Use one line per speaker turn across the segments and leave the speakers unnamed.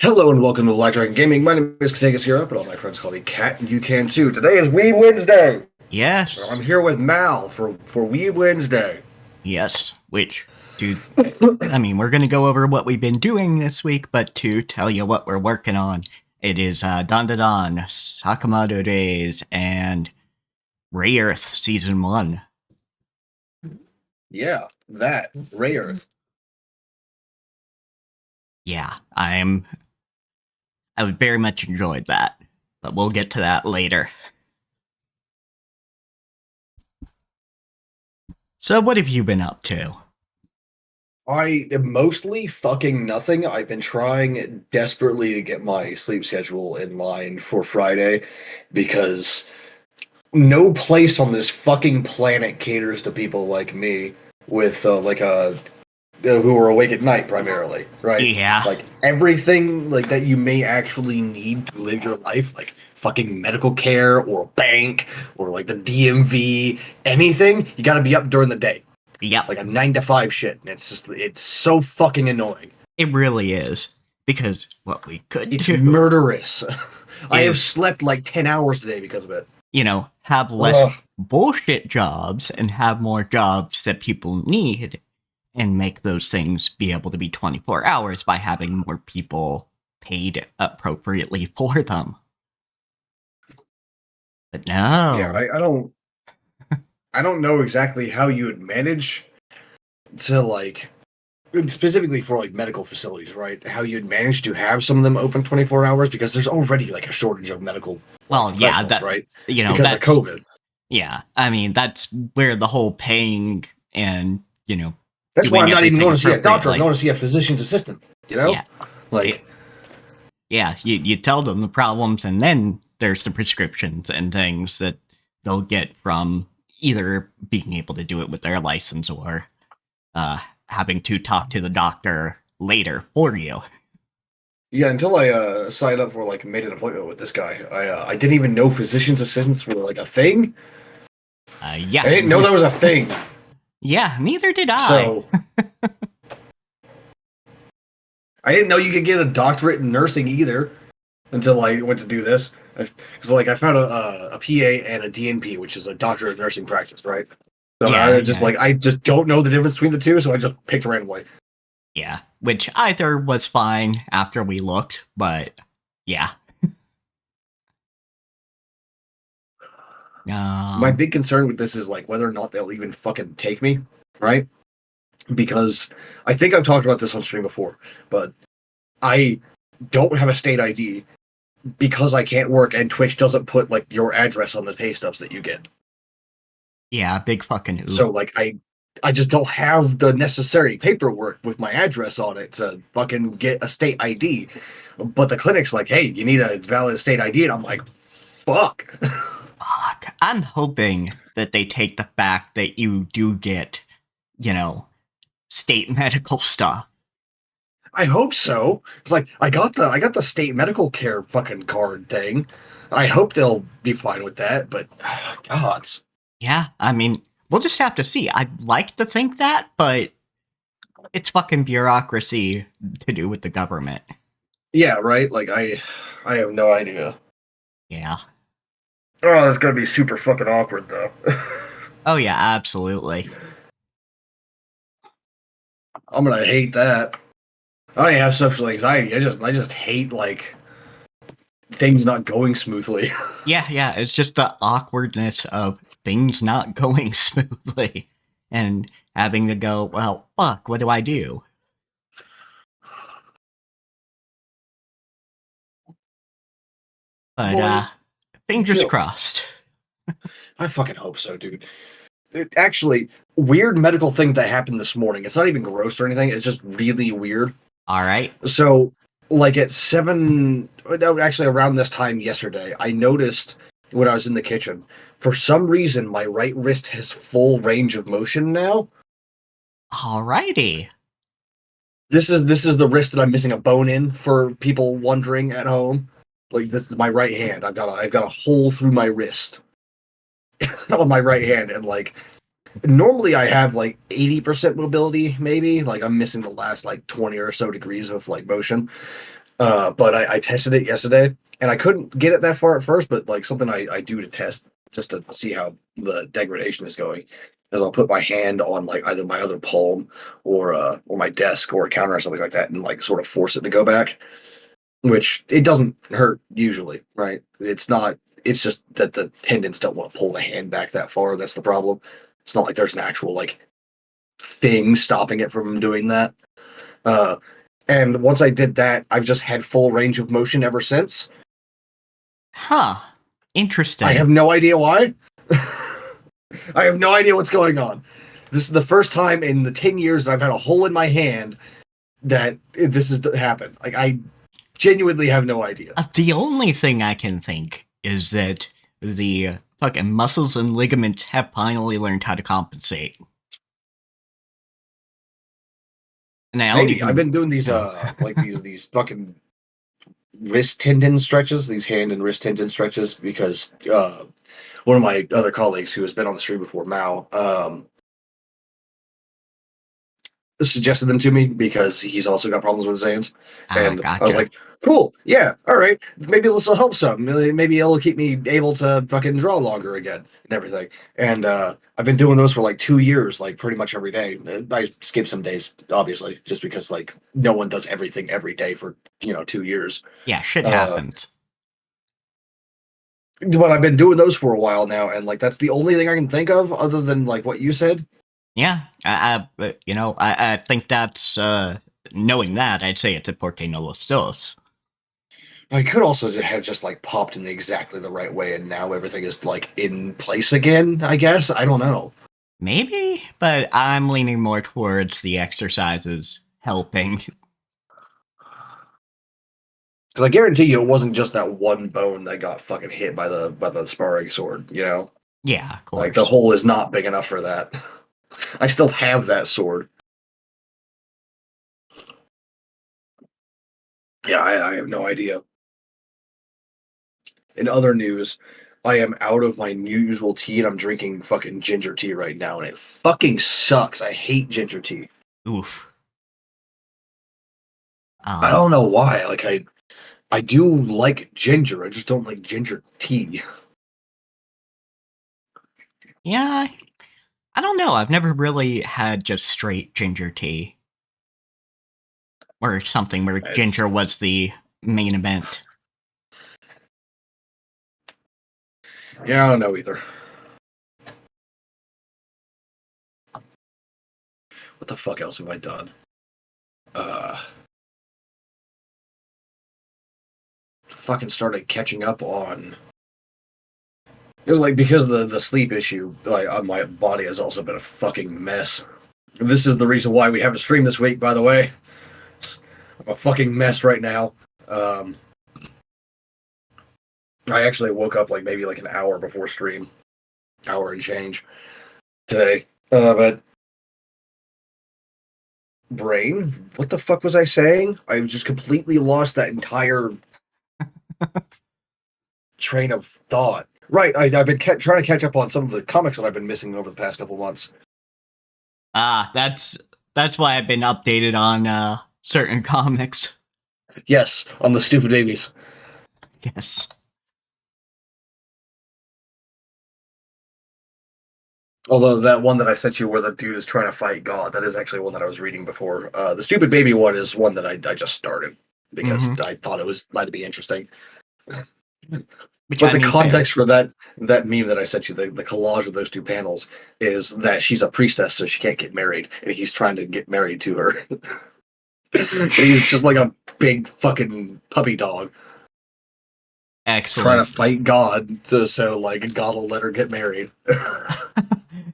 Hello and welcome to Black Dragon Gaming. My name is Kategas here, but all my friends call me Cat, and you can too. Today is Weeb Wednesday. So I'm
Yes,
here with Mal for Weeb Wednesday.
yes. We're going to go over what we've been doing this week, but to tell you what we're working on, it is Don Da Don, Sakamoto Days, and Ray Earth Season 1.
Yeah, that Ray Earth.
Yeah, I would very much enjoyed that, but we'll get to that later. So, what have you been up to?
I am mostly fucking nothing. I've been trying desperately to get my sleep schedule in line for Friday because no place on this fucking planet caters to people like me with who are awake at night primarily, right?
Yeah,
Like everything like that you may actually need to live your life, like fucking medical care or a bank or like the DMV, anything, you got to be up during the day,
yep,
like a 9 to 5 shit. And it's so fucking annoying.
it really is. Because what we could
It's
do
murderous. I have
is
slept like 10 hours today because of it.
have less
Ugh.
bullshit jobs and have more jobs that people need and make those things be able to be 24 hours by having more people paid appropriately for them. But
Yeah,
no.
I don't know exactly how you would manage to like specifically for like medical facilities, right? How you'd manage to have some of them open 24 hours because there's already like a shortage of medical
Well, yeah,
professionals, right? Because of
that's,
COVID.
yeah, I mean, that's where the whole paying and,
That's why I'm
doing
not even
everything
going to see a doctor. I'm
appropriately.
going to see a physician's assistant, you know?
Yeah. It,
Like,
yeah, you tell them the problems, and then there's the prescriptions and things that they'll get from either being able to do it with their license or uh, having to talk to the doctor later for you.
yeah, until I signed up for like made an appointment with this guy, I didn't even know physician's assistants were like a thing. I
Yeah,
didn't know that was a thing.
yeah, neither did I.
So I didn't know you could get a doctorate in nursing either until I went to do this. Because like I found a PA and a DNP, which is a doctor of nursing practice, right? So
Yeah,
I I just don't know the difference between the two, so I just picked randomly.
yeah. Which either was fine after we looked, but yeah.
My
Um,
big concern with this is like whether or not they'll even fucking take me, right? Because I think I've talked about this on stream before, but I don't have a state ID because I can't work, and Twitch doesn't put like your address on the pay stubs that you get.
yeah, big fucking
So
oop.
like I just don't have the necessary paperwork with my address on it to fucking get a state ID. But the clinic's like, hey, you need a valid state ID, and I'm like, fuck.
Fuck. I'm hoping that they take the fact that you do get, you know, state medical stuff.
I hope so. It's like I got the state medical care fucking card thing. I hope they'll be fine with that, but gods.
Yeah, I mean, we'll just have to see. I'd like to think that, but it's fucking bureaucracy to do with the government.
Yeah, right? Like I have no idea.
Yeah.
Oh, that's gonna be super fucking awkward though.
Oh, yeah, absolutely.
I'm gonna hate that. I don't even have social anxiety. I just hate like things not going smoothly.
Yeah, yeah, it's just the awkwardness of things not going smoothly and having to go, well, fuck, what do I do? But,
Boys,
fingers
chill.
crossed.
I fucking hope so, dude. Actually, weird medical thing that happened this morning. It's not even gross or anything. It's just really weird.
All right.
So, like at seven, no, actually around this time yesterday, I noticed when I was in the kitchen, for some reason, my right wrist has full range of motion now.
Alrighty.
This is the wrist that I'm missing a bone in for people wondering at home. Like this is my right hand. I've got a hole through my wrist on my right hand, and like normally I have like 80% mobility, maybe. Like I'm missing the last like 20 or so degrees of like motion. But I tested it yesterday, and I couldn't get it that far at first. But like something I do to test just to see how the degradation is going is I'll put my hand on like either my other palm or my desk or a counter or something like that, and like sort of force it to go back. Which it doesn't hurt usually, right? It's not. It's just that the tendons don't want to pull the hand back that far. That's the problem. It's not like there's an actual like thing stopping it from doing that. Uh, and once I did that, I've just had full range of motion ever since.
Huh.
I have
Interesting.
no idea why. I have no idea what's going on. This is the first time in the 10 years that I've had a hole in my hand that this has happened. Like, I genuinely have no idea.
The only thing I can think is that the fucking muscles and ligaments have finally learned how to compensate. And I don't
Maybe.
even
I've been doing these,
know.
like these fucking wrist tendon stretches, these hand and wrist tendon stretches, because one of my other colleagues who has been on the stream before, Mao, suggested them to me because he's also got problems with his hands.
Ah,
And I was
gotcha.
like, cool, yeah, all right. Maybe this will help some. Maybe it'll keep me able to fucking draw longer again and everything. And I've been doing those for like 2 years, like pretty much every day. I skip some days, obviously, just because like no one does everything every day for, 2 years.
Yeah, shit
Uh,
happens.
but I've been doing those for a while now, and like that's the only thing I can think of other than like what you said.
Yeah, I think that's, knowing that, I'd say it's a Porque no los dos.
I could also have just like popped in exactly the right way, and now everything is like in place again. I guess I don't know
Maybe, but I'm leaning more towards the exercises helping.
because I guarantee you it wasn't just that one bone that got fucking hit by the sparring sword.
Yeah, of
Like the
course.
hole is not big enough for that. I still have that sword. Yeah, I have no idea. In other news, I am out of my usual tea and I'm drinking fucking ginger tea right now, and it fucking sucks. I hate ginger tea.
Oof.
I
Um,
don't know why. Like I do like ginger. I just don't like ginger tea.
yeah, I don't know. I've never really had just straight ginger tea or something where
It's
ginger was the main event.
yeah, I don't know either. What the fuck else have I done? Uh Fucking started catching up on it was like because of the sleep issue, like my body has also been a fucking mess. This is the reason why we haven't streamed this week, by the way. I'm a fucking mess right now. Um I actually woke up like maybe like an hour before stream. Hour and change today. But brain, what the fuck was I saying? I just completely lost that entire train of thought. Right, I've been trying to catch up on some of the comics that I've been missing over the past couple months.
Ah, that's why I've been updated on certain comics.
Yes, on the stupid babies.
Yes.
Although that one that I sent you where the dude is trying to fight God, that is actually one that I was reading before. The stupid baby one is one that I just started because
Mm-hmm.
I thought it was might be interesting.
Which
But
I
the
mean, fair.
context for that meme that I sent you, the collage of those two panels, is that she's a priestess, so she can't get married, and he's trying to get married to her. And he's just like a big fucking puppy dog trying to
Excellent.
fight God, so like God will let her get married.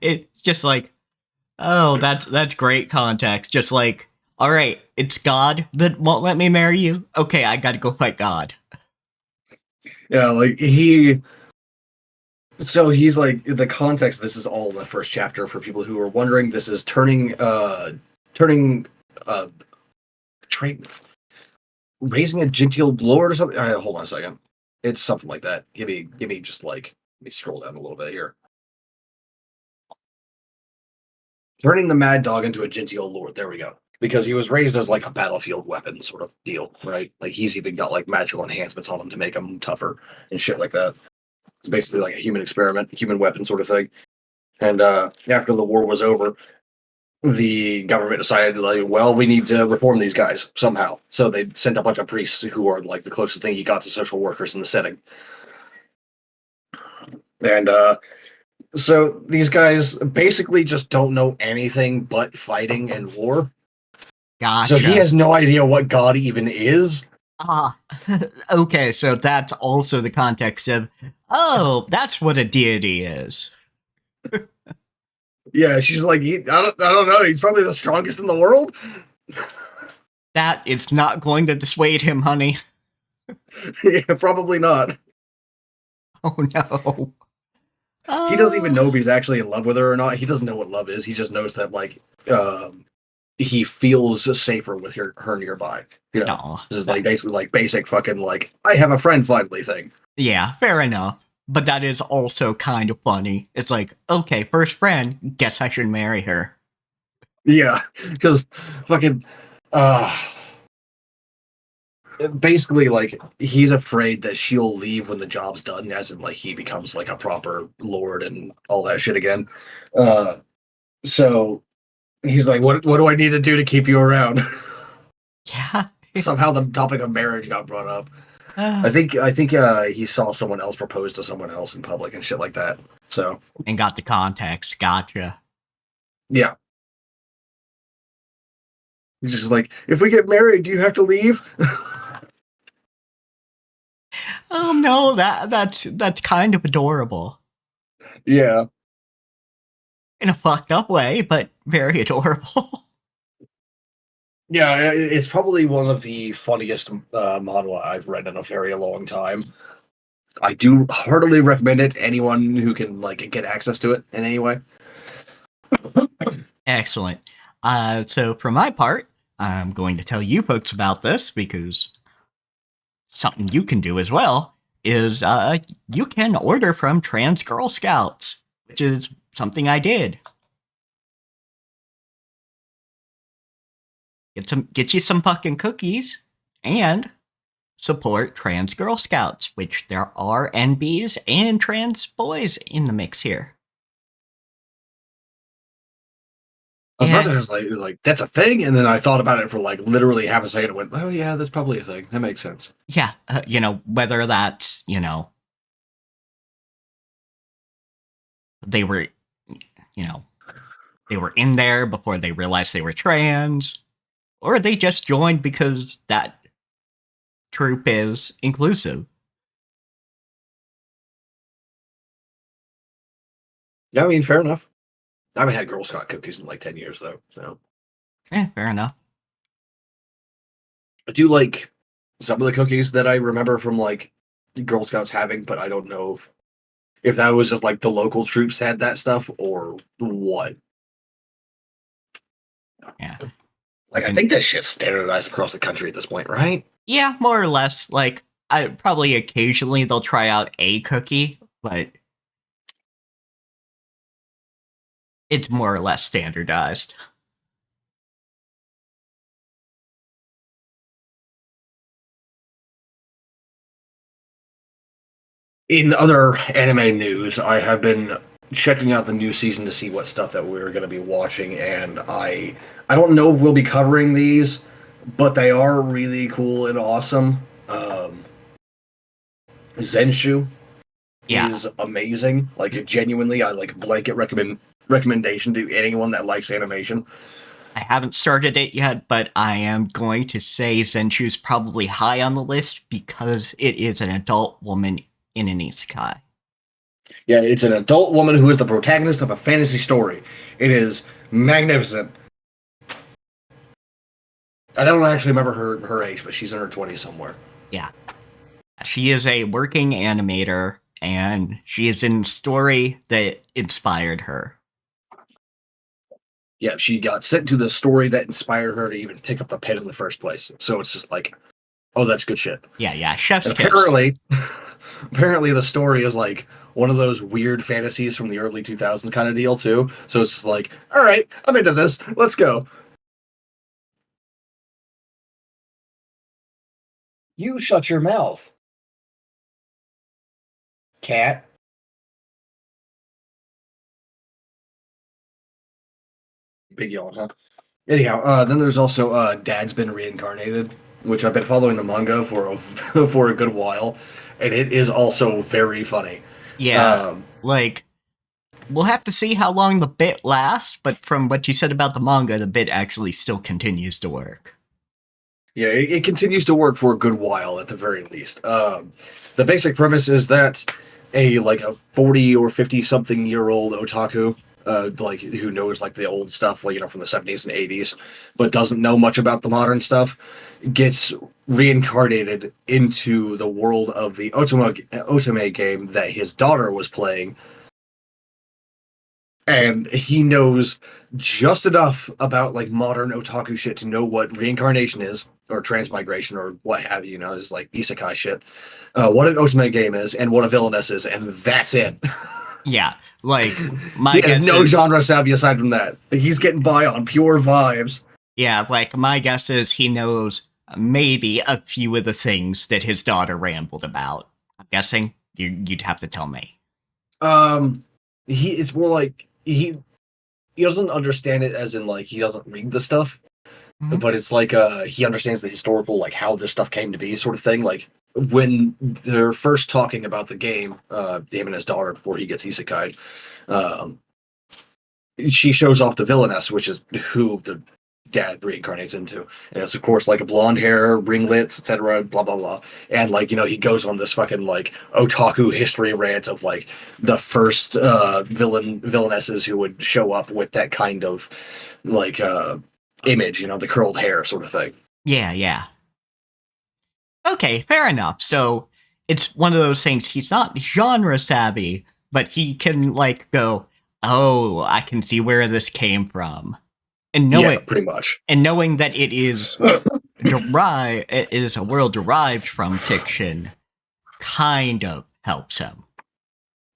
It's just like, oh, that's great context. Just like, all right, it's God that won't let me marry you. Okay, I gotta go fight God.
Yeah, like he. So he's like the context. This is all in the first chapter for people who are wondering. This is turning uh train raising a genteel lord or something. Hold on a second. It's something like that. Give me just like let me scroll down a little bit here. Turning the mad dog into a genteel lord. There we go. because he was raised as like a battlefield weapon sort of deal, right? Like he's even got like magical enhancements on him to make him tougher and shit like that. It's basically like a human experiment, human weapon sort of thing. And after the war was over, the government decided, like, well, we need to reform these guys somehow. So they sent a bunch of priests who are like the closest thing you got to social workers in the setting. And so these guys basically just don't know anything but fighting and war.
Gotcha.
So he has no idea what God even is.
Ah, okay, so that's also the context of, oh, that's what a deity is.
Yeah, she's like, I don't know. He's probably the strongest in the world.
That is not going to dissuade him, honey.
Yeah, probably not.
Oh no.
He doesn't even know if he's actually in love with her or not. He doesn't know what love is. He just knows that like he feels safer with her nearby. You know,
No,
this is like basically like basic fucking like I have a friend finally thing.
yeah, fair enough. But that is also kind of funny. It's like, okay, first friend, guess I should marry her.
Yeah, because fucking basically like he's afraid that she'll leave when the job's done, as in like he becomes like a proper lord and all that shit again. So he's like, what do I need to do to keep you around?
Yeah.
Somehow the topic of marriage got brought up. I think he saw someone else propose to someone else in public and shit like that. So
And got the context. Gotcha.
yeah, he's just like, if we get married, do you have to leave?
Oh no, that's kind of adorable.
Yeah.
In a fucked up way, but very adorable.
Yeah, it's probably one of the funniest manhwa I've read in a very long time. I do heartily recommend it to anyone who can like get access to it in any way.
Excellent. So for my part, I'm going to tell you folks about this because something you can do as well is you can order from Trans Girl Scouts, which is something I did. Get you some fucking cookies and support Trans Girl Scouts, which there are NBs and trans boys in the mix here.
I was about to just like that's a thing, and then I thought about it for like literally half a second and went, oh yeah, that's probably a thing. That makes sense.
Yeah, whether that's, they were, they were in there before they realized they were trans, or they just joined because that troop is inclusive.
Yeah, I mean, fair enough. I haven't had Girl Scout cookies in like 10 years though, so
Fair enough.
I do like some of the cookies that I remember from like Girl Scouts having, but I don't know if that was just like the local troops had that stuff or what.
Yeah.
Like, I think that shit's standardized across the country at this point, right?
Yeah, more or less. Like, I probably occasionally they'll try out a cookie, but it's more or less standardized.
In other anime news, I have been checking out the new season to see what stuff that we're going to be watching, and I don't know if we'll be covering these, but they are really cool and awesome. Zenshu is amazing. Like genuinely, I like blanket recommendation to anyone that likes animation.
I haven't started it yet, but I am going to say Zenshu's probably high on the list because it is an adult woman in an isekai.
Yeah, it's an adult woman who is the protagonist of a fantasy story. It is magnificent. I don't actually remember her age, but she's in her 20s somewhere.
Yeah. She is a working animator, and she is in a story that inspired her.
Yeah, she got sent to the story that inspired her to even pick up the pen in the first place. So it's just like, oh, that's good shit.
Yeah, chef's kiss.
Apparently the story is like one of those weird fantasies from the early 2000s kind of deal too. So it's just like, all right, I'm into this. Let's go. You shut your mouth, cat. Big yawn, huh? Anyhow, then there's also Dad's Been Reincarnated, which I've been following the manga for a, for a good while, and it is also very funny.
Yeah,
Um,
like we'll have to see how long the bit lasts, but from what you said about the manga, the bit actually still continues to work.
yeah, it continues to work for a good while at the very least. The basic premise is that a 40 or 50 something year old otaku, like who knows like the old stuff, like from the 70s and 80s, but doesn't know much about the modern stuff, gets reincarnated into the world of the otome game that his daughter was playing, and he knows just enough about like modern otaku shit to know what reincarnation is or transmigration or what have you. It's like isekai shit. What an otome game is and what a villainess is, and that's it.
Yeah, like my
He has
guess
no
is
genre savvy aside from that. He's getting by on pure vibes.
yeah, like my guess is he knows maybe a few of the things that his daughter rambled about. I'm guessing you'd have to tell me.
Um, it's more like he doesn't understand it as in like he doesn't read the stuff,
Mhm.
but it's like he understands the historical, like how this stuff came to be, sort of thing. Like when they're first talking about the game, him and his daughter before he gets isekai, um, she shows off the villainess, which is who the dad reincarnates into, and it's of course like a blonde hair, ringlets, etc. Blah blah blah, and like he goes on this fucking like otaku history rant of like the first villainesses who would show up with that kind of like image, the curled hair sort of thing.
Yeah, yeah. Okay, fair enough. So it's one of those things. He's not genre savvy, but he can like go, "Oh, I can see where this came from," and
Yeah, pretty much.
knowing that it is a world derived from fiction, kind of helps him.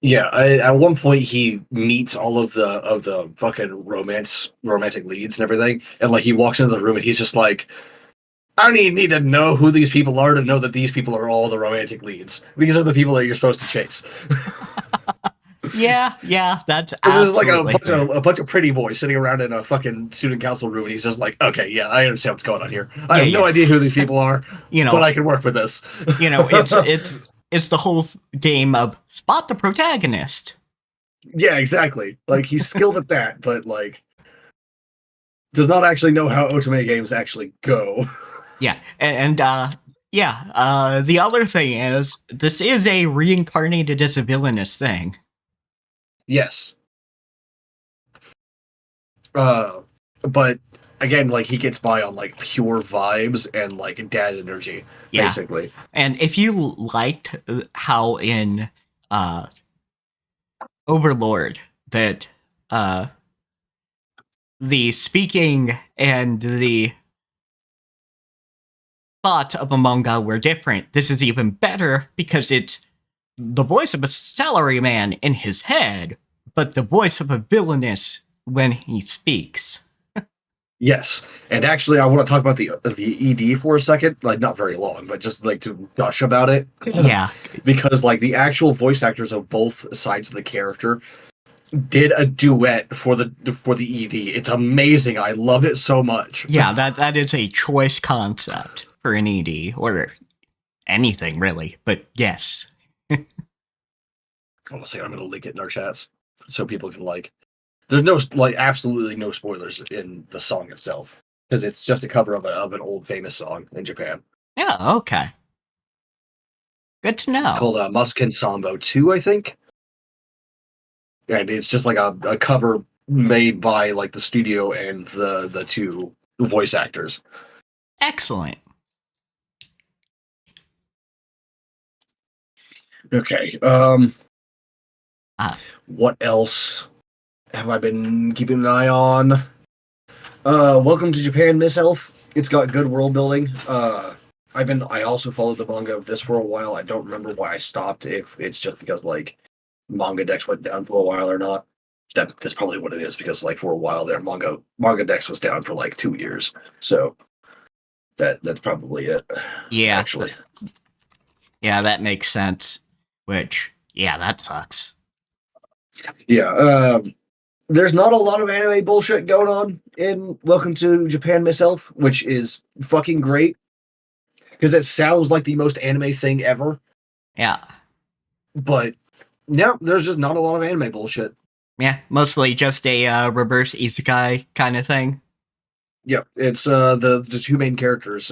Yeah, at one point he meets all of the fucking romantic leads and everything, and like he walks into the room and he's just like, I don't even need to know who these people are to know that these people are all the romantic leads. These are the people that you're supposed to chase.
Yeah, yeah, that's
This is like
absolutely fair.
a bunch of pretty boys sitting around in a fucking student council room, and he's just like, okay, yeah, I understand what's going on here. I
Yeah,
have no
yeah.
idea who these people are,
You
but
know,
I can work with this.
it's the whole game of spot the protagonist.
Yeah, exactly. Like he's skilled at that, but like does not actually know how otome games actually go.
Yeah, the other thing is this is a reincarnated as a villainous thing.
Yes. But again, like he gets by on like pure vibes and like dad energy,
Yeah,
basically.
and if you liked how in Overlord that uh, the speaking and the thought of a manga were different, this is even better because it's the voice of a salaryman in his head, but the voice of a villainous when he speaks.
Yes, and actually, I want to talk about the ED for a second. Like, not very long, but just like to gush about it.
Yeah,
Because like the actual voice actors of both sides of the character did a duet for the ED. It's amazing. I love it so much.
yeah, that is a choice concept for an ED or anything really. But yes,
Hold on a second, I'm gonna link it in our chats so people can like. There's no like absolutely no spoilers in the song itself because it's just a cover of an old famous song in Japan.
yeah, okay, good to
It's
know.
called Muskin Sambo 2, I think. And it's just like a cover made by like the studio and the two voice actors.
Excellent.
Okay.
Uh,
What else have I been keeping an eye on? Welcome to Japan, Miss Elf. It's got good world building. I also followed the manga of this for a while. I don't remember why I stopped, if it's just because like manga decks went down for a while or not. That's probably what it is, because like for a while there manga decks was down for like 2 years. So that's probably it.
yeah,
Actually.
Yeah, that makes sense. Which, yeah, that sucks.
Yeah, there's not a lot of anime bullshit going on in Welcome to Japan myself, which is fucking great because it sounds like the most anime thing ever.
Yeah.
But no, there's just not a lot of anime bullshit.
Yeah, mostly just a reverse isekai kind of thing.
Yep, it's the two main characters.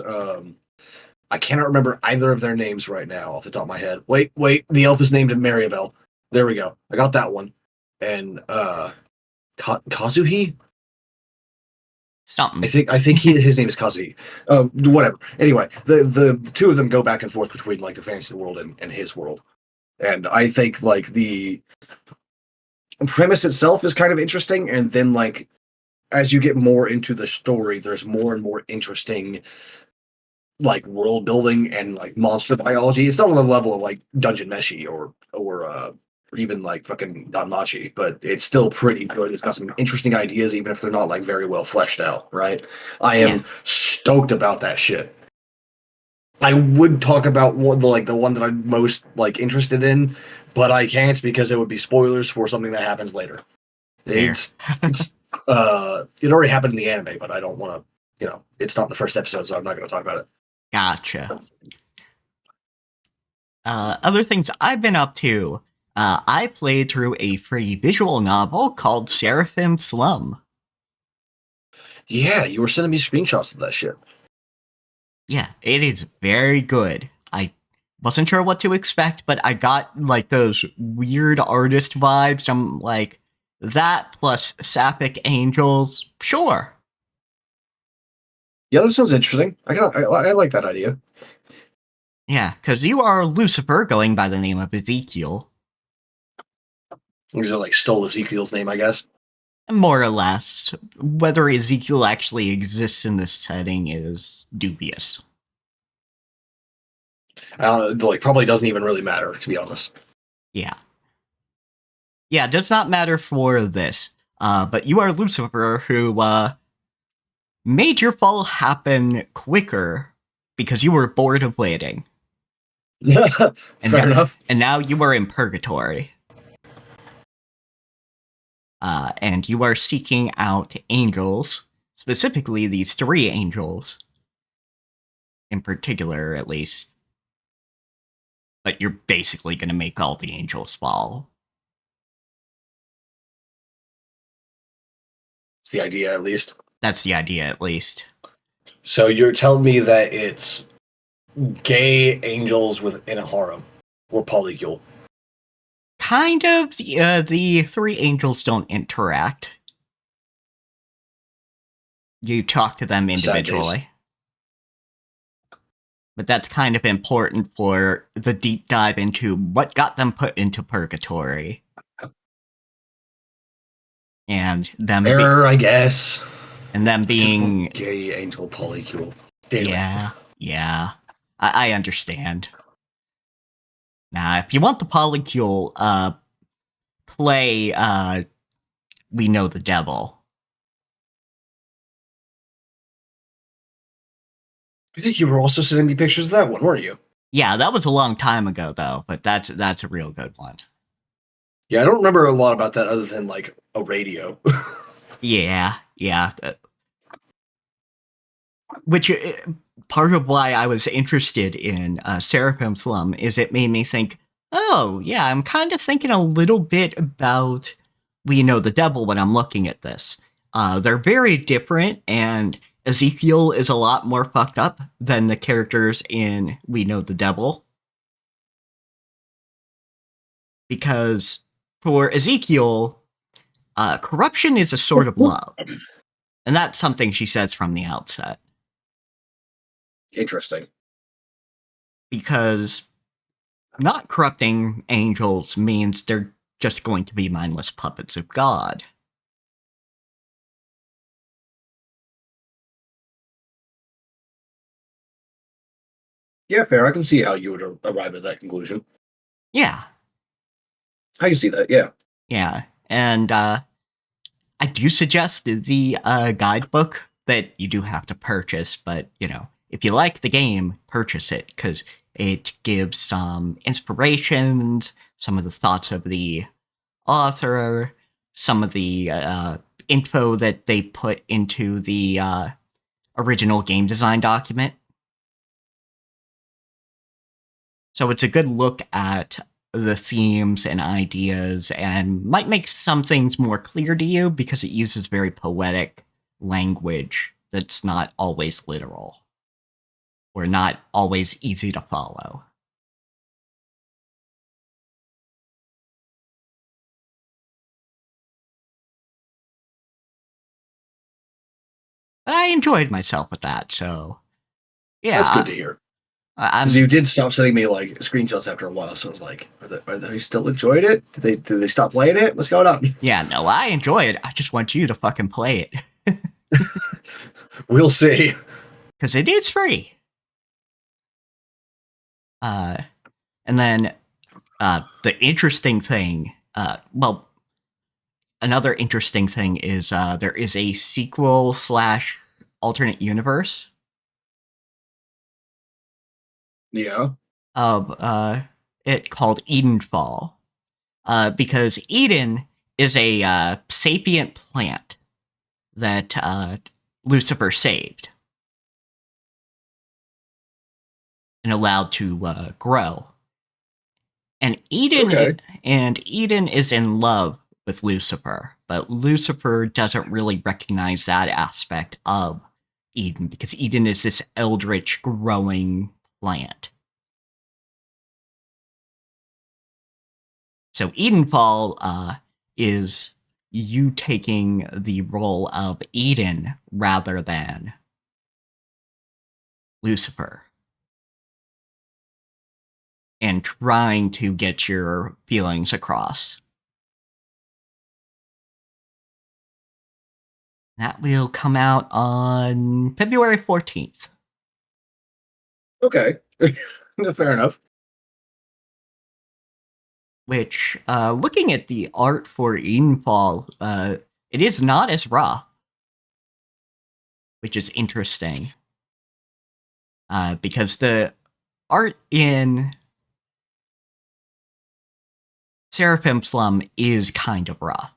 I cannot remember either of their names right now off the top of my head. Wait, the elf is named Maribel. There we go. I got that one. And Kazuhi?
Something.
I think his name is Kazuhi. Whatever. Anyway, the two of them go back and forth between like the fantasy world and his world. And I think like the premise itself is kind of interesting, and then like as you get more into the story, there's more and more interesting like world building and like monster biology. It's not on the level of like Dungeon Meshi or even like fucking Danmachi, but it's still pretty good. It's got some interesting ideas, even if they're not like very well fleshed out, right? I
Yeah.
am stoked about that shit. I would talk about the one that I'm most like interested in, but I can't because it would be spoilers for something that happens later.
Fair.
It's it already happened in the anime, but I don't want to, it's not the first episode, so I'm not going to talk about it.
Gotcha. Other things I've been up to. I played through a free visual novel called Seraphim Slum.
Yeah, you were sending me screenshots of that shit.
Yeah, it is very good. I wasn't sure what to expect, but I got like those weird artist vibes. I'm like, that plus Sapphic Angels, sure.
Yeah, that sounds interesting. I like that idea.
Yeah, because you are Lucifer going by the name of Ezekiel.
You just like stole Ezekiel's name, I guess.
More or less. Whether Ezekiel actually exists in this setting is dubious.
Like probably doesn't even really matter, to be honest.
Yeah. Yeah, it does not matter for this. But you are Lucifer who made your fall happen quicker because you were bored of waiting.
Fair enough.
And now you are in purgatory. And you are seeking out angels, specifically these three angels, in particular, at least. But you're basically going to make all the angels fall.
It's the idea, at least.
That's the idea, at least.
So you're telling me that it's gay angels within a harem or polycule?
Kind of. The three angels don't interact. You talk to them individually. But that's kind of important for the deep dive into what got them put into purgatory. And them
I guess.
And them being
gay angel polycule.
Yeah. I understand. Now, if you want the polycule, play We Know the Devil.
I think you were also sending me pictures of that one, weren't you?
Yeah, that was a long time ago though, but that's a real good one.
Yeah, I don't remember a lot about that other than like a radio.
Yeah. Which part of why I was interested in Seraphim Slum is it made me think, oh, yeah, I'm kind of thinking a little bit about We Know the Devil when I'm looking at this. They're very different, and Ezekiel is a lot more fucked up than the characters in We Know the Devil. Because for Ezekiel, corruption is a sort of love. And that's something she says from the outset.
Interesting.
Because not corrupting angels means they're just going to be mindless puppets of God.
Yeah, fair. I can see how you would arrive at that conclusion.
Yeah.
I can see that, yeah.
Yeah. And I do suggest the guidebook that you do have to purchase, but, if you like the game, purchase it, because It gives some inspirations, some of the thoughts of the author, some of the info that they put into the original game design document. So it's a good look at the themes and ideas and might make some things more clear to you because it uses very poetic language that's not always literal or not always easy to follow. But I enjoyed myself with that, so
That's good
yeah,
to hear. Because
I'm
you did stop sending me like screenshots after a while, so I was like, are they still enjoying it? Did they stop playing it? What's going on?
yeah, no, I enjoy it. I just want you to fucking play it
We'll see.
because it is free. Uh, and then the interesting thing, another interesting thing is there is a sequel slash alternate universe
Yeah.
of it called Edenfall, because Eden is a sapient plant that Lucifer saved and allowed to grow. And
Okay.
Eden is in love with Lucifer, but Lucifer doesn't really recognize that aspect of Eden because Eden is this eldritch growing plant. So Edenfall is you taking the role of Eden rather than Lucifer and trying to get your feelings across. That will come out on February 14th.
Okay. Fair enough.
Which, looking at the art for Edenfall, it is not as rough, which is interesting. Because the art in Seraphim Slum is kind of rough.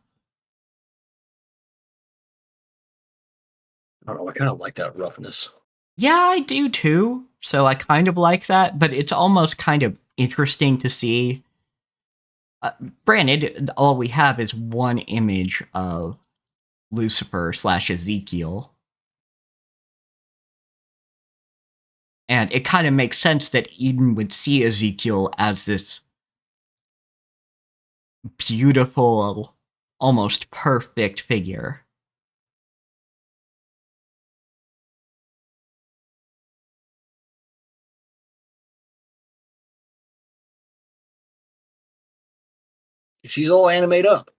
I don't know. I kind of like that roughness.
Yeah, I do too. So I kind of like that, but it's almost kind of interesting to see. Granted, all we have is one image of Lucifer slash Ezekiel. And it kind of makes sense that Eden would see Ezekiel as this beautiful, almost perfect figure.
She's all animate up.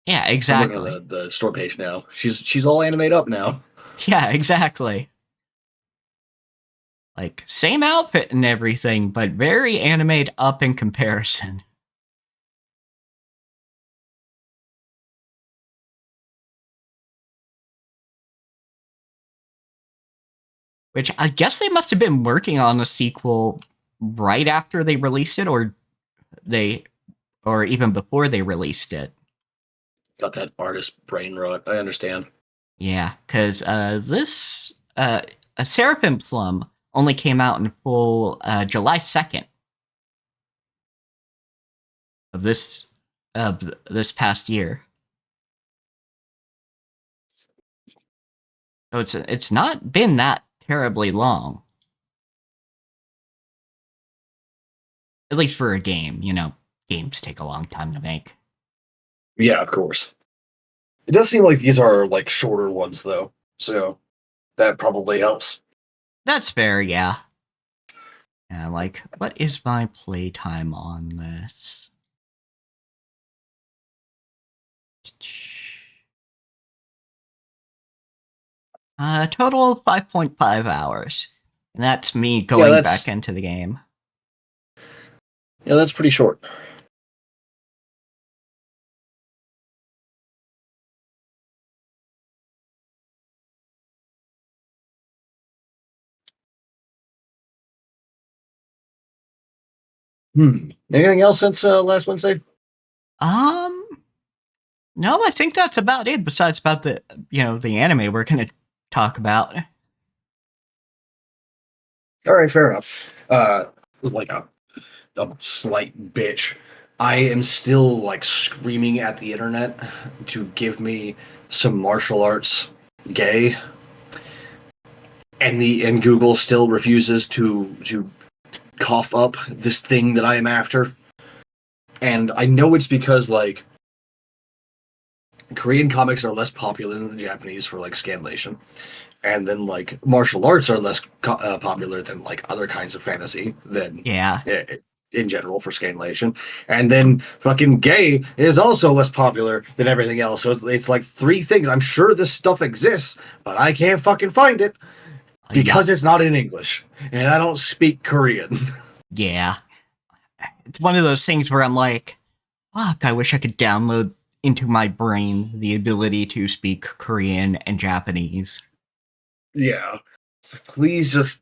Yeah,
I'm looking at
exactly.
the store page now. She's all animate up now.
Yeah, exactly. Like, same outfit and everything, but very animate up in comparison. Which I guess they must have been working on the sequel right after they released it, or even before they released it.
Got that artist brain rot. I understand.
Yeah, because this a Seraphim Plum only came out in full July 2nd of this past year. So it's not been that terribly long, at least for a game. You know, games take a long time to make.
Yeah, of course. It does seem like these are like shorter ones though, so that probably helps.
That's fair, yeah. Like, what is my playtime on this? Total 5.5 hours. And that's me
Yeah,
going back into the game.
that's pretty short. Anything else since last Wednesday?
Um, no, I think that's about it. Besides about the anime we're gonna talk about.
All right, fair enough. It was like a slight bitch. I am still like screaming at the internet to give me some martial arts gay, and Google still refuses to cough up this thing that I am after. And I know it's because like Korean comics are less popular than the Japanese for like scanlation, and then like martial arts are less popular than like other kinds of fantasy than
Yeah,
in general for scanlation, and then fucking gay is also less popular than everything else. So it's like three things. I'm sure this stuff exists, but I can't fucking find it
yeah,
because it's not in English and I don't speak Korean.
yeah. It's one of those things where I'm like, fuck, I wish I could download into my brain the ability to speak Korean and Japanese.
Yeah, so please just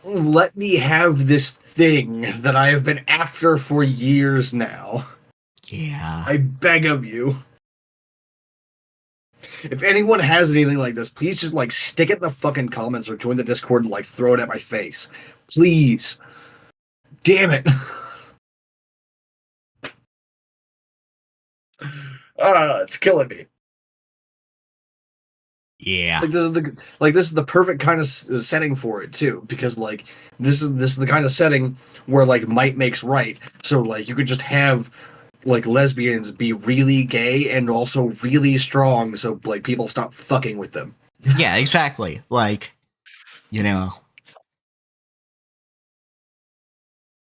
let me have this thing that I have been after for years now.
Yeah.
I beg of you. If anyone has anything like this, please just like stick it in the fucking comments or join the Discord and like throw it at my face. Please. Damn it. It's killing me. It's
Yeah.
like this is the perfect kind of setting for it too, because like this is the kind of setting where like might makes right. So like you could just have like lesbians be really gay and also really strong, so like people stop fucking with them.
Yeah, exactly. Like, you know,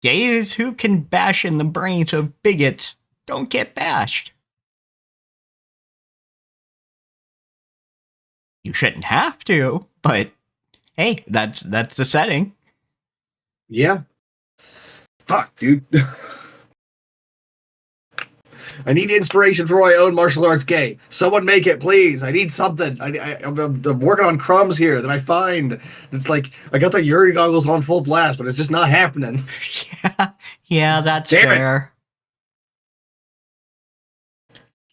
gays who can bash in the brains of bigots don't get bashed. You shouldn't have to, but hey, that's the setting.
Yeah. Fuck, dude. I need inspiration for my own martial arts gay. Someone make it, please. I need something. I'm working on crumbs here that I find. It's like I got the Yuri goggles on full blast, but it's just not happening.
Yeah, yeah, that's
Damn it!
fair.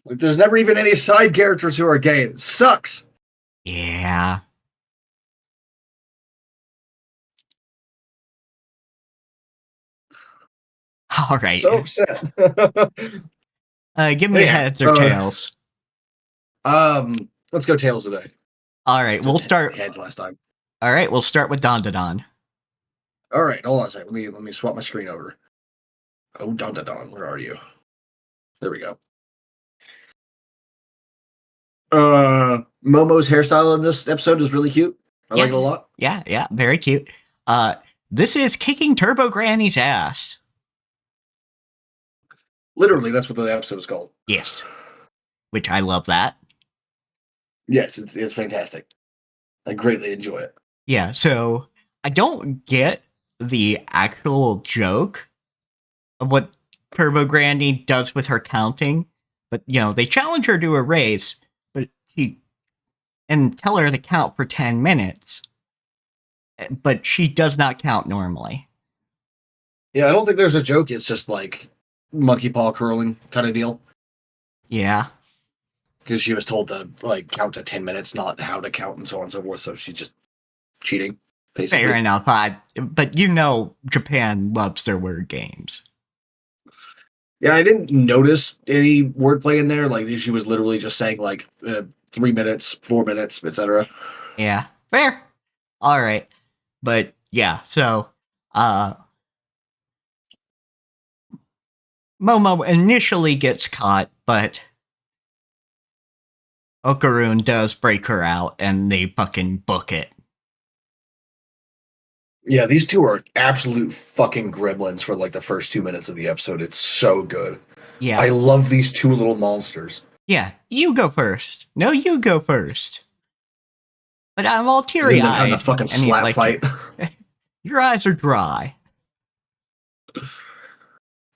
Like, there's never even any side characters who are gay. It sucks.
Yeah. All right.
So upset.
Give me
Anyhow,
heads or tails.
let's go tails today.
All right, we'll start.
Heads last time.
All right, we'll start with Don Don.
All right, hold on a second. Let me swap my screen over. Oh, Don, where are you? There we go. Momo's hairstyle in this episode is really cute. I like it a lot.
Yeah, very cute. This is kicking Turbo Granny's ass.
Literally, that's what the episode is called.
Yes, which I love that.
Yes, it's fantastic. I greatly enjoy it.
Yeah, so I don't get the actual joke of what Turbo Granny does with her counting, but they challenge her to a race, but and tell her to count for 10 minutes, but she does not count normally.
Yeah, I don't think there's a joke. It's just like monkey paw curling kind of deal.
Yeah.
Because she was told to like count to 10 minutes, not how to count and so on and so forth. So she's just cheating, basically.
Fair enough. But Japan loves their word games.
Yeah, I didn't notice any wordplay in there. Like she was literally just saying like 3 minutes, 4 minutes, etc.
Yeah, fair. All right, but yeah. So, Momo initially gets caught, but Okaroon does break her out, and they fucking book it.
Yeah, these two are absolute fucking gremlins for like the first 2 minutes of the episode. It's so good.
Yeah.
I love these two little monsters.
Yeah, you go first. No, you go first. But I'm all teary-eyed.
The fucking slap
like,
fight.
Your eyes are dry.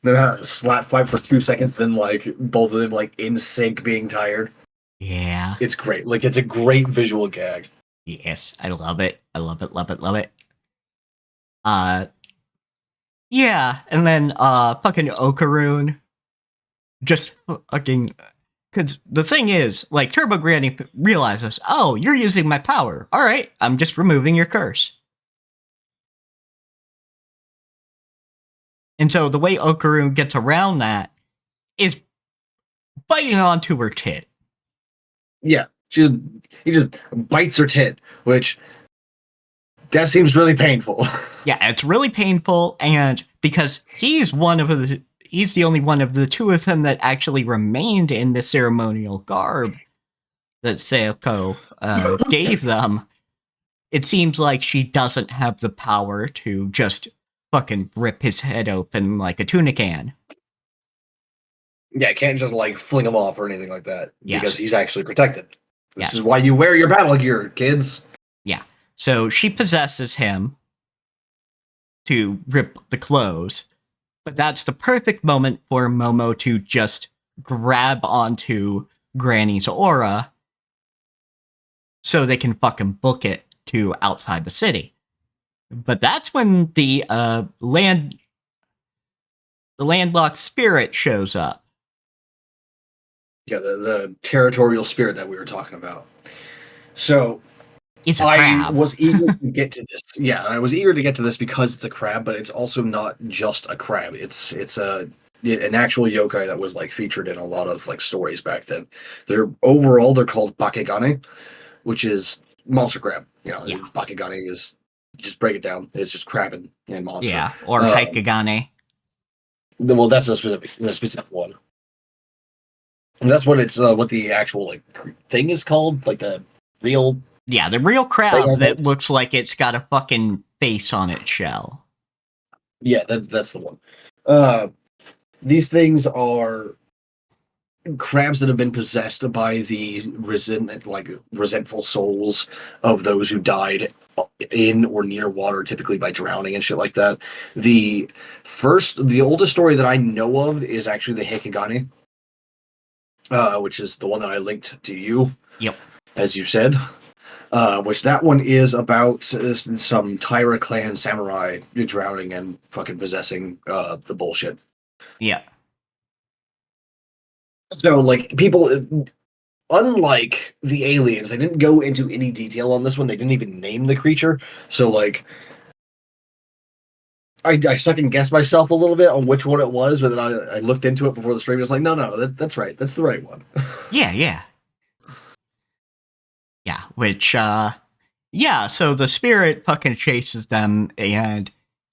They had a slap fight for 2 seconds, then like both of them like in sync being tired.
Yeah.
It's great. Like it's a great visual gag.
Yes, I love it. I love it, love it, love it. Yeah, and then fucking Okaroon just fucking. Because the thing is, like, Turbo Granny realizes, oh, you're using my power. All right, I'm just removing your curse. And so the way Okaroon gets around that is biting onto her tit.
Yeah, he just bites her tit, which that seems really painful.
Yeah, it's really painful, and because he's the only one of the two of them that actually remained in the ceremonial garb that Seiko gave them, it seems like she doesn't have the power to just fucking rip his head open like a tuna can.
Yeah, I can't just like fling him off or anything like that because
Yes.
he's actually protected. This
Yes.
is why you wear your battle gear, kids.
Yeah. So she possesses him to rip the clothes, but that's the perfect moment for Momo to just grab onto Granny's aura so they can fucking book it to outside the city. But that's when the landlocked spirit shows up.
Yeah, the territorial spirit that we were talking about. So
It's a
I
crab.
was eager to get to this. Yeah, I was eager to get to this because it's a crab, but it's also not just a crab. It's an actual yokai that was like featured in a lot of like stories back then. They're called bakegane, which is monster crab. You know,
Yeah.
bakegane is just break it down. It's just crab and monster.
Yeah, or
Um,
Haikagane.
well, that's a specific one. And that's what it's what the actual like thing is called, like the real.
Yeah, the real
thing,
crab
I
that
think.
looks like it's got a fucking face on its shell.
Yeah, that's the one. These things are crabs that have been possessed by the resentful souls of those who died in or near water, typically by drowning and shit like that. The oldest story that I know of is actually the Hekigane, which is the one that I linked to you.
Yep.
As you said. Which that one is about some Taira clan samurai drowning and fucking possessing the bullshit.
Yeah.
So, like, people, unlike the aliens, they didn't go into any detail on this one. They didn't even name the creature. So, like, I second guessed myself a little bit on which one it was, but then I looked into it before the stream. I was like, no, that's right. That's the right one.
Yeah. Yeah, which, yeah, so the spirit fucking chases them, and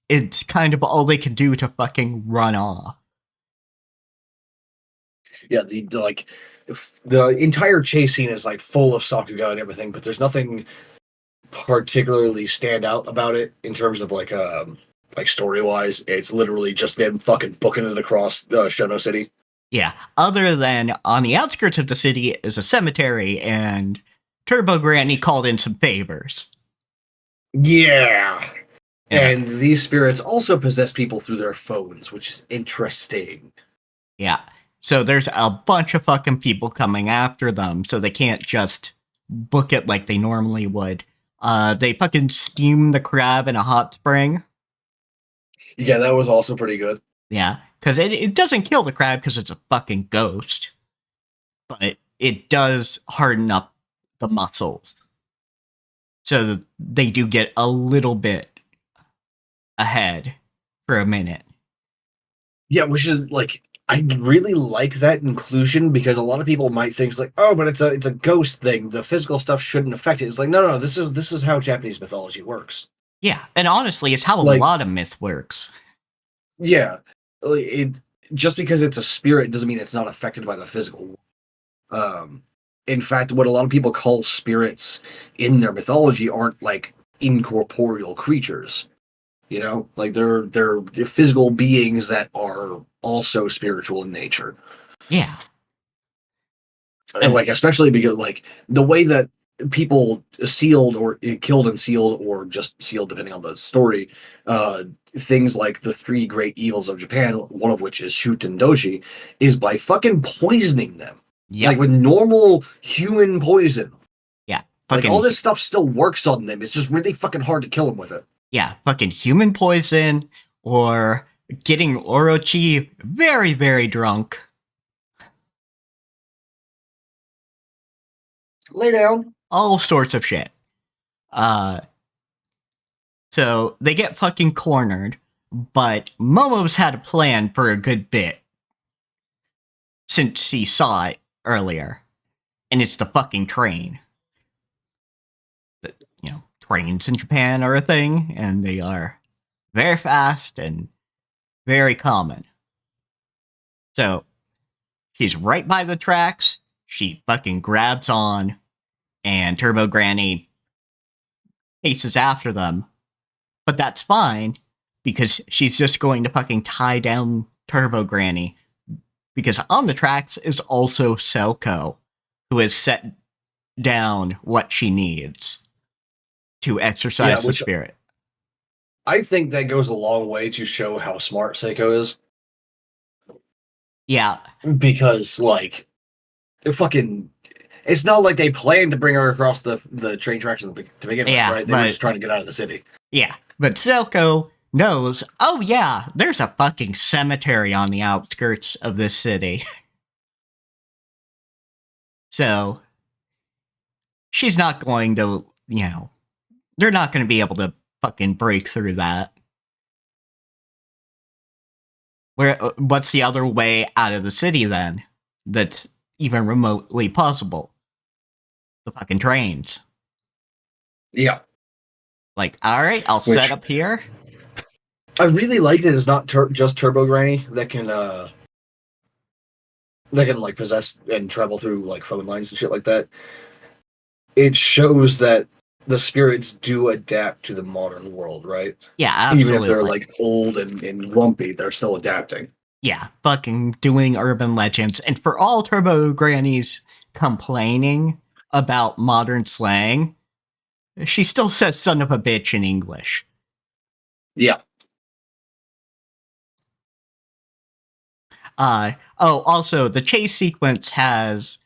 it's kind of all they can do to fucking run off.
Yeah, the entire chase scene is like full of Sakuga and everything, but there's nothing particularly stand out about it in terms of like story wise. It's literally just them fucking booking it across Shono City.
Yeah, other than on the outskirts of the city is a cemetery, and Turbo Granny called in some favors.
Yeah.
Yeah.
And these spirits also possess people through their phones, which is interesting.
Yeah. So there's a bunch of fucking people coming after them, so they can't just book it like they normally would. They fucking steam the crab in a hot spring.
Yeah, that was also pretty good.
Yeah, because it doesn't kill the crab because it's a fucking ghost, but it does harden up the muscles. So they do get a little bit ahead for a minute.
Yeah, which is like I really like that inclusion because a lot of people might think it's like, oh, but it's a ghost thing. The physical stuff shouldn't affect it. It's like, no, this is how Japanese mythology works.
Yeah, and honestly, it's how a
Like,
lot of myth works.
yeah, it just because it's a spirit doesn't mean it's not affected by the physical. In fact, what a lot of people call spirits in their mythology aren't like incorporeal creatures. You know, like they're physical beings that are also spiritual in nature.
Yeah.
And like especially because like the way that people sealed or killed and sealed or just sealed depending on the story things like the three great evils of Japan, one of which is shuten doji, is by fucking poisoning them.
Yep.
Like with normal human poison.
Yeah.
Like all this stuff still works on them. It's just really fucking hard to kill them with it.
Yeah, fucking human poison or getting Orochi very, very drunk.
Lay down.
All sorts of shit. So they get fucking cornered, but Momo's had a plan for a good bit since she saw it earlier, and it's the fucking train. Trains in Japan are a thing, and they are very fast and very common. So she's right by the tracks. She fucking grabs on, and Turbo Granny chases after them. But that's fine, because she's just going to fucking tie down Turbo Granny. Because on the tracks is also Selko, who has set down what she needs to exercise the spirit.
I think that goes a long way to show how smart Seiko is.
Yeah.
Because, like, it's not like they planned to bring her across the train tracks to begin with, right? They were just trying to get out of the city.
Yeah, but Selko knows, oh yeah, there's a fucking cemetery on the outskirts of this city. So, she's not going to, they're not going to be able to fucking break through that. What's the other way out of the city then? That's even remotely possible? The fucking trains.
Yeah.
Like, alright, I'll set up here.
I really like that it's not just Turbo Granny that can like possess and travel through like phone lines and shit like that. It shows that the spirits do adapt to the modern world, right?
Yeah, absolutely.
Even if they're like old and lumpy, they're still adapting.
Yeah, fucking doing urban legends. And for all Turbo Granny's complaining about modern slang, she still says son of a bitch in English.
Yeah.
Also, the chase sequence has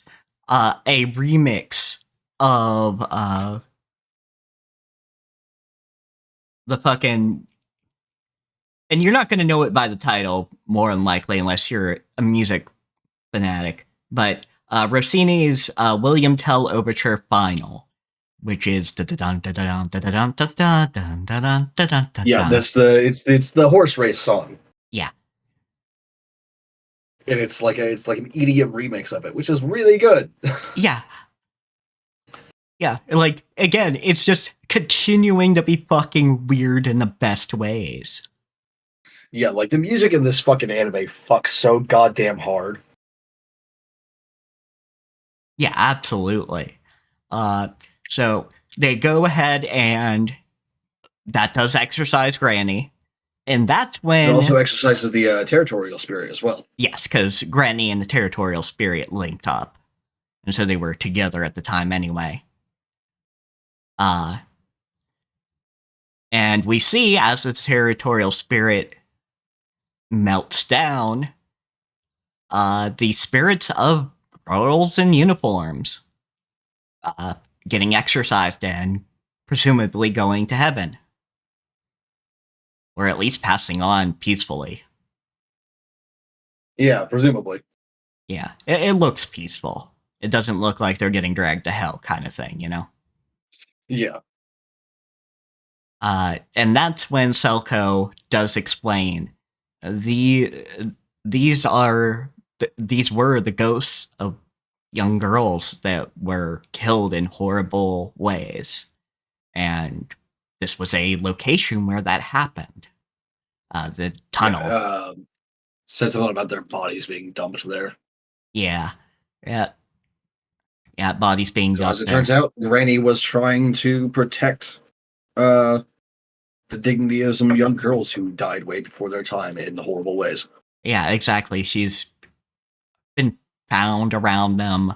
a remix of the fucking... And you're not going to know it by the title, more than likely, unless you're a music fanatic. But Rossini's William Tell Overture Final, which is
yeah, that's it's the horse race song.
Yeah,
and it's like an EDM remix of it, which is really good.
Yeah, like again, it's just continuing to be fucking weird in the best ways.
Yeah, like the music in this fucking anime fucks so goddamn hard.
Yeah, absolutely. So they go ahead and that does exercise Granny. And that's when...
It also exercises the territorial spirit as well.
Yes, because Granny and the territorial spirit linked up. And so they were together at the time anyway. And we see as the territorial spirit melts down, the spirits of girls in uniforms getting exercised and presumably going to heaven. Or at least passing on peacefully.
Yeah, presumably.
Yeah, it looks peaceful. It doesn't look like they're getting dragged to hell kind of thing, you know?
Yeah.
And that's when Selko does explain these were the ghosts of young girls that were killed in horrible ways. And this was a location where that happened. The tunnel.
Yeah, said something about their bodies being dumped there.
Yeah, bodies being dumped.
As it turns out, Granny was trying to protect the dignity of some young girls who died way before their time in horrible ways.
Yeah, exactly. She's been found around them,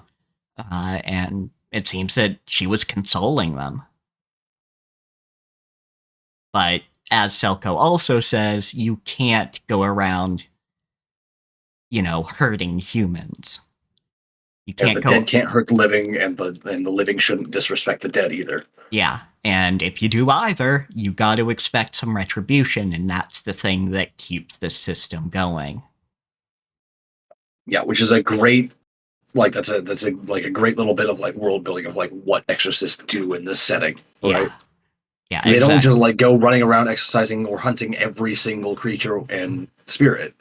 and it seems that she was consoling them. But as Selko also says, you can't go around, hurting humans. You can't
the dead can't hurt the living, and the living shouldn't disrespect the dead either.
Yeah, And if you do either, you got to expect some retribution, and that's the thing that keeps this system going.
Yeah, which is a great that's a like a great little bit of like world building of like what exorcists do in this setting,
Yeah.
right?
Yeah,
They don't just
exactly.
like go running around exercising or hunting every single creature and spirit.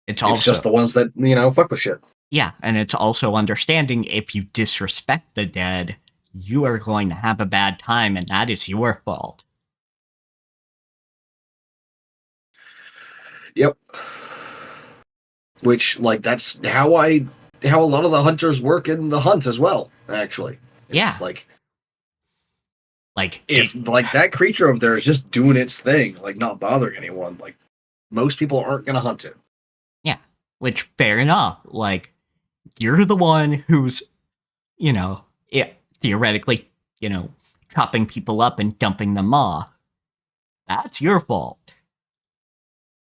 It's
It's just
also,
the ones that, fuck with shit.
yeah, and it's also understanding if you disrespect the dead, you are going to have a bad time, and that is your fault.
Yep. Which like that's how a lot of the hunters work in the hunt as well, actually. It's
Yeah,
like
like,
if like that creature over there is just doing its thing, like not bothering anyone, like most people aren't gonna hunt it.
yeah, which, fair enough. Like, you're the one who's, you know, yeah, theoretically, you know, chopping people up and dumping them off. That's your fault.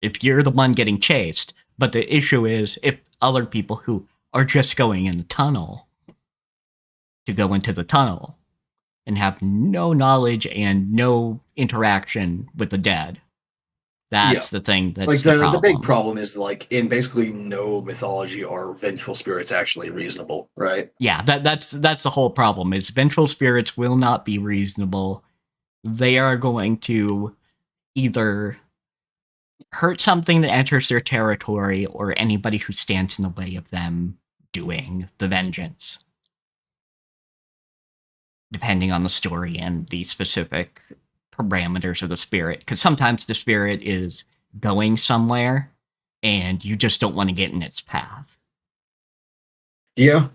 If you're the one getting chased. But the issue is if other people who are just going in the tunnel to go into the tunnel and have no knowledge and no interaction with the dead.
Yeah.
That's the thing
Like
that's the
the big
problem.
problem is like in basically no mythology are vengeful spirits actually reasonable, right?
Yeah, that's the whole problem is vengeful spirits will not be reasonable. They are going to either hurt something that enters their territory or anybody who stands in the way of them doing the vengeance, depending on the story and the specific parameters of the spirit. Because sometimes the spirit is going somewhere and you just don't want to get in its path.
Yeah.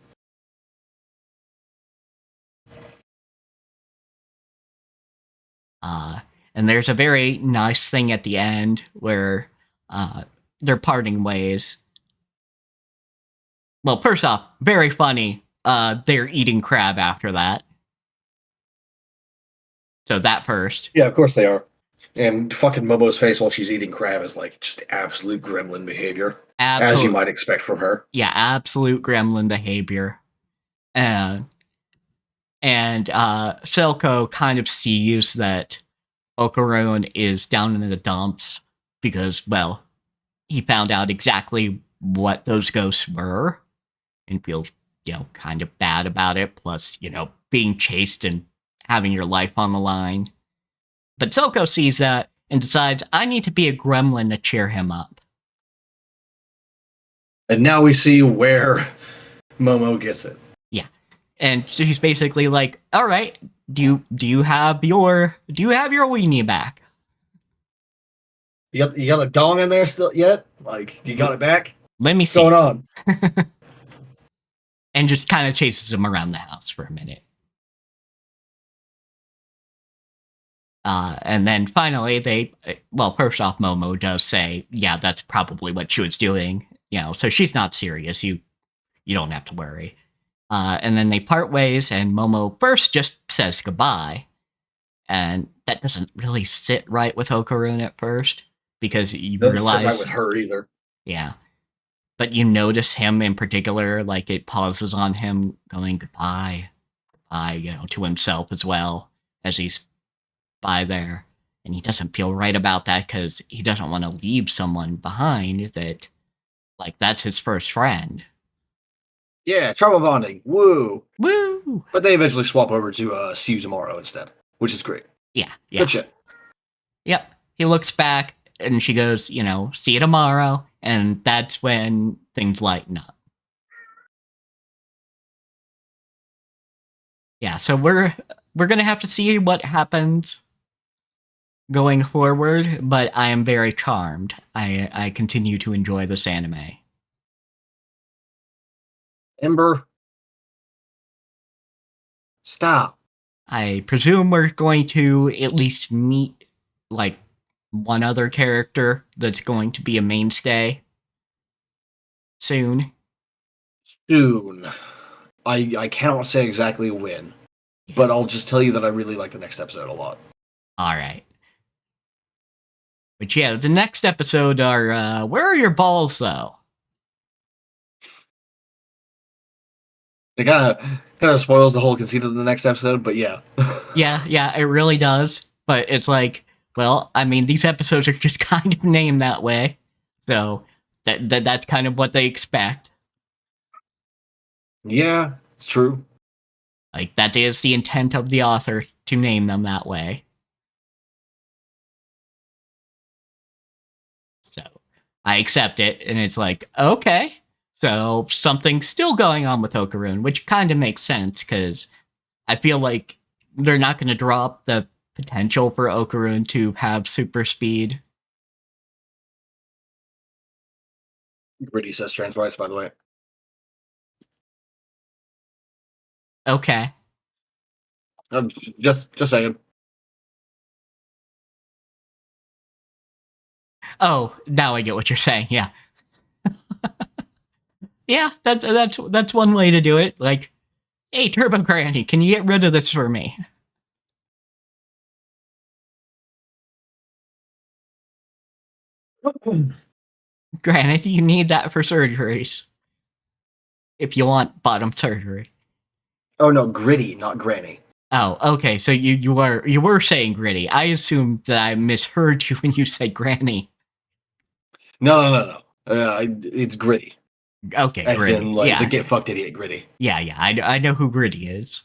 Uh, and there's a very nice thing at the end where they're parting ways. Well, first off, very funny. They're eating crab after that. So that first.
Yeah, of course they are. And fucking Momo's face while she's eating crab is like just absolute gremlin behavior, as you
Absolute,
might expect from her.
yeah, absolute gremlin behavior. And Selko kind of sees that Okarone is down in the dumps because, well, he found out exactly what those ghosts were and feels, kind of bad about it. Plus, being chased and having your life on the line. But Selko sees that and decides, I need to be a gremlin to cheer him up.
And now we see where Momo gets it.
Yeah. And she's basically like, all right, do you have your weenie back?
You got a dong in there still yet? Like, you got it back?
Let me
What's
see.
going on?
And just kind of chases him around the house for a minute. And then finally, first off, Momo does say, yeah, that's probably what she was doing. So she's not serious. You don't have to worry. And then they part ways, and Momo first just says goodbye. And that doesn't really sit right with Okarun at first, because you
Doesn't sit right
realize,
with her either.
yeah. But you notice him in particular, like it pauses on him going goodbye, to himself as well as he's by there. And he doesn't feel right about that because he doesn't want to leave someone behind that, like, that's his first friend.
Yeah, trauma bonding. Woo!
Woo!
But they eventually swap over to see you tomorrow instead, which is great.
Yeah, yeah.
Good shit.
Yep. He looks back and she goes, see you tomorrow. And that's when things lighten up. Yeah, so we're gonna have to see what happens going forward, but I am very charmed. I continue to enjoy this anime.
Ember, stop.
I presume we're going to at least meet like one other character that's going to be a mainstay soon.
Soon. I cannot say exactly when, but I'll just tell you that I really like the next episode a lot.
All right. But yeah, the next episode are where are your balls though?
It kind of spoils the whole conceit of the next episode, but yeah.
Yeah, it really does. But it's like, well, I mean, these episodes are just kind of named that way, so that's kind of what they expect.
Yeah, it's true.
Like that is the intent of the author to name them that way. So I accept it, and it's like, okay, so something's still going on with Okarun, which kind of makes sense because I feel like they're not going to drop the potential for Okarun to have super speed.
Gritty says trans rights, by the way.
Okay.
Um, just saying.
Oh, now I get what you're saying. Yeah, yeah. That's one way to do it. Like, hey, Turbo Granny, can you get rid of this for me? Granted, you need that for surgeries if you want bottom surgery.
Oh no, Gritty, not Granny.
Oh, okay. So you were saying Gritty. I assumed that I misheard you when you said Granny.
No. It's Gritty,
Okay,
as
Gritty.
in like the
Yeah,
get fucked idiot Gritty.
yeah. I know who Gritty is.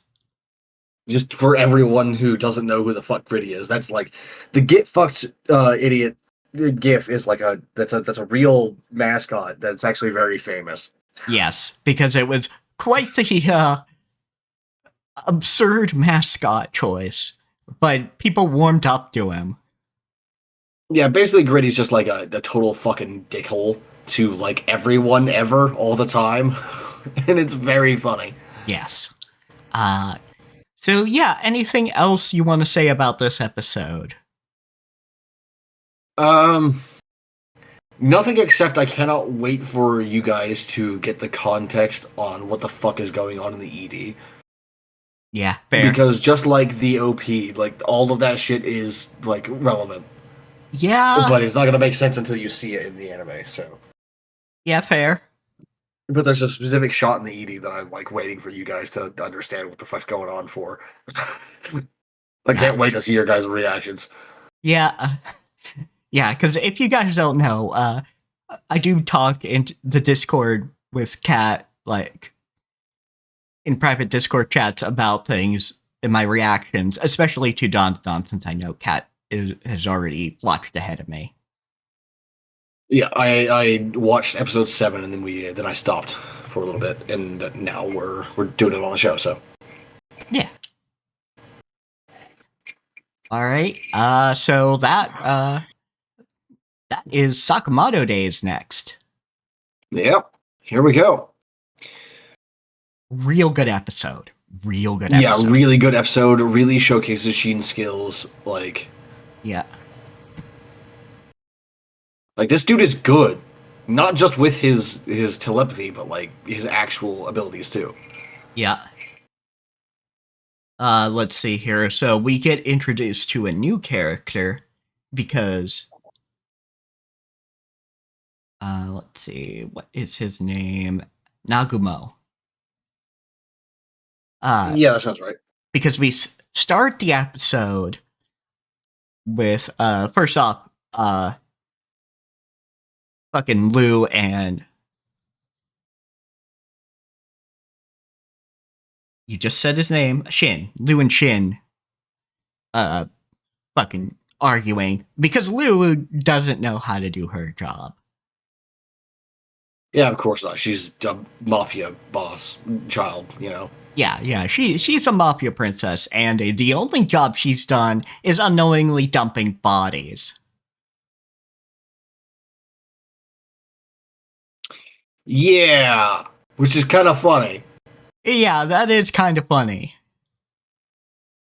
Just for everyone who doesn't know who the fuck Gritty is, that's like the get fucked idiot gif is like that's a real mascot that's actually very famous.
Yes, because it was quite the absurd mascot choice, but people warmed up to him.
Yeah, basically Gritty's just like a total fucking dickhole to like everyone ever all the time. And it's very funny.
Yes. Uh, so yeah, anything else you want to say about this episode?
Um Nothing except I cannot wait for you guys to get the context on what the fuck is going on in the ED.
Yeah, fair.
Because just like the OP, like all of that shit is like relevant.
Yeah,
But it's not gonna make sense until you see it in the anime, so.
yeah, fair.
But there's a specific shot in the ED that I'm like waiting for you guys to understand what the fuck's going on for. I can't wait to see your guys' reactions.
Yeah, yeah. Because if you guys don't know, I do talk in the Discord with Kat, like in private Discord chats about things in my reactions, especially to Don, since I know Kat has already watched ahead of me.
Yeah, I watched episode 7 and then I stopped for a little bit, and now we're doing it on the show. So
yeah. All right. So that is Sakamoto Days next.
yep, here we go.
Real good episode. Real good
Yeah,
episode.
really good episode. Really showcases Sheen's skills.
Yeah.
Like this dude is good, not just with his telepathy, but like his actual abilities too.
Yeah. Let's see here. So we get introduced to a new character because let's see, what is his name? Nagumo.
Yeah, that sounds right.
Because we start the episode with first off, fucking Lou and you just said his name, Shin. Lou and Shin fucking arguing because Lou doesn't know how to do her job.
Yeah, of course not. She's a mafia boss child, you know.
Yeah. She's a mafia princess, and the only job she's done is unknowingly dumping bodies.
Yeah, which is kind of funny.
Yeah, that is kind of funny.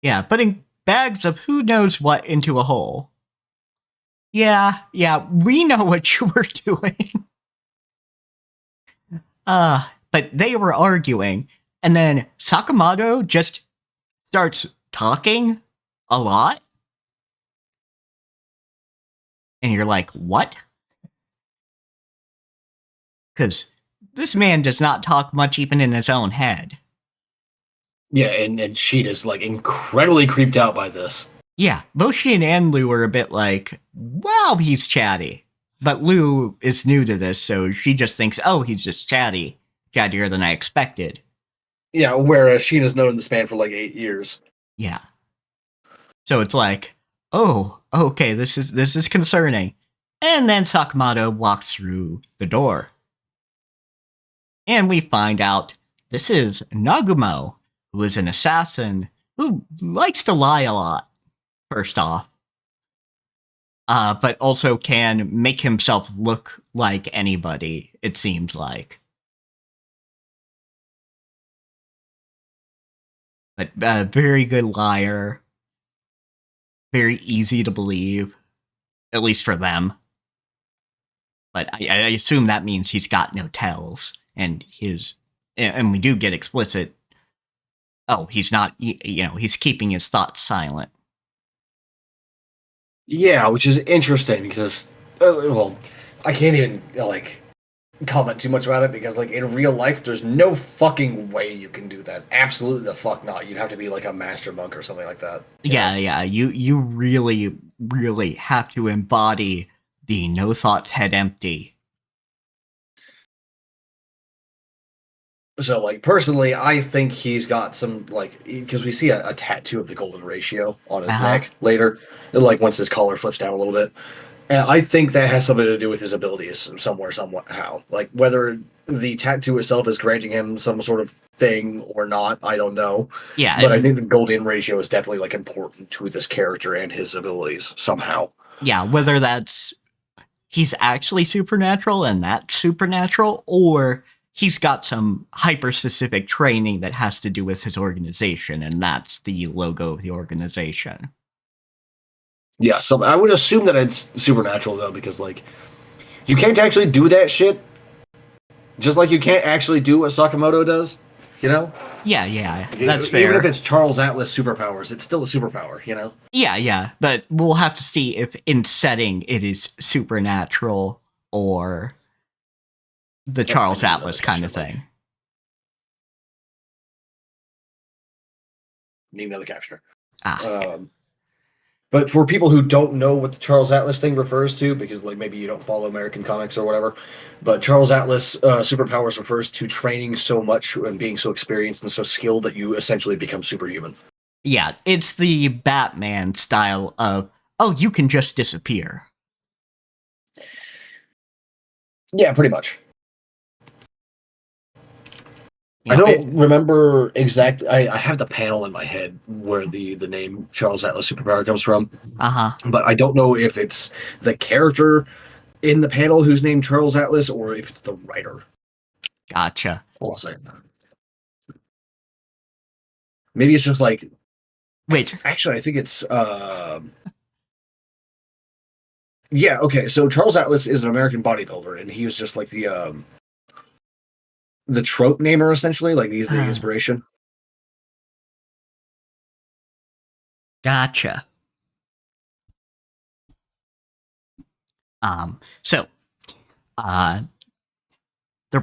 Yeah, putting bags of who knows what into a hole. Yeah, we know what you were doing. But they were arguing, and then Sakamoto just starts talking a lot. And you're like, what? Because this man does not talk much even in his own head.
Yeah, and Sheeta's like incredibly creeped out by this.
Yeah, both she and Lou are a bit like, wow, he's chatty. But Lou is new to this, so she just thinks, oh, he's just chatty. Chattier than I expected.
Yeah, whereas Sheena's known this man for like 8 years.
Yeah. So it's like, oh, okay, this is concerning. And then Sakamoto walks through the door. And we find out this is Nagumo, who is an assassin who likes to lie a lot, first off. But also can make himself look like anybody, it seems like. But very good liar. Very easy to believe, at least for them. But I assume that means he's got no tells, and we do get explicit. Oh, he's not. He's keeping his thoughts silent.
Yeah, which is interesting because, well, I can't even like comment too much about it because, like, in real life, there's no fucking way you can do that. Absolutely the fuck not. You'd have to be like a master monk or something like that.
Yeah. You really, really have to embody the no thoughts head empty.
So, like, personally, I think he's got some, like, because we see a tattoo of the golden ratio on his neck later, like, once his collar flips down a little bit. And I think that has something to do with his abilities somewhere, somehow. Like, whether the tattoo itself is granting him some sort of thing or not, I don't know.
Yeah.
But I think the golden ratio is definitely, like, important to this character and his abilities somehow.
Yeah, whether that's he's actually supernatural and that's supernatural, or he's got some hyper-specific training that has to do with his organization, and that's the logo of the organization.
Yeah, so I would assume that it's supernatural, though, because, like, you can't actually do that shit. Just like you can't actually do what Sakamoto does, you know?
Yeah, that's fair.
Even if it's Charles Atlas superpowers, it's still a superpower, you know?
Yeah, but we'll have to see if in setting it is supernatural or the Charles Atlas kind of thing.
Name another captioner. But for people who don't know what the Charles Atlas thing refers to, because like maybe you don't follow American comics or whatever, but Charles Atlas superpowers refers to training so much and being so experienced and so skilled that you essentially become superhuman.
Yeah, it's the Batman style of, oh, you can just disappear.
Yeah, pretty much. I don't remember exactly. I have the panel in my head where the name Charles Atlas superpower comes from. But I don't know if it's the character in the panel who's named Charles Atlas or if it's the writer.
Gotcha.
Hold on a second. Maybe it's just like.
Wait.
Actually, I think it's. Yeah. Okay. So Charles Atlas is an American bodybuilder, and he was just like the trope namer, essentially. Like he's the inspiration.
Gotcha. So, the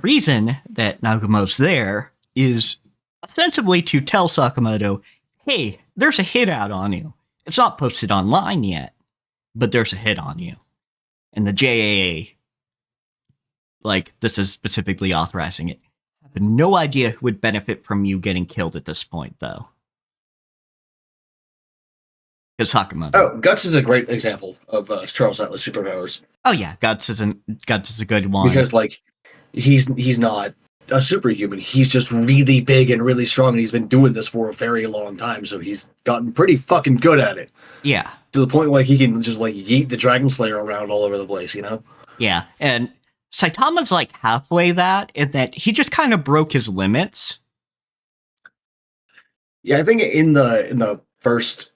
reason that Nagumo's there is ostensibly to tell Sakamoto, hey, there's a hit out on you. It's not posted online yet, but there's a hit on you. And the JAA, like, this is specifically authorizing it. I have no idea who would benefit from you getting killed at this point, though. Because Sakamoto.
Oh, Guts is a great example of Charles Atlas superpowers.
Oh yeah, Guts is a good one.
Because like he's not a superhuman. He's just really big and really strong, and he's been doing this for a very long time, so he's gotten pretty fucking good at it.
Yeah.
To the point like he can just like yeet the Dragon Slayer around all over the place, you know?
Yeah, and Saitama's like halfway that, in that he just kind of broke his limits.
Yeah, I think in the first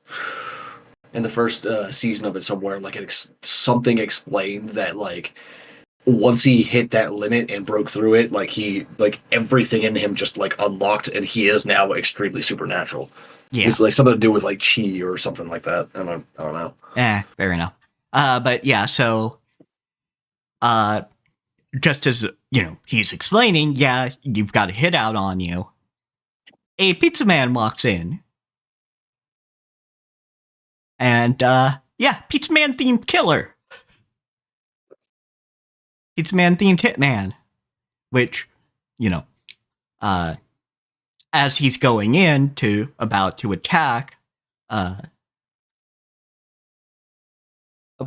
season of it somewhere, like something explained that like once he hit that limit and broke through it, like everything in him just like unlocked, and he is now extremely supernatural.
Yeah,
it's like something to do with like chi or something like that. I don't know.
Fair enough. But yeah, so just as he's explaining, yeah, you've got a hit out on you. a pizza man walks in. And, Pizza Man themed killer. Pizza Man themed hitman. Which, you know, as he's going in about to attack, of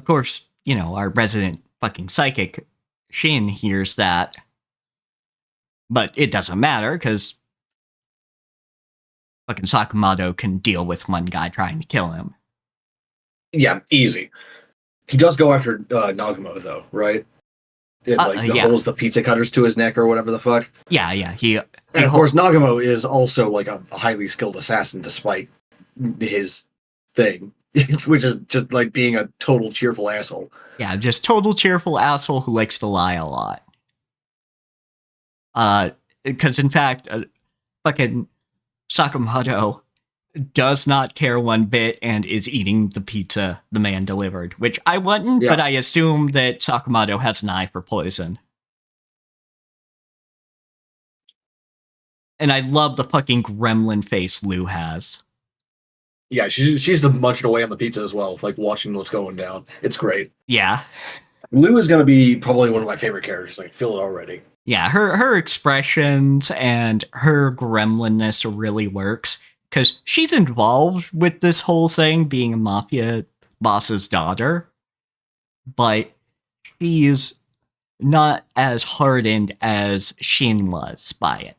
course, our resident fucking psychic, Shin, hears that. But it doesn't matter, because fucking Sakamoto can deal with one guy trying to kill him.
Yeah, easy. He does go after Nagumo, though, right? It holds the pizza cutters to his neck or whatever the fuck.
Yeah.
And of course, Nagumo is also like a highly skilled assassin, despite his thing, which is just like being a total cheerful asshole.
Yeah, just total cheerful asshole who likes to lie a lot. Because in fact, fucking Sakamoto does not care one bit and is eating the pizza the man delivered, which I wouldn't, but I assume that Sakamoto has an eye for poison. And I love the fucking gremlin face Lou has.
Yeah, she's munching away on the pizza as well, like watching what's going down. It's great.
Yeah.
Lou is going to be probably one of my favorite characters. I feel it already.
Yeah, her expressions and her gremlinness really works, because she's involved with this whole thing, being a mafia boss's daughter, but she's not as hardened as Shin was by it.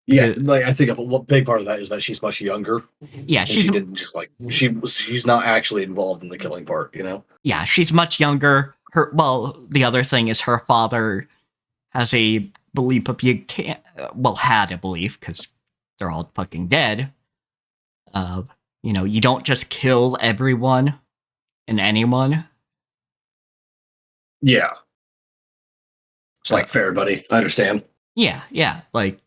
Yeah, like I think a big part of that is that she's much younger.
Yeah,
she didn't just like she's not actually involved in the killing part,
Yeah, she's much younger. The other thing is her father has a belief of had a belief, because they're all fucking dead. You don't just kill everyone and anyone.
Yeah. It's like fair, buddy. I understand.
Yeah. Like,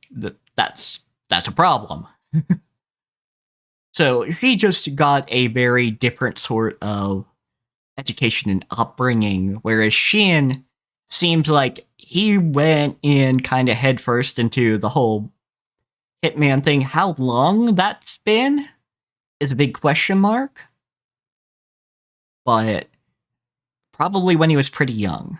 that's a problem. So she just got a very different sort of education and upbringing, whereas Shin seems like he went in kind of headfirst into the whole hitman thing. How long that's been is a big question mark, but probably when he was pretty young,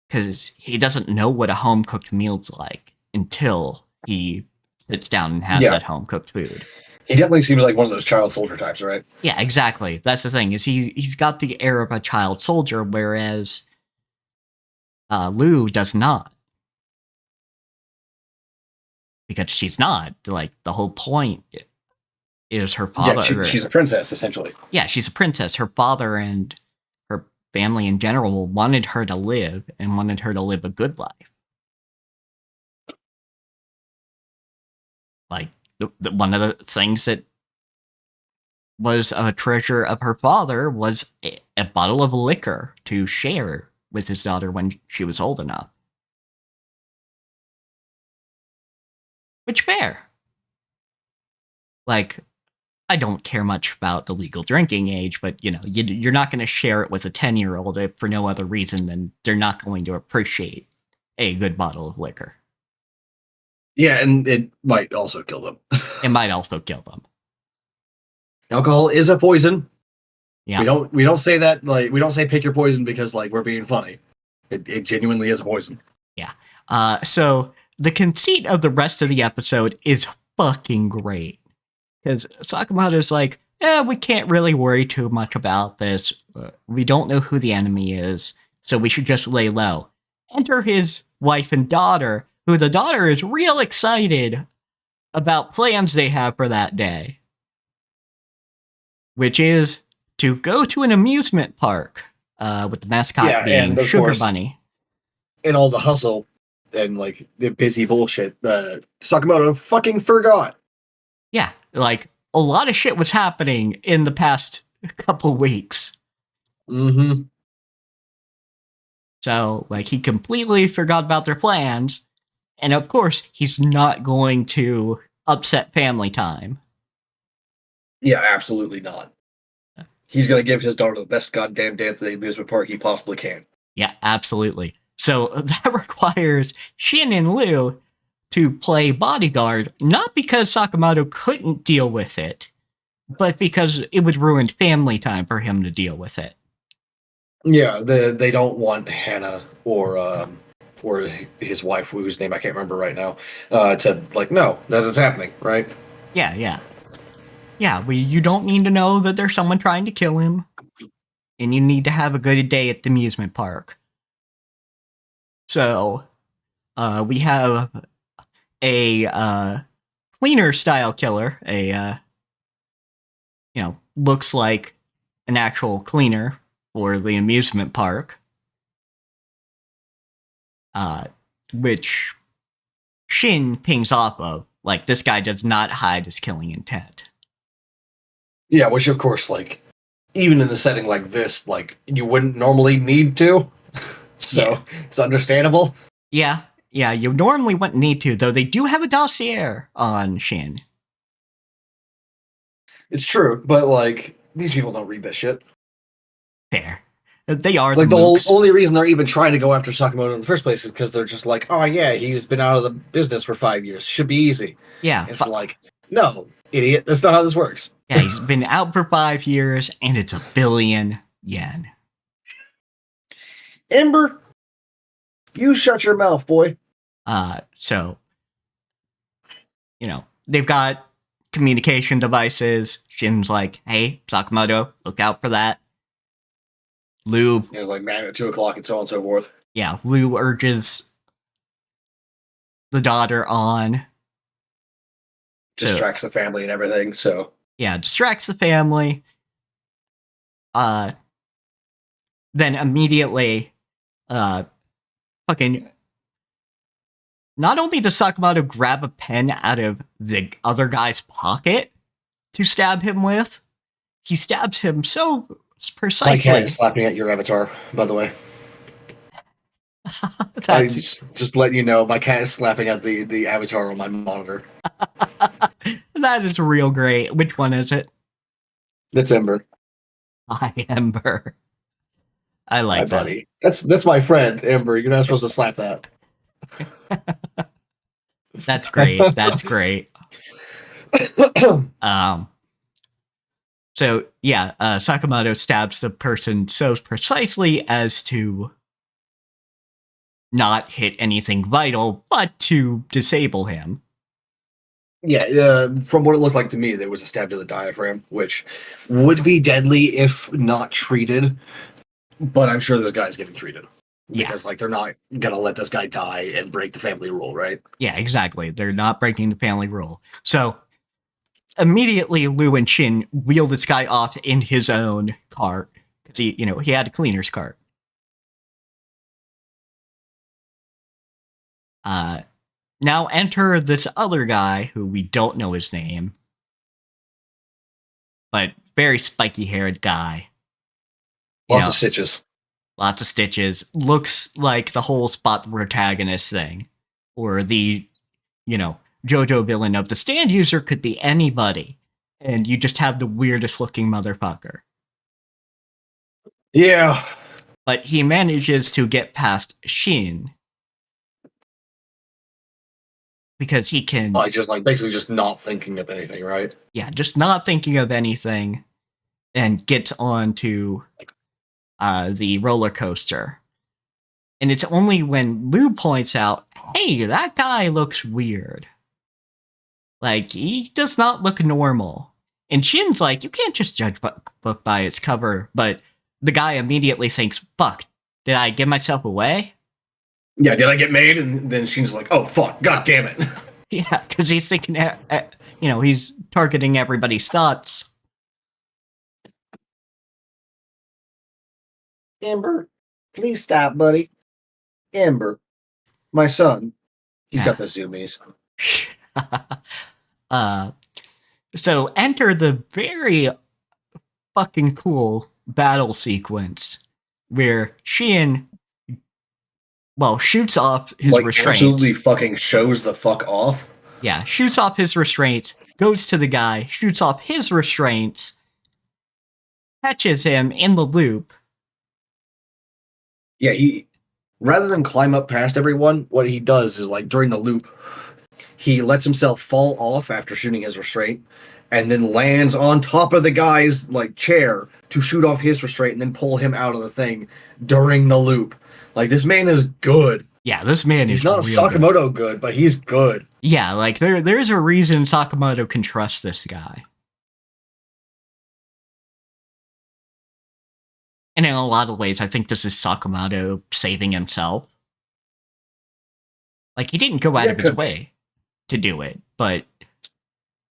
because he doesn't know what a home-cooked meal's like until he sits down and has that home-cooked food.
He definitely seems like one of those child soldier types, right?
Yeah, exactly. That's the thing, is he's got the air of a child soldier, whereas Lou does not. Because she's not. Like, the whole point is her father.
Yeah, she's a princess, essentially.
Yeah, she's a princess. Her father and her family in general wanted her to live, and wanted her to live a good life. Like, one of the things that was a treasure of her father was a bottle of liquor to share with his daughter when she was old enough. Which, fair. Like, I don't care much about the legal drinking age, but, you're not going to share it with a 10-year-old if for no other reason than they're not going to appreciate a good bottle of liquor.
Yeah, and it might also kill them.
It might also kill them.
Alcohol is a poison.
Yeah.
We don't say that, like, we don't say pick your poison because, like, we're being funny. It genuinely is a poison.
Yeah. So the conceit of the rest of the episode is fucking great. Because Sakamoto's like, we can't really worry too much about this. We don't know who the enemy is, so we should just lay low. Enter his wife and daughter, who the daughter is real excited about plans they have for that day. Which is to go to an amusement park with the mascot being Sugar Bunny.
And all the hustle and, like, the busy bullshit, Sakamoto fucking forgot.
Yeah, like, a lot of shit was happening in the past couple weeks.
Mm-hmm.
So, like, he completely forgot about their plans. And, of course, he's not going to upset family time.
Yeah, absolutely not. He's going to give his daughter the best goddamn day at the amusement park he possibly can.
Yeah, absolutely. So that requires Shin and Liu to play bodyguard, not because Sakamoto couldn't deal with it, but because it would ruin family time for him to deal with it.
Yeah, they don't want Hannah or his wife, whose name I can't remember right now, to like no, that is happening, right?
Yeah. You don't need to know that there's someone trying to kill him, and you need to have a good day at the amusement park. So, we have a cleaner style killer, looks like an actual cleaner for the amusement park, which Shin pings off of. Like, this guy does not hide his killing intent.
Yeah, which of course, like, even in a setting like this, like, you wouldn't normally need to. So, It's understandable.
Yeah, you normally wouldn't need to, though they do have a dossier on Shin.
It's true, but, like, these people don't read that shit.
Fair. They are
like
the
only reason they're even trying to go after Sakamoto in the first place is because they're just like, oh yeah, he's been out of the business for 5 years. Should be easy.
Yeah.
It's like, no, idiot. That's not how this works.
Yeah, he's been out for 5 years, and it's 1 billion yen.
Ember, you shut your mouth, boy.
So, they've got communication devices. Shin's like, hey, Sakamoto, look out for that. Liu.
It was like, man, at 2 o'clock and so on and so forth.
Yeah, Liu urges the daughter on.
Distracts the family and everything, so.
Yeah, distracts the family. Then immediately, fucking. Not only does Sakamoto grab a pen out of the other guy's pocket to stab him with, he stabs him so precisely.
My cat is slapping at your avatar, by the way. I just let you know, my cat is slapping at the avatar on my monitor.
That is real great. Which one is it?
That's Ember.
Hi, Ember. I like that.
Buddy. That's my friend, Ember. You're not supposed to slap that.
That's great. That's great. So yeah, Sakamoto stabs the person so precisely as to not hit anything vital, but to disable him.
Yeah, from what it looked like to me, there was a stab to the diaphragm, which would be deadly if not treated. But I'm sure this guy's getting treated. Because, like, they're not gonna let this guy die and break the family rule, right?
Yeah, exactly. They're not breaking the family rule. So, immediately, Liu and Shin wheel this guy off in his own cart. Because he had a cleaner's cart. Now enter this other guy who we don't know his name. But very spiky-haired guy.
Lots of stitches.
Lots of stitches. Looks like the whole spot the protagonist thing. Or the, JoJo villain of the stand user could be anybody. And you just have the weirdest looking motherfucker.
Yeah.
But he manages to get past Shin. Because he can...
basically just not thinking of anything, right?
Yeah, just not thinking of anything. And gets onto the roller coaster. And it's only when Liu points out, hey, that guy looks weird. Like, he does not look normal. And Shin's like, you can't just judge a book by its cover. But the guy immediately thinks, fuck, did I give myself away?
Yeah, did I get made? And then Shin's like, oh, fuck, god damn it.
Yeah, because he's thinking, he's targeting everybody's thoughts.
Ember, please stop, buddy. Ember, my son. He's got the zoomies.
So enter the very fucking cool battle sequence where Shin, shoots off his restraints.
Absolutely fucking shows the fuck off.
Yeah, shoots off his restraints, goes to the guy, shoots off his restraints, catches him in the loop.
Yeah, Rather than climb up past everyone, what he does is like during the loop, he lets himself fall off after shooting his restraint, and then lands on top of the guy's like chair to shoot off his restraint and then pull him out of the thing during the loop. Like this man is good.
Yeah, this man
He's
is
not
real good.
Sakamoto good, but he's good.
Yeah, like there's a reason Sakamoto can trust this guy. And in a lot of ways, I think this is Sakamoto saving himself. Like, he didn't go out of his way to do it, but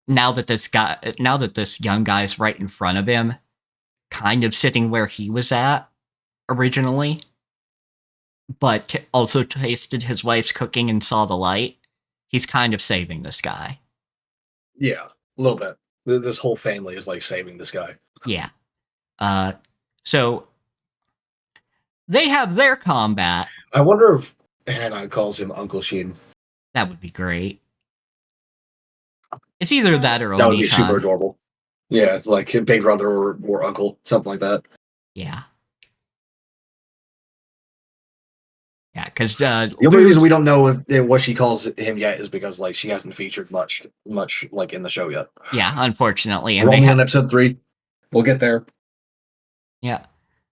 now that this young guy's right in front of him, kind of sitting where he was at originally, but also tasted his wife's cooking and saw the light, he's kind of saving this guy.
Yeah, a little bit. This whole family is like saving this guy.
Yeah. So they have their combat.
I wonder if Hannah calls him Uncle Shin.
That would be great. It's either that or
That would be super
Oni-chan.
adorable. Yeah, like big brother or uncle, something like that.
Yeah. Yeah, because
the only reason we don't know if what she calls him yet is because like she hasn't featured much like in the show yet.
Yeah, unfortunately, and
we're only on episode 3. We'll get there.
Yeah,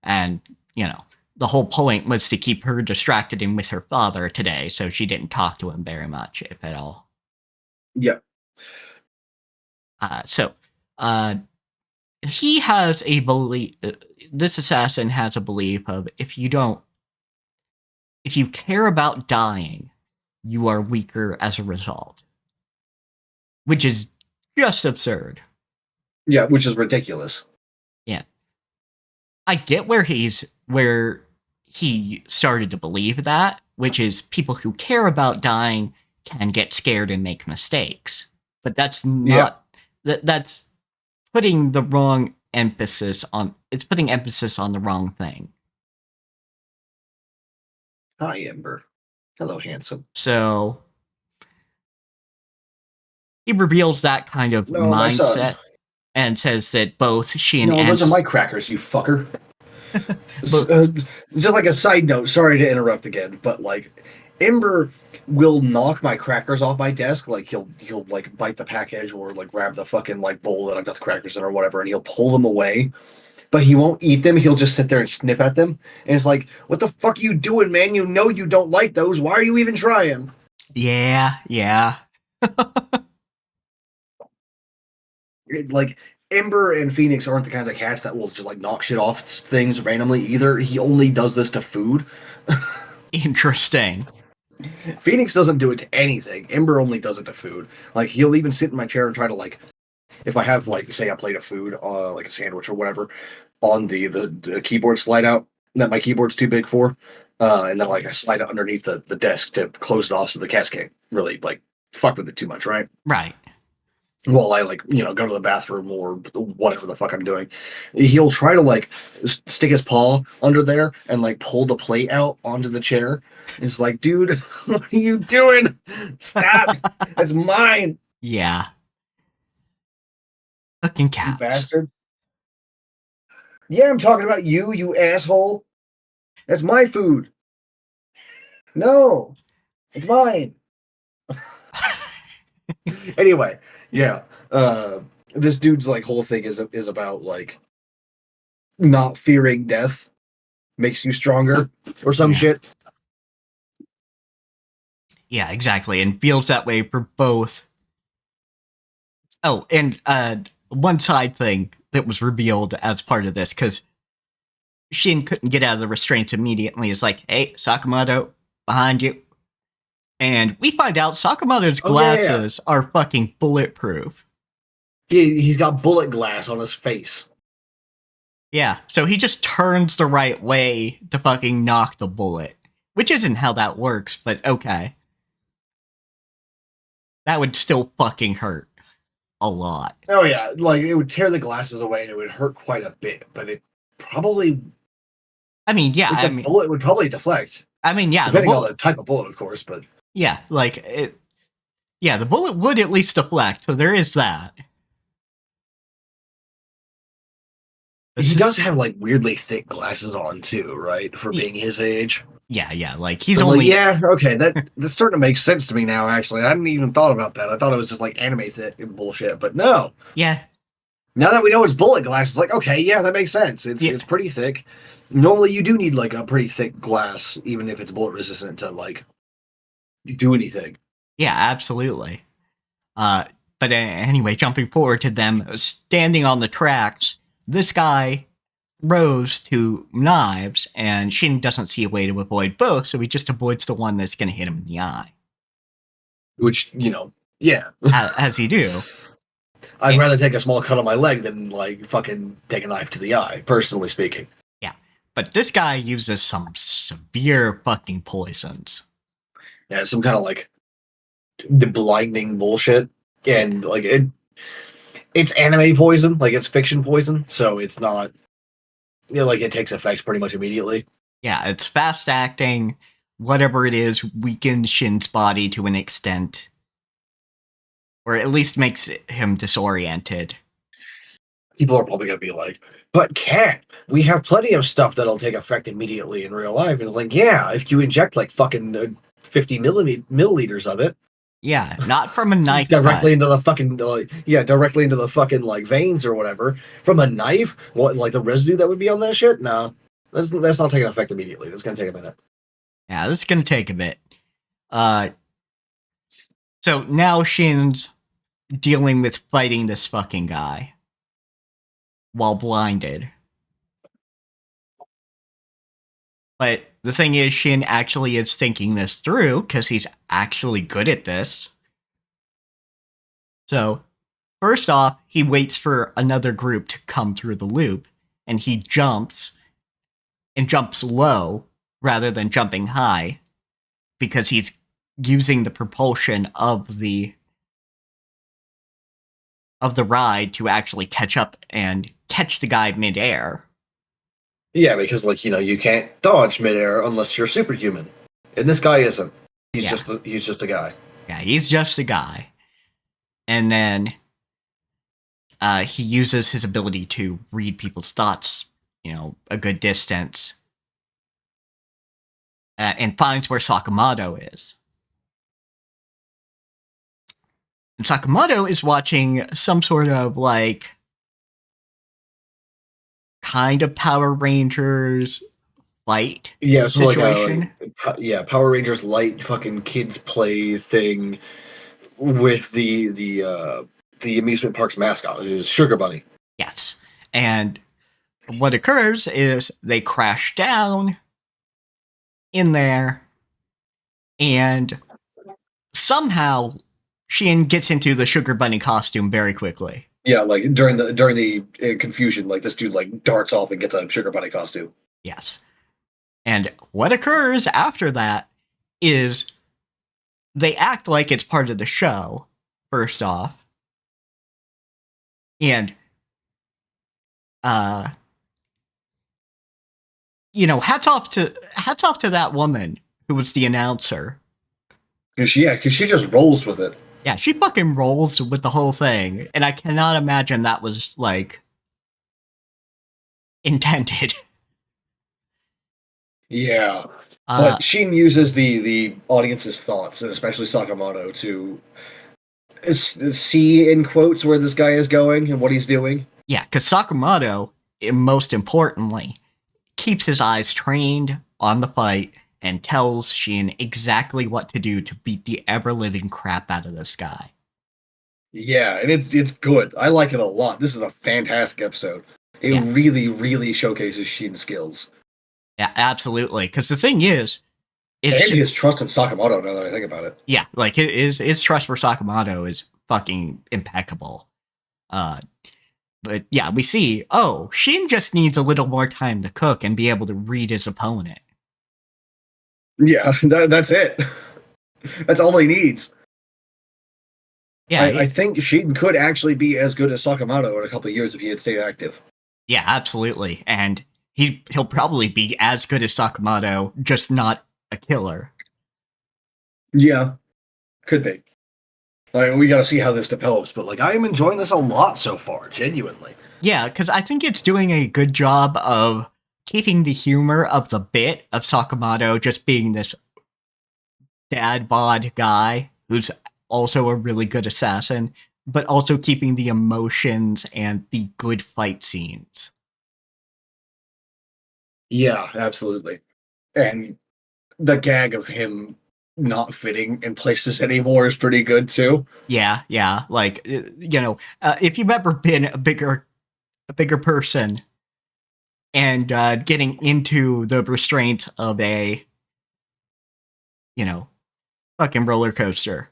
and you know the whole point was to keep her distracted and with her father today, so she didn't talk to him very much, if at all.
Yeah.
He has a belief. This assassin has a belief of if you care about dying, you are weaker as a result, which is just absurd.
Yeah, which is ridiculous.
Yeah, I get where he started to believe that, which is people who care about dying can get scared and make mistakes, but that's not that's putting the wrong emphasis on. It's putting emphasis on the wrong thing.
Hi, Ember. Hello, handsome.
So he reveals that kind of mindset and says that both she and
those are my crackers, you fucker. Just like a side note, sorry to interrupt again, but like Ember will knock my crackers off my desk. Like he'll like bite the package or like grab the fucking like bowl that I've got the crackers in or whatever, and he'll pull them away. But he won't eat them. He'll just sit there and sniff at them. And it's like, what the fuck are you doing, man? You know you don't like those. Why are you even trying?
Yeah.
Like Ember and Phoenix aren't the kind of cats that will just like knock shit off things randomly either. He only does this to food.
Interesting.
Phoenix doesn't do it to anything. Ember only does it to food. Like he'll even sit in my chair and try to like, if I have like say a plate of food, like a sandwich or whatever, on the keyboard slide out that my keyboard's too big for, and then like I slide it underneath the desk to close it off so the cats can't really like fuck with it too much, right?
Right.
While I like go to the bathroom or whatever the fuck I'm doing, he'll try to like stick his paw under there and like pull the plate out onto the chair. It's like, dude, what are you doing? Stop! It's mine.
Yeah. Fucking cats.
You bastard. Yeah, I'm talking about you, you asshole. That's my food. No, it's mine. Anyway, yeah. This dude's like whole thing is about like not fearing death makes you stronger or some shit.
Yeah, exactly, and feels that way for both. Oh, and one side thing that was revealed as part of this, because Shin couldn't get out of the restraints immediately, is like, hey, Sakamoto, behind you. And we find out Sakamoto's glasses are fucking bulletproof.
He's got bullet glass on his face.
Yeah, so he just turns the right way to fucking knock the bullet. Which isn't how that works, but okay. That would still fucking hurt a lot.
Oh yeah, like it would tear the glasses away and it would hurt quite a bit, but it probably...
I mean, yeah.
Like the bullet would probably deflect.
I mean, yeah.
Depending on the type of bullet, of course, but...
Yeah, like, yeah, the bullet would at least deflect, so there is that.
He does have like weirdly thick glasses on too, right? For being his age.
Yeah. Like he's
I'm
only
like, yeah, okay, that's starting to make sense to me now. Actually, I hadn't even thought about that. I thought it was just like anime thick bullshit, but no.
yeah
Now that we know it's bullet glasses, like, okay, yeah, that makes sense.
yeah
It's pretty thick. Normally, you do need like a pretty thick glass, even if it's bullet resistant, to like do anything.
yeah absolutely. But anyway, jumping forward to them standing on the tracks, this guy rose to knives, and Shin doesn't see a way to avoid both, so he just avoids the one that's going to hit him in the eye.
Which yeah,
As you do.
I'd
And,
rather take a small cut on my leg than like fucking take a knife to the eye, personally speaking.
yeah. But this guy uses some severe fucking poisons.
Yeah, some kind of like the blinding bullshit, and like it's anime poison, like it's fiction poison, so it's not like it takes effect pretty much immediately.
Yeah, it's fast acting. Whatever it is weakens Shin's body to an extent, or at least makes him disoriented.
People are probably going to be like, but Cat, we have plenty of stuff that'll take effect immediately in real life. And it's like, yeah, if you inject like fucking 50 milliliters of it.
Yeah, not from a knife.
Directly into the fucking, directly into the fucking like veins or whatever. From a knife? What, like the residue that would be on that shit? No. That's not taking effect immediately. That's going to take a minute.
Yeah, that's going to take a bit. So now Shin's dealing with fighting this fucking guy while blinded. But the thing is, Shin actually is thinking this through because he's actually good at this. So, first off, he waits for another group to come through the loop, and he jumps low rather than jumping high because he's using the propulsion of the ride to actually catch up and catch the guy midair.
Yeah, because like you can't dodge midair unless you're superhuman, and this guy isn't. He's just a guy.
Yeah, he's just a guy, and then he uses his ability to read people's thoughts, a good distance, and finds where Sakamoto is. And Sakamoto is watching some sort of like kind of Power Rangers fight situation.
Power Rangers light fucking kids play thing with the amusement park's mascot, which is Sugar Bunny.
Yes. And what occurs is they crash down in there, and somehow Shin gets into the Sugar Bunny costume very quickly.
Yeah, like during the confusion, like this dude like darts off and gets a Sugar Bunny costume.
Yes. And what occurs after that is they act like it's part of the show, first off. And hats off to that woman who was the announcer.
Because she just rolls with it.
Yeah, she fucking rolls with the whole thing, and I cannot imagine that was like intended.
Yeah, but Shin uses the audience's thoughts, and especially Sakamoto, to see in quotes where this guy is going and what he's doing.
Yeah, because Sakamoto, most importantly, keeps his eyes trained on the fight and tells Shin exactly what to do to beat the ever-living crap out of this guy.
Yeah, and it's good. I like it a lot. This is a fantastic episode. It really, really showcases Shin's skills.
Yeah, absolutely. Because the thing is,
and his trust in Sakamoto, now that I think about it.
Yeah, like his trust for Sakamoto is fucking impeccable. But yeah, we see, Shin just needs a little more time to cook and be able to read his opponent.
Yeah, that's it. That's all he needs. Yeah, I think Shin could actually be as good as Sakamoto in a couple of years if he had stayed active.
Yeah, absolutely. And he'll probably be as good as Sakamoto, just not a killer.
Yeah, could be. We got to see how this develops, but I am enjoying this a lot so far, genuinely.
Yeah, because I think it's doing a good job of keeping the humor of the bit of Sakamoto just being this dad bod guy who's also a really good assassin, but also keeping the emotions and the good fight scenes.
Yeah, absolutely. And the gag of him not fitting in places anymore is pretty good too.
Yeah, like if you've ever been a bigger person and getting into the restraint of a you know fucking roller coaster,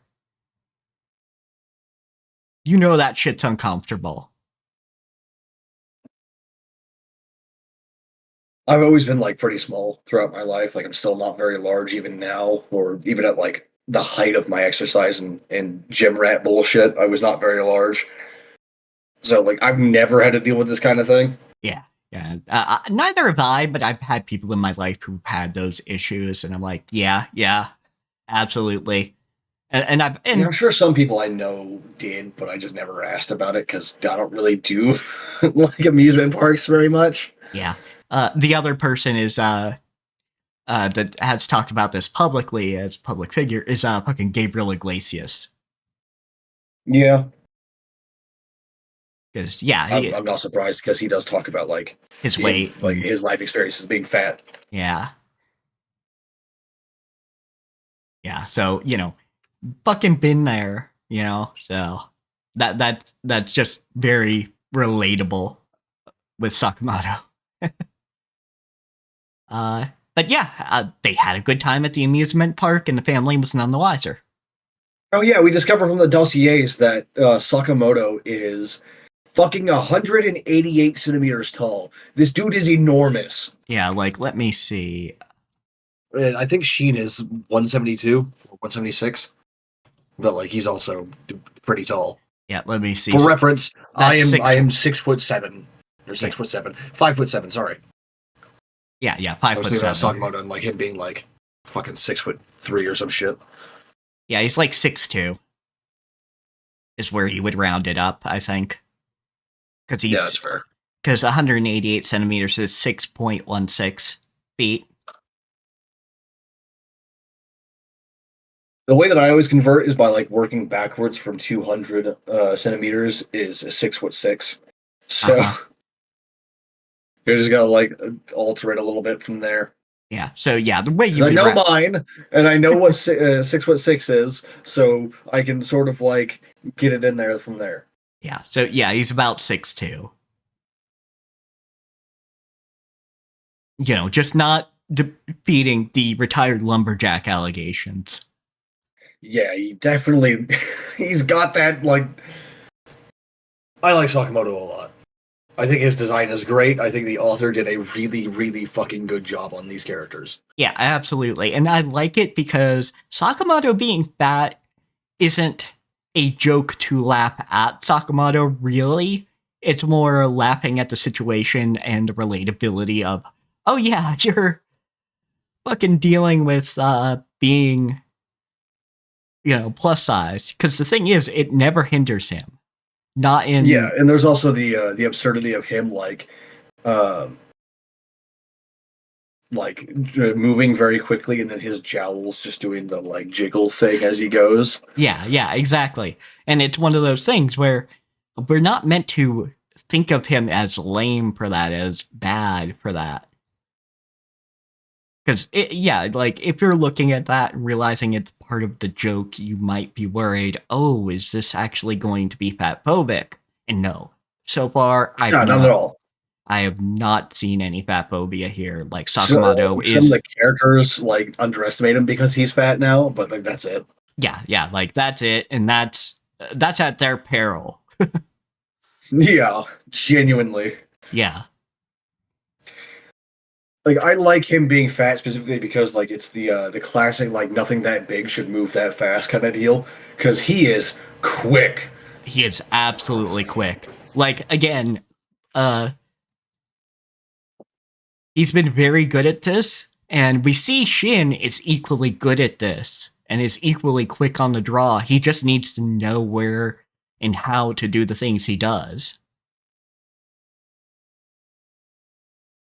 you know that shit's uncomfortable.
I've always been like pretty small throughout my life. Like I'm still not very large even now, or even at like the height of my exercise and gym rat bullshit. I was not very large. So like I've never had to deal with this kind of thing.
Yeah, yeah. Neither have I, but I've had people in my life who've had those issues, and I'm like, yeah, absolutely. And I've
Yeah,
and
I'm sure some people I know did, but I just never asked about it because I don't really do like amusement parks very much.
yeah. The other person is that has talked about this publicly as a public figure is fucking Gabriel Iglesias.
Yeah,
Because yeah,
I'm not surprised because he does talk about like
his weight
like
and
his life experiences being fat.
yeah, yeah. So fucking been there, So that's just very relatable with Sakamoto. Uh, but yeah, they had a good time at the amusement park, and the family was none the wiser.
Oh yeah, we discovered from the dossiers that Sakamoto is fucking 188 centimeters tall. This dude is enormous.
Yeah, like let me see.
And I think Sheen is 172 or 176, but like he's also pretty tall.
Yeah, let me see.
For
So
reference, I
that's
am
six.
I am 6'7" or
Yeah,
6'7", 5'7". Sorry,
yeah,
I
five
was
foot
thinking about
seven.
Sakamoto and like him being like fucking 6'3" or some shit.
Yeah, he's like 6'2" is where you would round it up, I think, because
Yeah, that's
he's
fair.
because 188 centimeters is 6.16 feet.
The way that I always convert is by like working backwards from 200 centimeters is 6'6".
Uh
So
huh.
you just gotta like alter it a little bit from there.
Yeah. So yeah, the way
Because
you
I
would
know
round.
mine, and I know what 6'6" is, so I can sort of like get it in there from there.
Yeah. So yeah, he's about 6'2". Just not defeating the retired lumberjack allegations.
Yeah, he definitely he's got that like. I like Sakamoto a lot. I think his design is great. I think the author did a really, really fucking good job on these characters.
Yeah, absolutely. And I like it because Sakamoto being fat isn't a joke to laugh at Sakamoto, really. It's more laughing at the situation and the relatability of, oh yeah, you're fucking dealing with being, plus size. Because the thing is, it never hinders him. Not
Yeah,
in,
and there's also the absurdity of him um moving very quickly and then his jowls just doing the like jiggle thing as he goes.
yeah, exactly. And it's one of those things where we're not meant to think of him as lame for that, as bad for that. Because, yeah, like, if you're looking at that and realizing it's part of the joke, you might be worried, oh, is this actually going to be fatphobic? And no. So far,
Yeah, not at all.
I have not seen any fatphobia here. Like,
So
Sakamoto
some of the
is,
characters like underestimate him because he's fat now, but like that's it.
yeah, like, that's it, and that's at their peril.
Yeah, genuinely.
Yeah.
Like I like him being fat specifically because like it's the classic like nothing that big should move that fast kind of deal because he is quick.
He is absolutely quick. Like, again, uh, he's been very good at this, and we see Shin is equally good at this and is equally quick on the draw. He just needs to know where and how to do the things he does.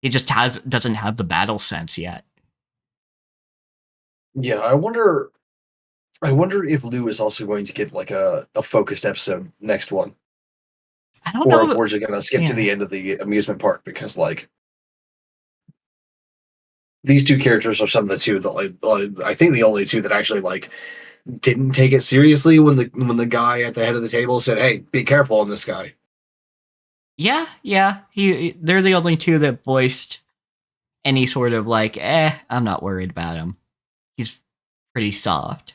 He just doesn't have the battle sense yet.
Yeah, I wonder if Lou is also going to get like a focused episode next one,
I don't
or if
know.
we're just gonna skip to
Yeah.
the end of the amusement park because like these two characters are some of the two that I think the only two that actually like didn't take it seriously when the guy at the head of the table said, "Hey, be careful on this guy."
Yeah. They're the only two that voiced any sort of like, I'm not worried about him. He's pretty soft.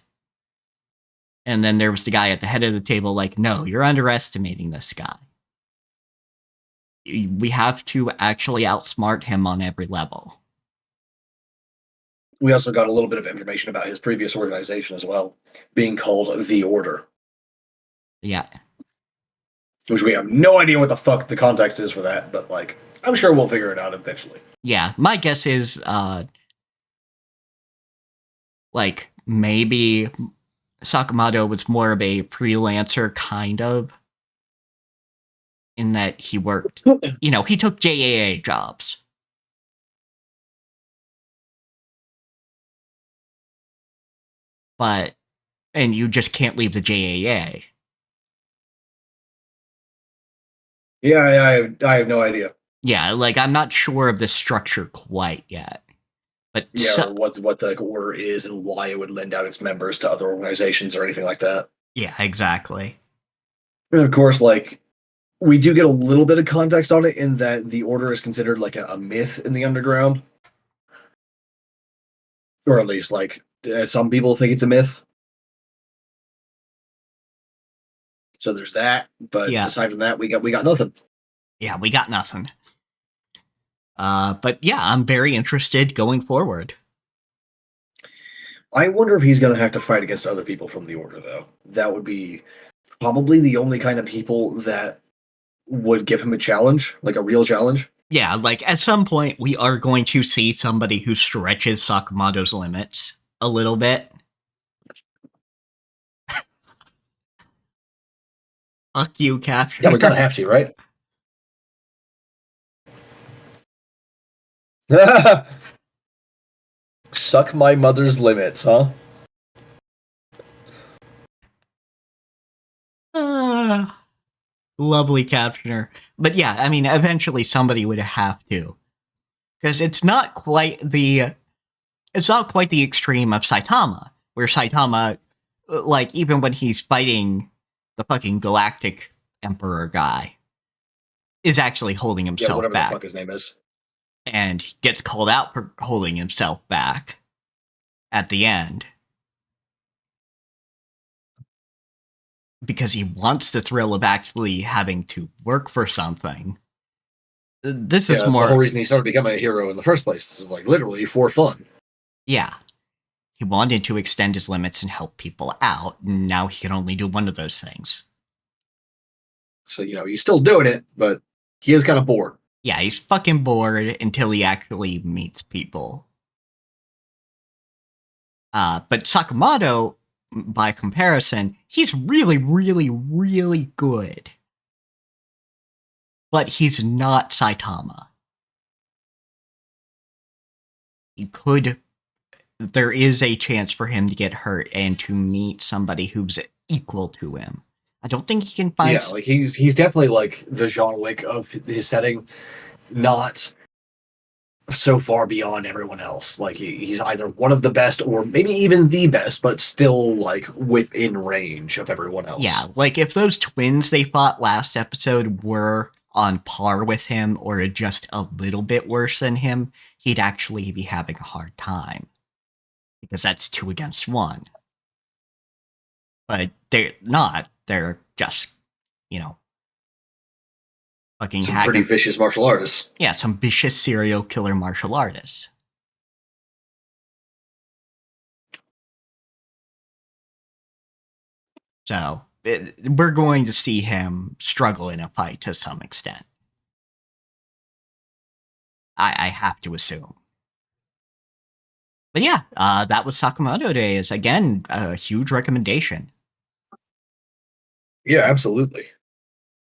And then there was the guy at the head of the table, like, no, you're underestimating this guy. We have to actually outsmart him on every level.
We also got a little bit of information about his previous organization as well, being called the Order,
Yeah.
which we have no idea what the fuck the context is for that, but like I'm sure we'll figure it out eventually.
Yeah. My guess is, like, maybe Sakamoto was more of a freelancer, kind of, in that he worked, he took JAA jobs. But, and you just can't leave the JAA.
Yeah, I have no idea.
Yeah, like, I'm not sure of the structure quite yet. But
Yeah, or what the order is and why it would lend out its members to other organizations or anything like that.
yeah, exactly.
And of course, like we do get a little bit of context on it in that the order is considered like a myth in the underground, or at least like some people think it's a myth. So there's that. But
Yeah.
aside from that, we got nothing.
Yeah, we got nothing. But yeah, I'm very interested going forward.
I wonder if he's going to have to fight against other people from the order, though. That would be probably the only kind of people that would give him a challenge, like a real challenge.
Yeah, like at some point we are going to see somebody who stretches Sakamoto's limits a little bit. Fuck you, Captain.
Yeah, we kind of have to, right? Suck my mother's limits, huh?
Lovely captioner. But yeah, I mean, eventually somebody would have to, because it's not quite the extreme of Saitama, where Saitama, like, even when he's fighting the fucking Galactic Emperor guy, is actually holding
Yeah,
himself
whatever the fuck
back.
his name is.
And he gets called out for holding himself back at the end. Because he wants the thrill of actually having to work for something. This
Yeah,
is
that's the whole
more,
reason he started becoming a hero in the first place. It's like literally for fun.
yeah. He wanted to extend his limits and help people out, and now he can only do one of those things.
So, he's still doing it, but he is kind of bored.
Yeah, he's fucking bored until he actually meets people. But Sakamoto, by comparison, he's really, really, really good. But he's not Saitama. There is a chance for him to get hurt and to meet somebody who's equal to him. I don't think he can find.
Yeah, like he's definitely like the John Wick of his setting, not so far beyond everyone else. Like he's either one of the best or maybe even the best, but still like within range of everyone else.
Yeah, like if those twins they fought last episode were on par with him or just a little bit worse than him, he'd actually be having a hard time. Because that's 2 against 1. But they're not. They're just, fucking
Some
hacking.
pretty vicious martial artists.
Yeah, some vicious serial killer martial artists. So we're going to see him struggle in a fight to some extent. I have to assume. But yeah, that was Sakamoto Days. Again, a huge recommendation.
Yeah, absolutely.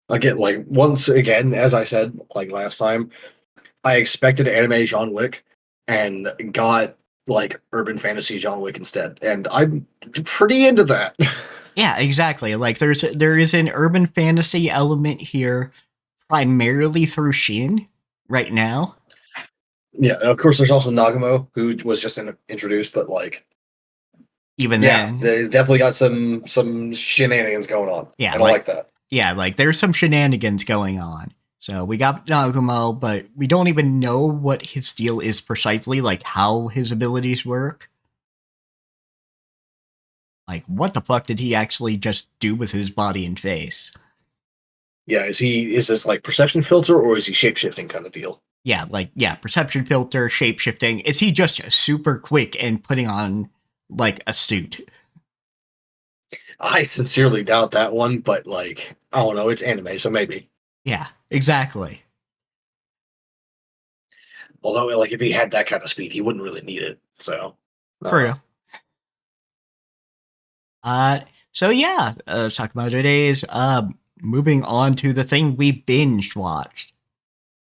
Again, like once again, as I said, like last time, I expected anime John Wick and got like urban fantasy John Wick instead, and I'm pretty into that.
Yeah, exactly. Like there is an urban fantasy element here, primarily through Shin right now.
Yeah, of course. There's also Nagamo, who was just introduced, but like,
Even
yeah,
then,
there's definitely got some shenanigans going on,
yeah,
and I like that.
like there's some shenanigans going on. So we got Nagumo, but we don't even know what his deal is precisely, like how his abilities work. Like, what the fuck did he actually just do with his body and face?
Yeah, is this like perception filter or is he shapeshifting kind of deal?
Yeah, perception filter, shape shifting. Is he just super quick and putting on like a suit?
I sincerely doubt that one, but like, I don't know, it's anime, so maybe.
Yeah, exactly.
Although, like, if he had that kind of speed, he wouldn't really need it. So, I
For
don't know.
real. Uh, so yeah, let's talk about today's. Moving on to the thing we binge watched,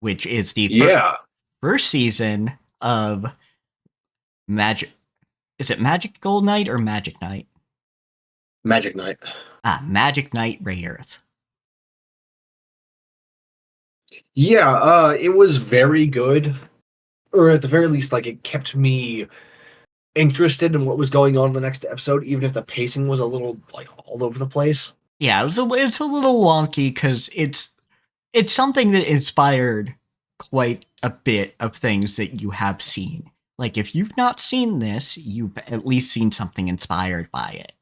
which is the
Yeah,
first season of Magic. Is it Magical Knight or Magic Knight?
Magic Knight.
Magic Knight Ray Earth.
Yeah, it was very good, or at the very least, like it kept me interested in what was going on in the next episode, even if the pacing was a little like all over the place.
Yeah, it's a little wonky because it's something that inspired quite a bit of things that you have seen. Like if you've not seen this, you've at least seen something inspired by it.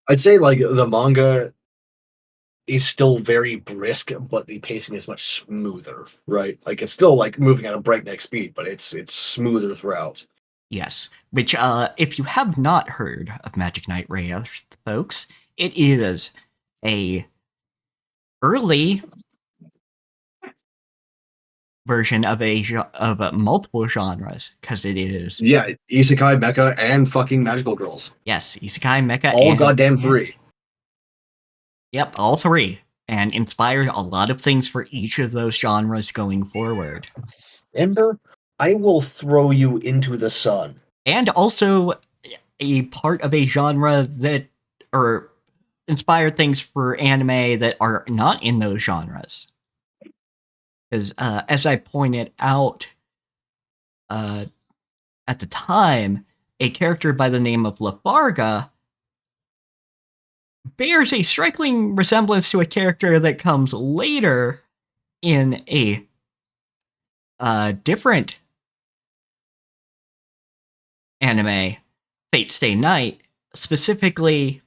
I'd say like the manga is still very brisk, but the pacing is much smoother, right? Like it's still like moving at a breakneck speed, but it's smoother throughout.
Yes, which if you have not heard of Magic Knight Ray Earth, folks, it is a early version of multiple genres because it is
Yeah, isekai, mecha, and fucking magical girls.
yes, isekai, mecha,
All
and
goddamn
yeah,
three.
yep, all three, and inspired a lot of things for each of those genres going forward,
Ember, I will throw you into the sun.
and also a part of a genre that or inspired things for anime that are not in those genres. Because as I pointed out uh, at the time, a character by the name of Lafarga bears a striking resemblance to a character that comes later in a different anime, Fate Stay Night, specifically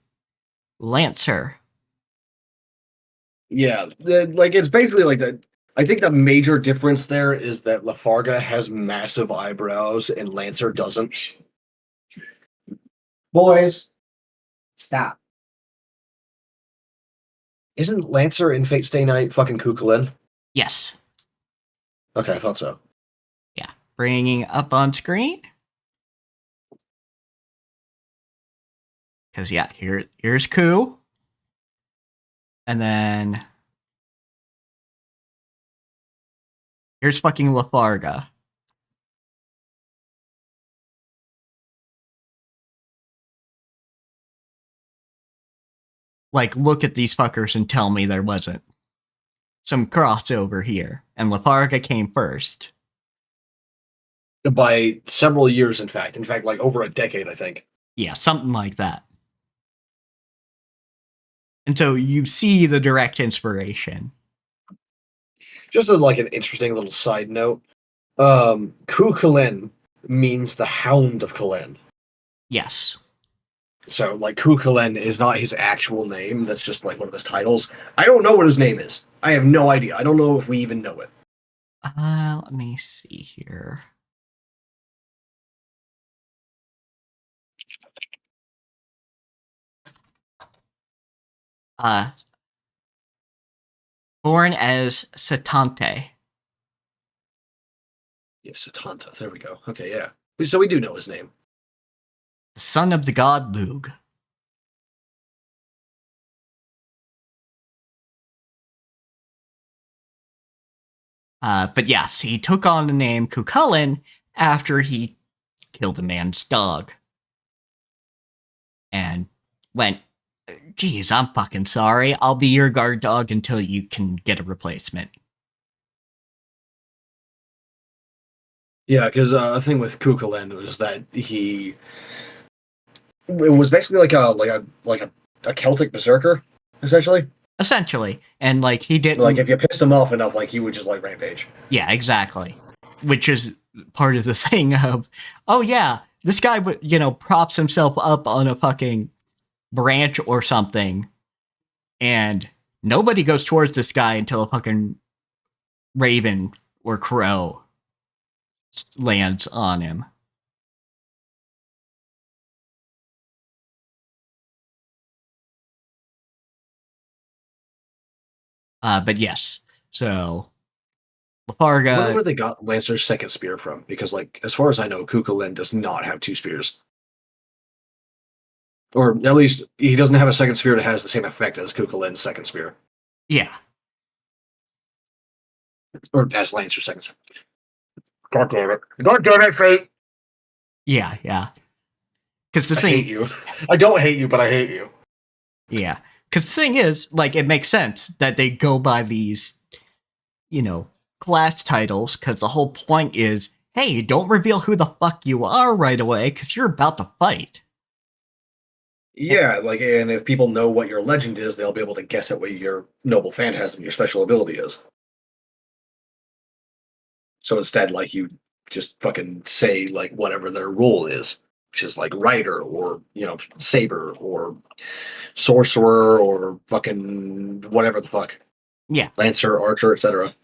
Lancer.
Yeah, like it's basically like that. I think the major difference there is that Lafarga has massive eyebrows and Lancer doesn't. Boys, stop. Isn't Lancer in Fate Stay Night fucking Kukulin?
Yes.
Okay, I thought so.
Yeah. Bringing up on screen. Because, yeah, here's Ku. And then here's fucking Lafarga. Like, look at these fuckers and tell me there wasn't some crossover here. And Lafarga came first.
By several years, in fact. In fact, like over a decade, I think.
Yeah, something like that. And so you see the direct inspiration.
Just as like an interesting little side note, Kukulin means the Hound of Kalen.
Yes.
So like Kukulin is not his actual name. That's just like one of his titles. I don't know what his name is. I have no idea. I don't know if we even know it.
Let me see here. Uh, Born as Satante.
Yes, Satanta. There we go. Okay, yeah. So we do know his name.
The son of the god Lug. But yes, he took on the name Cucullin after he killed a man's dog. And went, geez, I'm fucking sorry. I'll be your guard dog until you can get a replacement.
Yeah, because the thing with Kukulin was that it was basically like a Celtic berserker, essentially.
Essentially. And like he didn't
Like if you pissed him off enough, like he would just like rampage.
Yeah, exactly. Which is part of the thing of, oh yeah, this guy would, props himself up on a fucking branch or something, and nobody goes towards this guy until a fucking raven or crow lands on him. But yes, so
I wonder
Lafarga,
where they got Lancer's second spear from, because like as far as I know, Kukulin does not have two spears. Or at least he doesn't have a second spear that has the same effect as Kukulin's second spear.
yeah,
Or as Lancer's second spear. God damn it. God damn it, Fate!
yeah. Because the
I
thing,
hate you. I don't hate you, but I hate you.
yeah, because the thing is, like, it makes sense that they go by these, class titles, because the whole point is, hey, don't reveal who the fuck you are right away, because you're about to fight.
Yeah, like, and if people know what your legend is, they'll be able to guess at what your noble phantasm, your special ability is. So instead, like, you just fucking say, like, whatever their role is, which is like rider or, saber or sorcerer or fucking whatever the fuck.
Yeah.
Lancer, archer, etc.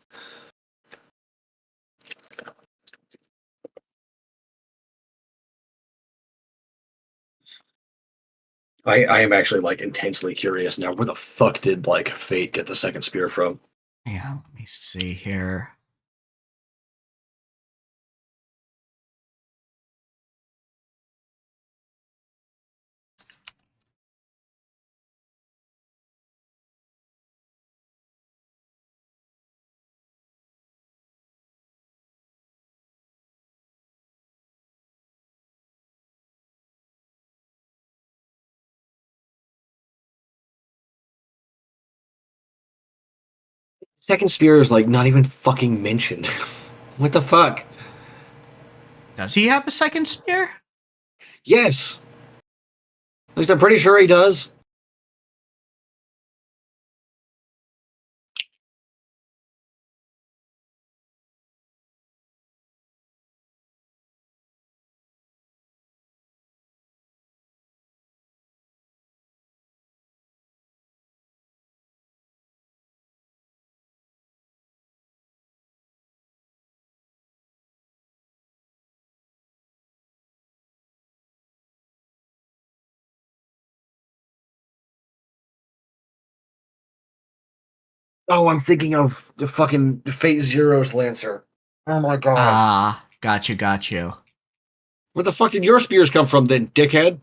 I am actually like intensely curious now. Where the fuck did like Fate get the second spear from?
Yeah, let me see here.
Second spear is like not even fucking mentioned. What the fuck?
Does he have a second spear?
Yes. At least I'm pretty sure he does. Oh, I'm thinking of the fucking Fate Zero's Lancer. Oh my god.
Ah, got you.
Where the fuck did your spears come from then, dickhead?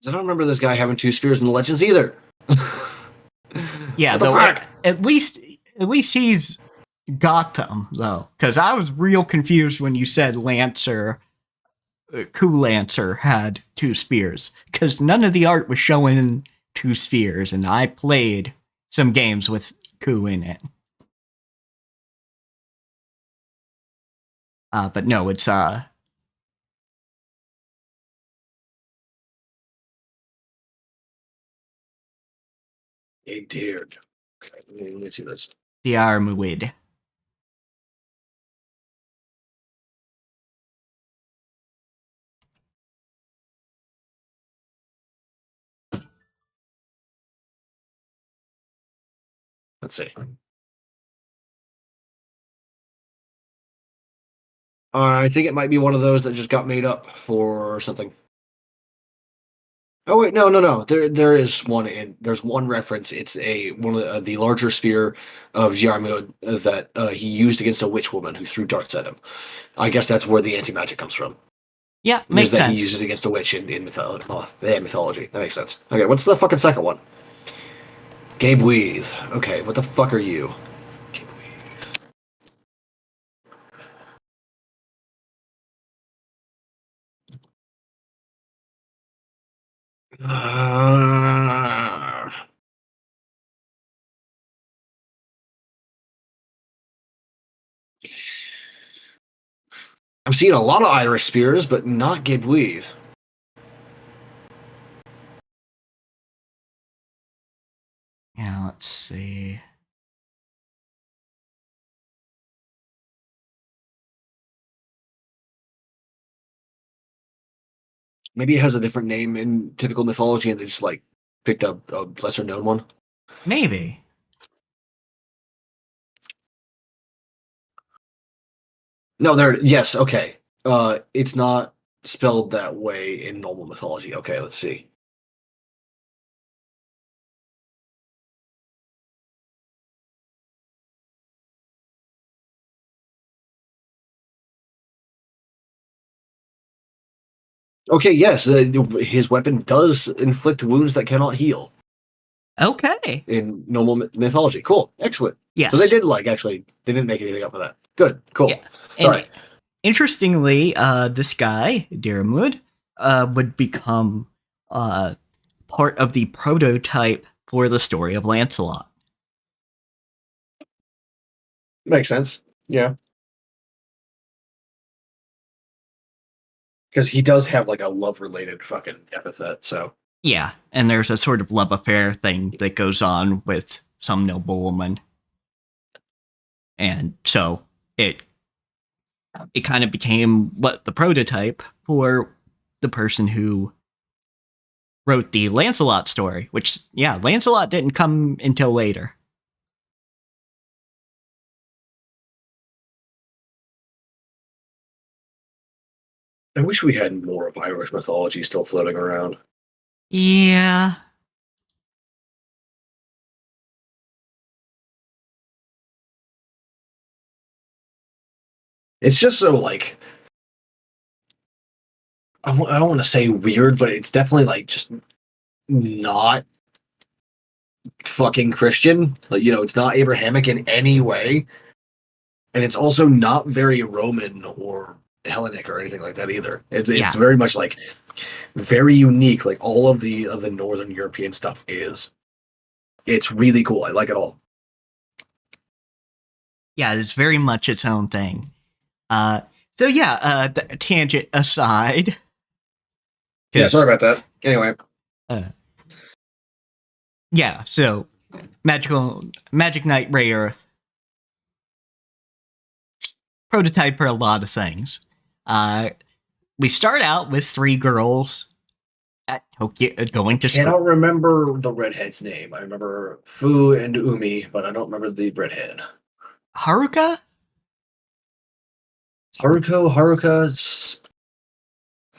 I don't remember this guy having two spears in the Legends either.
Yeah,
What the
though
fuck?
at least he's got them though, because I was real confused when you said Lancer, Lancer had two spears, because none of the art was showing two spears, and I played some games with Ku in it. But no, it's
He dared. Okay, let me see this.
the Armuid.
Let's see. I think it might be one of those that just got made up for something. Oh wait, no. There is one in. There's one reference. It's one of the larger spear of Jarmuth that he used against a witch woman who threw darts at him. I guess that's where the anti magic comes from.
Yeah,
Is
makes
that he
sense.
used it against a witch in mythology. Oh, yeah, mythology. That makes sense. Okay, what's the fucking second one? Gabe Weave. Okay, what the fuck are you? Gabe Weave. I'm seeing a lot of Irish spears, but not Gabe Weave.
Yeah, let's see.
Maybe it has a different name in typical mythology, and they just like picked up a lesser known one.
Maybe.
No, there. Yes, okay. It's not spelled that way in normal mythology. Okay, let's see. Okay, yes, his weapon does inflict wounds that cannot heal
Okay.
in normal mythology. Cool, excellent. So they
Yes.
did actually they didn't make anything up for that. Good,
Yeah.
cool.
And
Sorry.
interestingly, this guy, Diarmuid, would become uh, part of the prototype for the story of Lancelot.
Makes sense. Yeah. Because he does have like a love related fucking epithet, so
Yeah, and there's a sort of love affair thing that goes on with some noblewoman. And so it kind of became what the prototype for the person who wrote the Lancelot story, which yeah, Lancelot didn't come until later.
I wish we had more of Irish mythology still floating around.
Yeah.
It's just so like I don't want to say weird, but it's definitely like just not fucking Christian. Like, it's not Abrahamic in any way. And it's also not very Roman or Hellenic or anything like that either. It's
Yeah.
very much like very unique, like all of the Northern European stuff is. It's really cool. I like it all.
Yeah, it's very much its own thing. Uh so yeah, tangent aside.
Yeah,
'Cause,
sorry about that. Anyway.
uh yeah, so Magic Knight Ray Earth, prototype for a lot of things. Uh we start out with three girls at Tokyo going to school.
Cannot remember the redhead's name. I remember Fu and Umi, but I don't remember the redhead.
Haruka?
Haruka.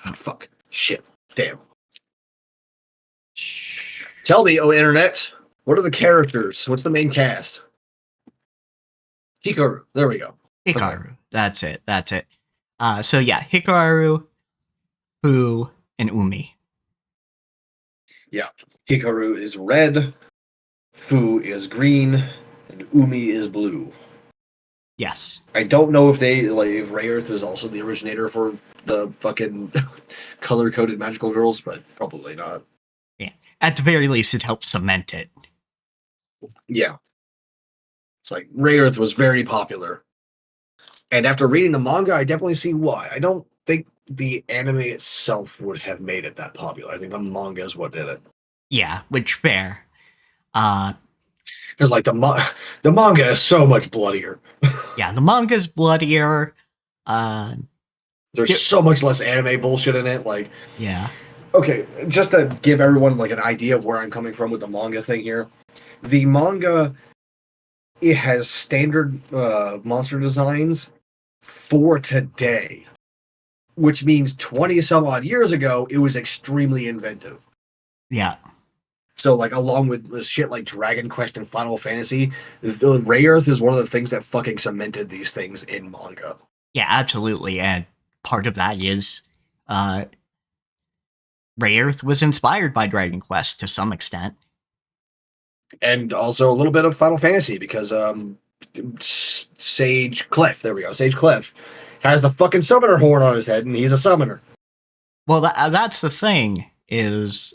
Oh, fuck. Shit. Damn. Tell me, oh internet, what are the characters? What's the main cast? Hikaru. There we go.
Hikaru.
Okay.
That's it. That's it. So yeah, Hikaru, Fu, and Umi.
Yeah. Hikaru is red, Fu is green, and Umi is blue.
Yes.
I don't know if if Ray Earth is also the originator for the fucking color coded magical girls, but probably not.
Yeah. At the very least, it helps cement it.
Yeah. It's like Ray Earth was very popular. And after reading the manga, I definitely see why. I don't think the anime itself would have made it that popular. I think the manga is what did it.
Yeah, which fair. Uh
Because like the manga is so much bloodier.
yeah, the manga's bloodier. Uh
There's so much less anime bullshit in it. Like,
yeah.
okay, just to give everyone like an idea of where I'm coming from with the manga thing here. The manga, it has standard monster designs for today, which means 20 some odd years ago, it was extremely inventive.
Yeah.
So, like, along with shit like Dragon Quest and Final Fantasy, the Ray Earth is one of the things that fucking cemented these things in manga.
Yeah, absolutely. And part of that is Rayearth was inspired by Dragon Quest to some extent.
And also a little bit of Final Fantasy because Sage Cliff, there we go, Sage Cliff has the fucking summoner horn on his head, and he's a summoner.
Well, that's the thing is.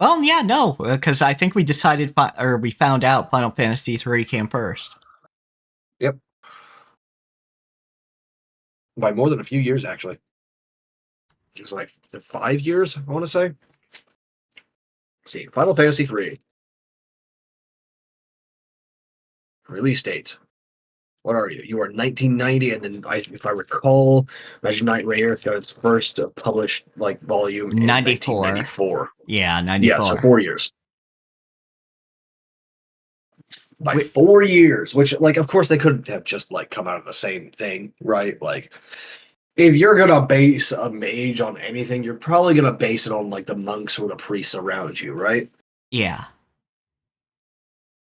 Well, yeah, no, because I think we decided, or we found out Final Fantasy 3 came first.
Yep. By more than a few years, actually. It was like 5 years, I want to say. Let's see, Final Fantasy 3. Release date. What are you? You are 1990, and then if I recall, Magic Knight Rayearth got its first published volume in 1994.
Yeah, 94.
Yeah, so 4 years. By 4 years, which of course they could have just come out of the same thing, right? If you're gonna base a mage on anything, you're probably gonna base it on the monks or the priests around you, right?
Yeah.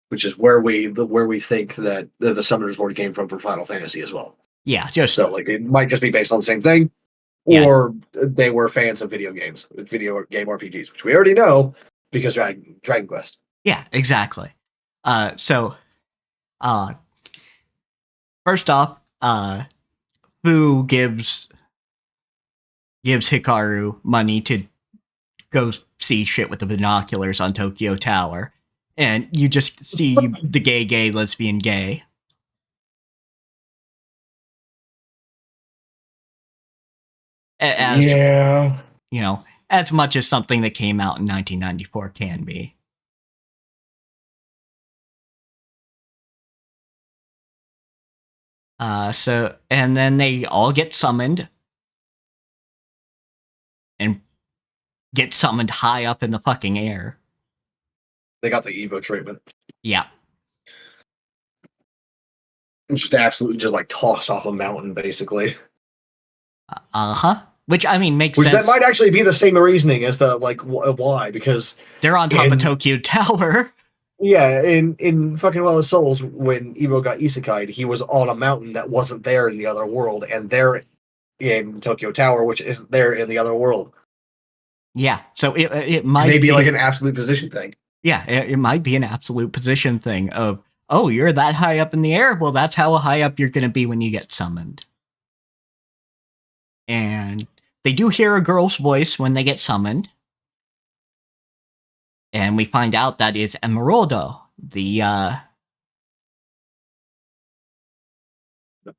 Which is where we think that the Summoner's Horn came from for Final Fantasy as well.
Yeah, just
so it might just be based on the same thing,
yeah.
or they were fans of video game RPGs, which we already know because Dragon Quest.
Yeah, exactly. So, first off, Fu gives Hikaru money to go see shit with the binoculars on Tokyo Tower, and you just see the gay, lesbian, gay. As,
yeah.
As much as something that came out in 1994 can be. And then they all get summoned. And get summoned high up in the fucking air.
They got the Evo treatment.
Yeah.
Just absolutely tossed off a mountain, basically.
Which, I mean, makes sense.
That might actually be the same reasoning as to, why, because...
They're on top of Tokyo Tower.
Yeah, in fucking Well of Souls, when Evo got isekai'd, he was on a mountain that wasn't there in the other world, and they're in Tokyo Tower, which isn't there in the other world.
Yeah, so it might
maybe an absolute position thing.
Yeah, it might be an absolute position thing of, oh, you're that high up in the air? Well, that's how high up you're going to be when you get summoned. And they do hear a girl's voice when they get summoned. And we find out that is Emeraldo, the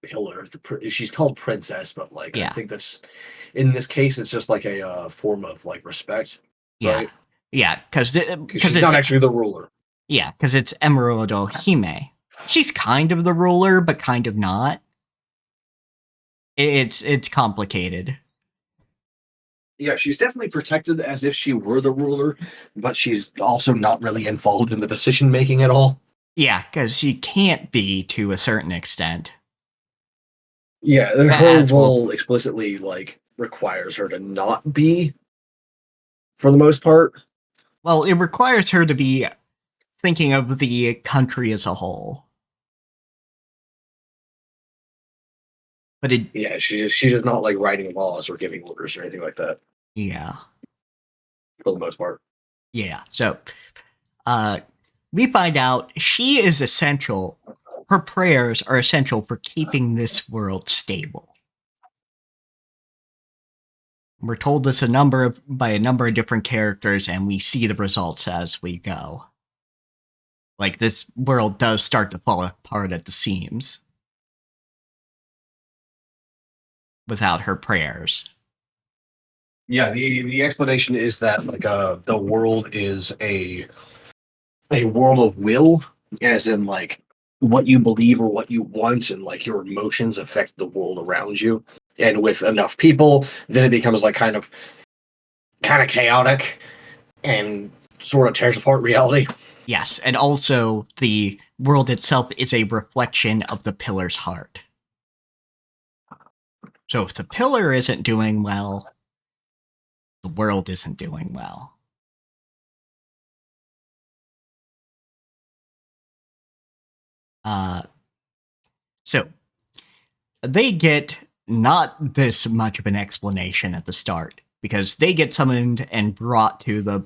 pillar. She's called Princess, but
yeah.
I think that's, in this case, it's just a form of respect.
Yeah,
right?
Yeah, because
she's not actually the ruler.
Yeah, because it's Emeraldo Hime. She's kind of the ruler, but kind of not. It's complicated.
Yeah, she's definitely protected as if she were the ruler, but she's also not really involved in the decision making at all.
Yeah, because she can't be to a certain extent.
Yeah, her role explicitly requires her to not be, for the most part.
Well, it requires her to be thinking of the country as a whole. But
she's not writing laws or giving orders or anything like that.
Yeah.
For the most part.
Yeah. So, we find out she is essential. Her prayers are essential for keeping this world stable. We're told this by a number of different characters, and we see the results as we go. This world does start to fall apart at the seams. Without her prayers.
Yeah, the explanation is that the world is a world of will, as in what you believe or what you want, and your emotions affect the world around you. And with enough people, then it becomes kind of chaotic and sort of tears apart reality.
Yes, and also the world itself is a reflection of the pillar's heart. So if the pillar isn't doing well, the world isn't doing well. So they get not this much of an explanation at the start, because they get summoned and brought to the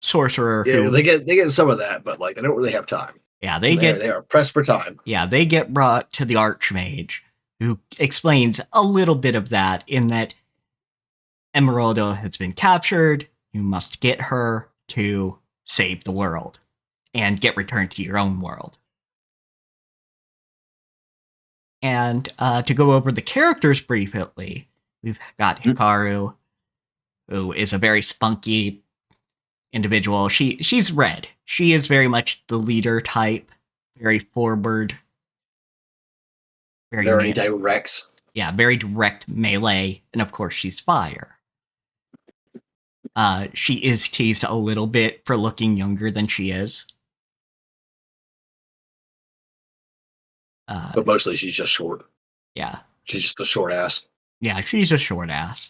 sorcerer
Yeah,
who...
they get some of that, but like they don't really have time.
Yeah,
They are pressed for time.
Yeah, they get brought to the Archmage, who explains a little bit of that, in that Emeralda has been captured, you must get her to save the world, and get returned to your own world. And to go over the characters briefly, we've got Hikaru, who is a very spunky individual. She's red. She is very much the leader type, very forward,
very direct.
Yeah, very direct melee, and of course she's fire. She is teased a little bit for looking younger than she is.
But mostly she's just short.
Yeah.
She's just a short ass.
Yeah, she's a short ass.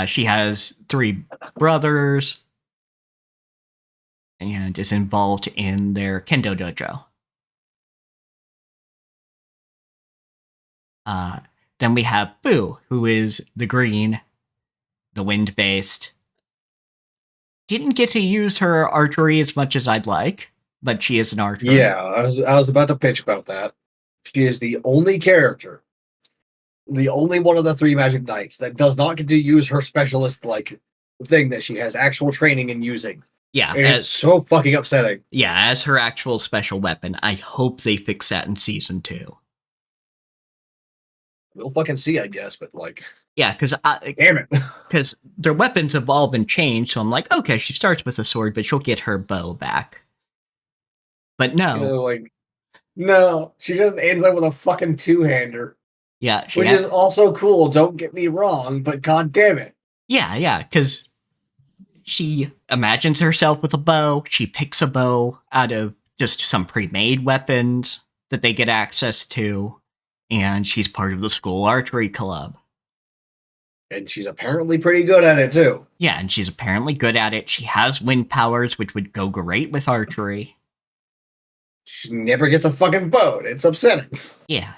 She has 3 brothers and is involved in their kendo dojo. Then we have Boo, who is the green, the wind-based. Didn't get to use her archery as much as I'd like, but she is an archer.
Yeah, I was about to pitch about that. She is the only character, the only one of the 3 Magic Knights that does not get to use her specialist like thing that she has actual training in using.
Yeah,
it's so fucking upsetting.
Yeah, as her actual special weapon. I hope they fix that in season 2.
We'll fucking see, I guess, but like...
Yeah, because...
damn it.
Because their weapons evolve and change, so I'm like, okay, she starts with a sword, but she'll get her bow back. But no.
No, she just ends up with a fucking 2-hander.
Yeah.
Which is also cool, don't get me wrong, but god damn it.
Yeah, because she imagines herself with a bow, she picks a bow out of just some pre-made weapons that they get access to, and she's part of the school archery club.
And she's apparently pretty good at it, too.
Yeah, and she's apparently good at it. She has wind powers, which would go great with archery.
She never gets a fucking bow. It's upsetting.
Yeah,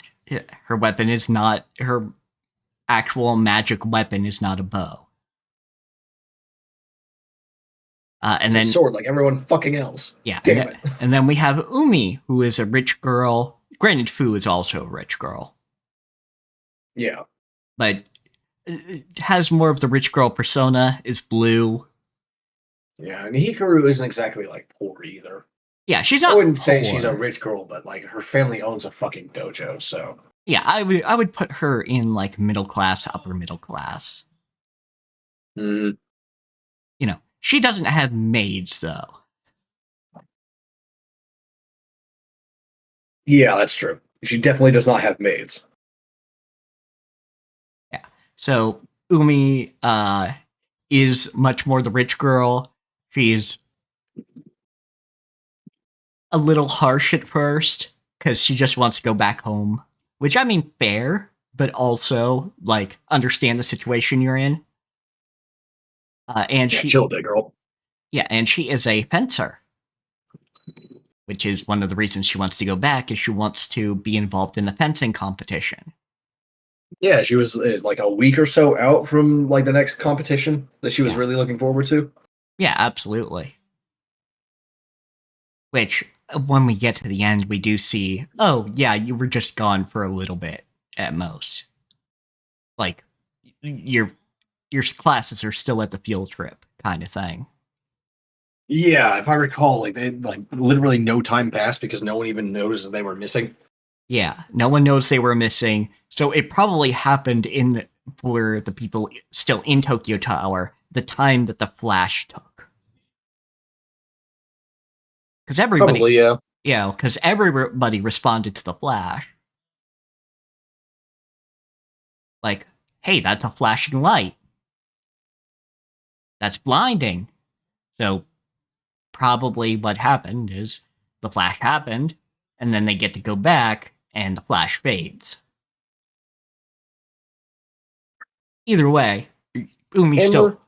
her weapon is not... Her actual magic weapon is not a bow. And
it's a sword like everyone fucking else.
Yeah,
damn it.
And then we have Umi, who is a rich girl. Granted, Fu is also a rich girl.
Yeah.
But has more of the rich girl persona, is blue.
Yeah, and Hikaru isn't exactly like poor either.
Yeah, she's not.
I wouldn't say
poor.
She's a rich girl, but like her family owns a fucking dojo, so.
Yeah, I would put her in like middle class, upper middle class.
Mm.
You know, she doesn't have maids though.
Yeah, that's true. She definitely does not have maids.
Yeah. So Umi is much more the rich girl. She's a little harsh at first because she just wants to go back home, which I mean fair, but also like understand the situation you're in. And she
chill, big girl.
Yeah, and she is a fencer, which is one of the reasons she wants to go back. Is she wants to be involved in the fencing competition.
Yeah, she was like a week or so out from like the next competition that she was really looking forward to.
Yeah, absolutely. Which, when we get to the end, we do see, oh, yeah, you were just gone for a little bit, at most. Like, your classes are still at the field trip, kind of thing.
Yeah, if I recall, like, they had, like, literally no time passed because no one even noticed that they were missing.
Yeah, no one noticed they were missing, so it probably happened for the people still in Tokyo Tower, the time that the Flash took. Because everybody...
Probably, yeah.
Yeah, because everybody responded to the Flash. Like, hey, that's a flashing light. That's blinding. So, probably what happened is the Flash happened, and then they get to go back, and the Flash fades. Either way, Umi still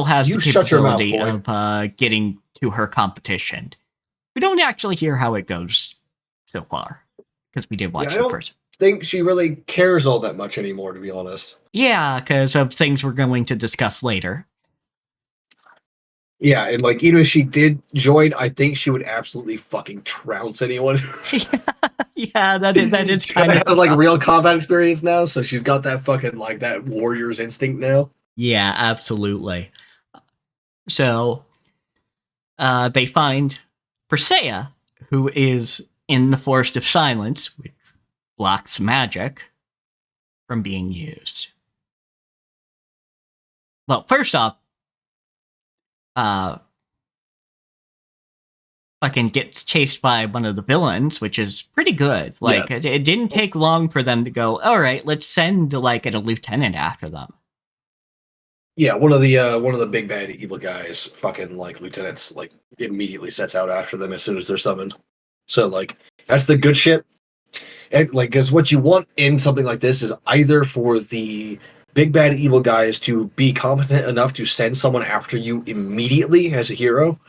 has the capability of getting to her competition. We don't actually hear how it goes so far, because we did watch the first.
think she really cares all that much anymore, to be honest.
Yeah, because of things we're going to discuss later.
Yeah, and like even if she did join, I think she would absolutely fucking trounce anyone.
Yeah, that is
She
kind
kind
of
of has like real combat experience now, so she's got that fucking like that warrior's instinct now.
yeah, absolutely. So they find Persea, who is in the Forest of Silence, which blocks magic from being used. Well, first off, uh, fucking gets chased by one of the villains, which is pretty good.
Yeah,
Like, it didn't take long for them to go, all right, let's send, like, a lieutenant after them.
yeah. One of the big bad evil guys, fucking like lieutenants, like immediately sets out after them as soon as they're summoned. So like that's the good shit. And like, because what you want in something like this is either for the big bad evil guys to be competent enough to send someone after you immediately as a hero,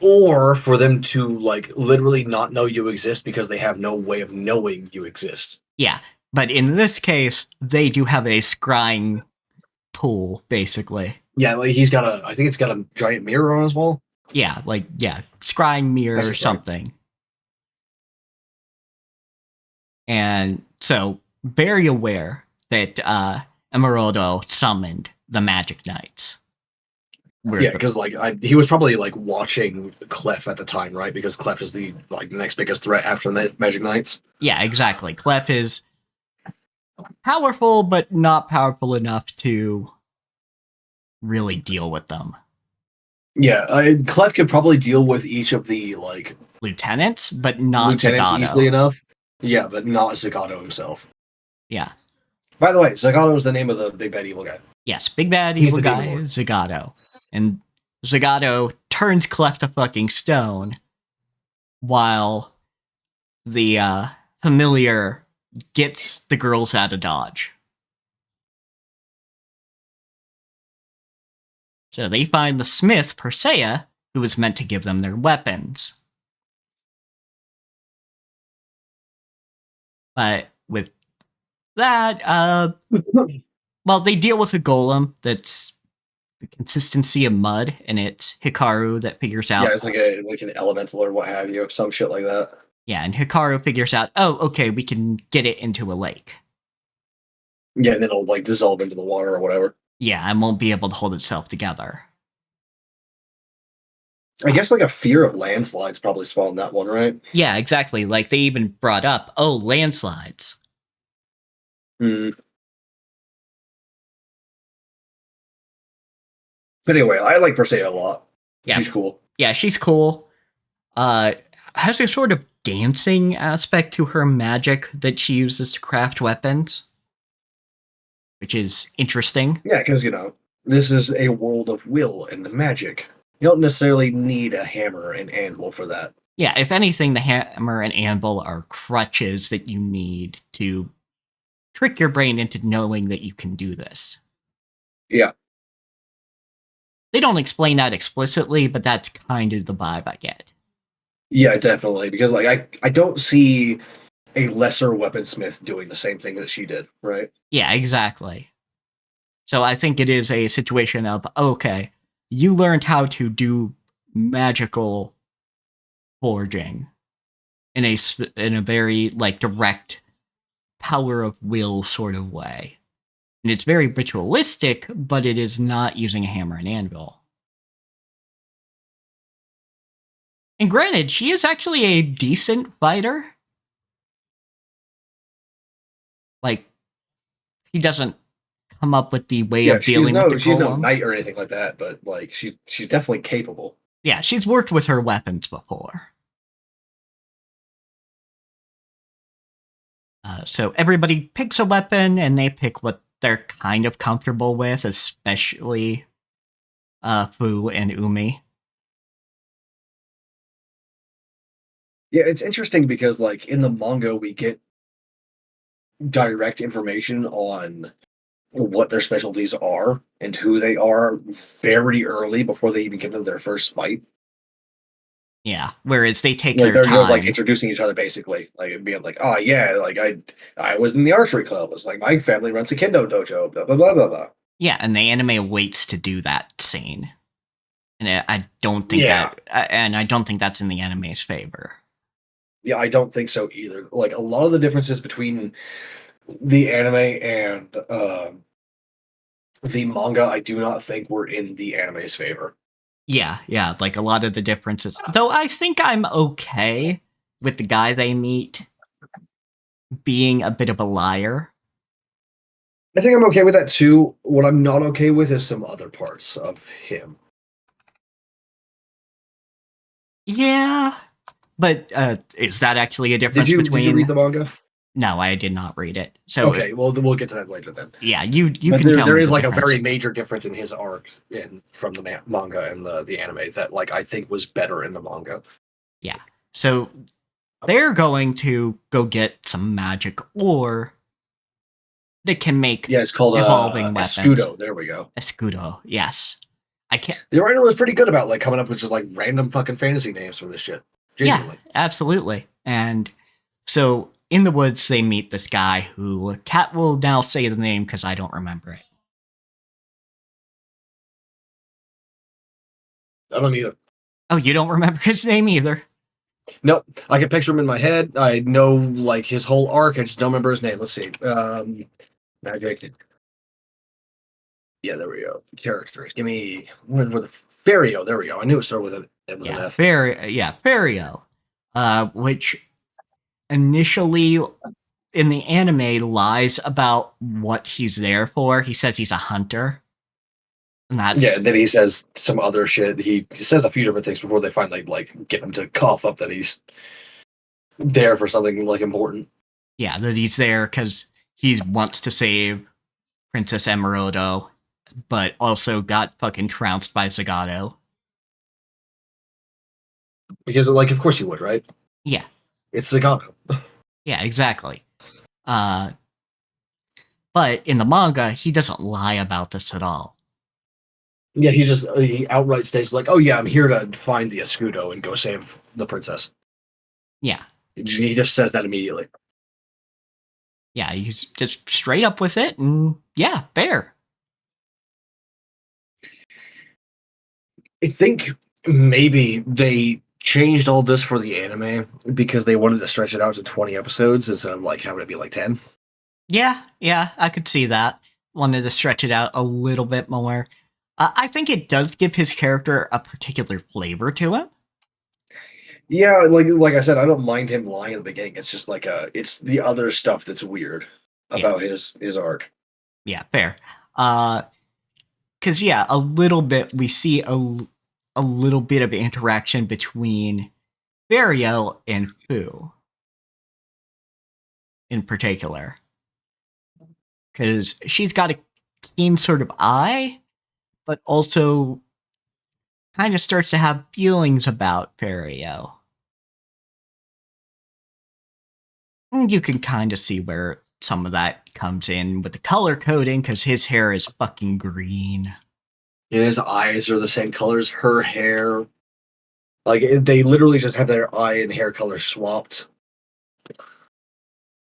or for them to like literally not know you exist because they have no way of knowing you exist.
Yeah, but in this case, they do have a scrying tool, basically.
Yeah, like he's got a, I think it's got a giant mirror on his wall.
Yeah, like, yeah, scrying mirror
That's
or
just right.
something. And so, very aware that Emeraldo summoned the Magic Knights.
Yeah, because like he was probably like watching Clef at the time, right? Because Clef is the like next biggest threat after the Magic Knights.
Yeah, exactly. Clef is powerful, but not powerful enough to really deal with them.
Yeah, Clef could probably deal with each of the like
Lieutenants, but not
lieutenants
Zagato.
easily enough. Yeah, but not Zagato himself.
Yeah.
By the way, Zagato is the name of the big bad evil guy.
Yes, big bad
He's
evil
the
guy
demon lord.
is Zagato. And Zagato turns Clef to fucking stone while the familiar gets the girls out of Dodge. So they find the smith, Persea, who was meant to give them their weapons. But with that, well, they deal with a golem that's the consistency of mud, and it's Hikaru that figures out.
Yeah, it's like an elemental or what have you, some shit like that.
Yeah, and Hikaru figures out, oh, okay, we can get it into a lake.
Yeah, and then it'll like dissolve into the water or whatever.
Yeah, and won't be able to hold itself together.
I guess like a fear of landslides probably spawned that one, right?
Yeah, exactly. Like they even brought up, oh, landslides.
Hmm. But anyway, I like Persea a lot.
Yeah.
She's cool.
Yeah, she's cool. Has a sort of dancing aspect to her magic that she uses to craft weapons, which is interesting.
Yeah, because this is a world of will and magic. You don't necessarily need a hammer and anvil for that.
Yeah, if anything, the hammer and anvil are crutches that you need to trick your brain into knowing that you can do this.
Yeah.
They don't explain that explicitly, but that's kind of the vibe I get.
Yeah, definitely. Because like I don't see a lesser weaponsmith doing the same thing that she did, right?
Yeah, exactly. So I think it is a situation of, okay, you learned how to do magical forging in a very like direct power of will sort of way. And it's very ritualistic, but it is not using a hammer and anvil. And granted, she is actually a decent fighter. Like, she doesn't come up with the way of dealing with the
she's no
golem.
knight or anything like that, but like she's definitely capable.
Yeah, she's worked with her weapons before. So everybody picks a weapon, and they pick what they're kind of comfortable with, especially Fu and Umi.
Yeah, it's interesting because like in the manga we get direct information on what their specialties are and who they are very early before they even get into their first fight.
Yeah, whereas they take
Like
their
they're just like
time.
introducing each other basically, like being like, oh yeah, like I was in the archery club. It's like my family runs a kendo dojo. Blah blah blah blah blah.
Yeah, and the anime waits to do that scene, and I don't think
Yeah,
that, and I don't think that's in the anime's favor.
yeah, I don't think so either. Like a lot of the differences between the anime and the manga, I do not think were in the anime's favor.
Yeah, like a lot of the differences. Though I think I'm okay with the guy they meet being a bit of a liar.
I think I'm okay with that too. What I'm not okay with is some other parts of him.
Yeah, but is that actually a
Did
difference
you read
between?
the manga?
No, I did not read it. So
Okay, well we'll get to that later then.
yeah, you
But
can tell
there
me
is
the
like a
difference.
very major difference in his arc in from the manga and the anime that like I think was better in the manga.
Yeah. So they're going to go get some magic ore that can make
Yeah, it's called
evolving weapons.
Escudo. There we go.
Escudo, yes. I can't.
The writer was pretty good about like coming up with just like random fucking fantasy names for this shit.
Yeah,
Genuinely.
absolutely. And so in the woods, they meet this guy who Kat will now say the name because I don't remember it.
I don't either.
Oh, you don't remember his name either?
Nope. I can picture him in my head. I know like his whole arc. I just don't remember his name. Let's see. Magic. Yeah, there we go. Characters. Give me where the Fario. There we go. I knew it started with with an
Yeah,
F.
Fario. Which initially in the anime lies about what he's there for. He says he's a hunter. And
Yeah,
that's
and then he says some other shit. He says a few different things before they finally like get him to cough up that he's there for something like important.
yeah, that he's there because he wants to save Princess Emeraldo, but also got fucking trounced by Zagato.
Because like of course he would, right?
Yeah,
It's Zagato.
yeah, exactly. Uh, but in the manga, he doesn't lie about this at all.
Yeah, he outright states like, "Oh yeah, I'm here to find the Escudo and go save the princess."
Yeah,
He just says that immediately.
yeah, he's just straight up with it, and yeah, fair.
I think maybe they changed all this for the anime because they wanted to stretch it out to 20 episodes instead of like having it be like 10.
Yeah, I could see that. Wanted to stretch it out a little bit more. I think it does give his character a particular flavor to him.
Yeah, like I said, I don't mind him lying at the beginning. It's just like it's the other stuff that's weird
Yeah,
about his arc.
yeah, fair. Because yeah, a little bit we see a little bit of interaction between Vario and Fu in particular, because she's got a keen sort of eye, but also kind of starts to have feelings about Vario. You can kind of see where some of that comes in with the color coding because his hair is fucking green.
And his eyes are the same color as her hair. Like they literally just have their eye and hair color swapped.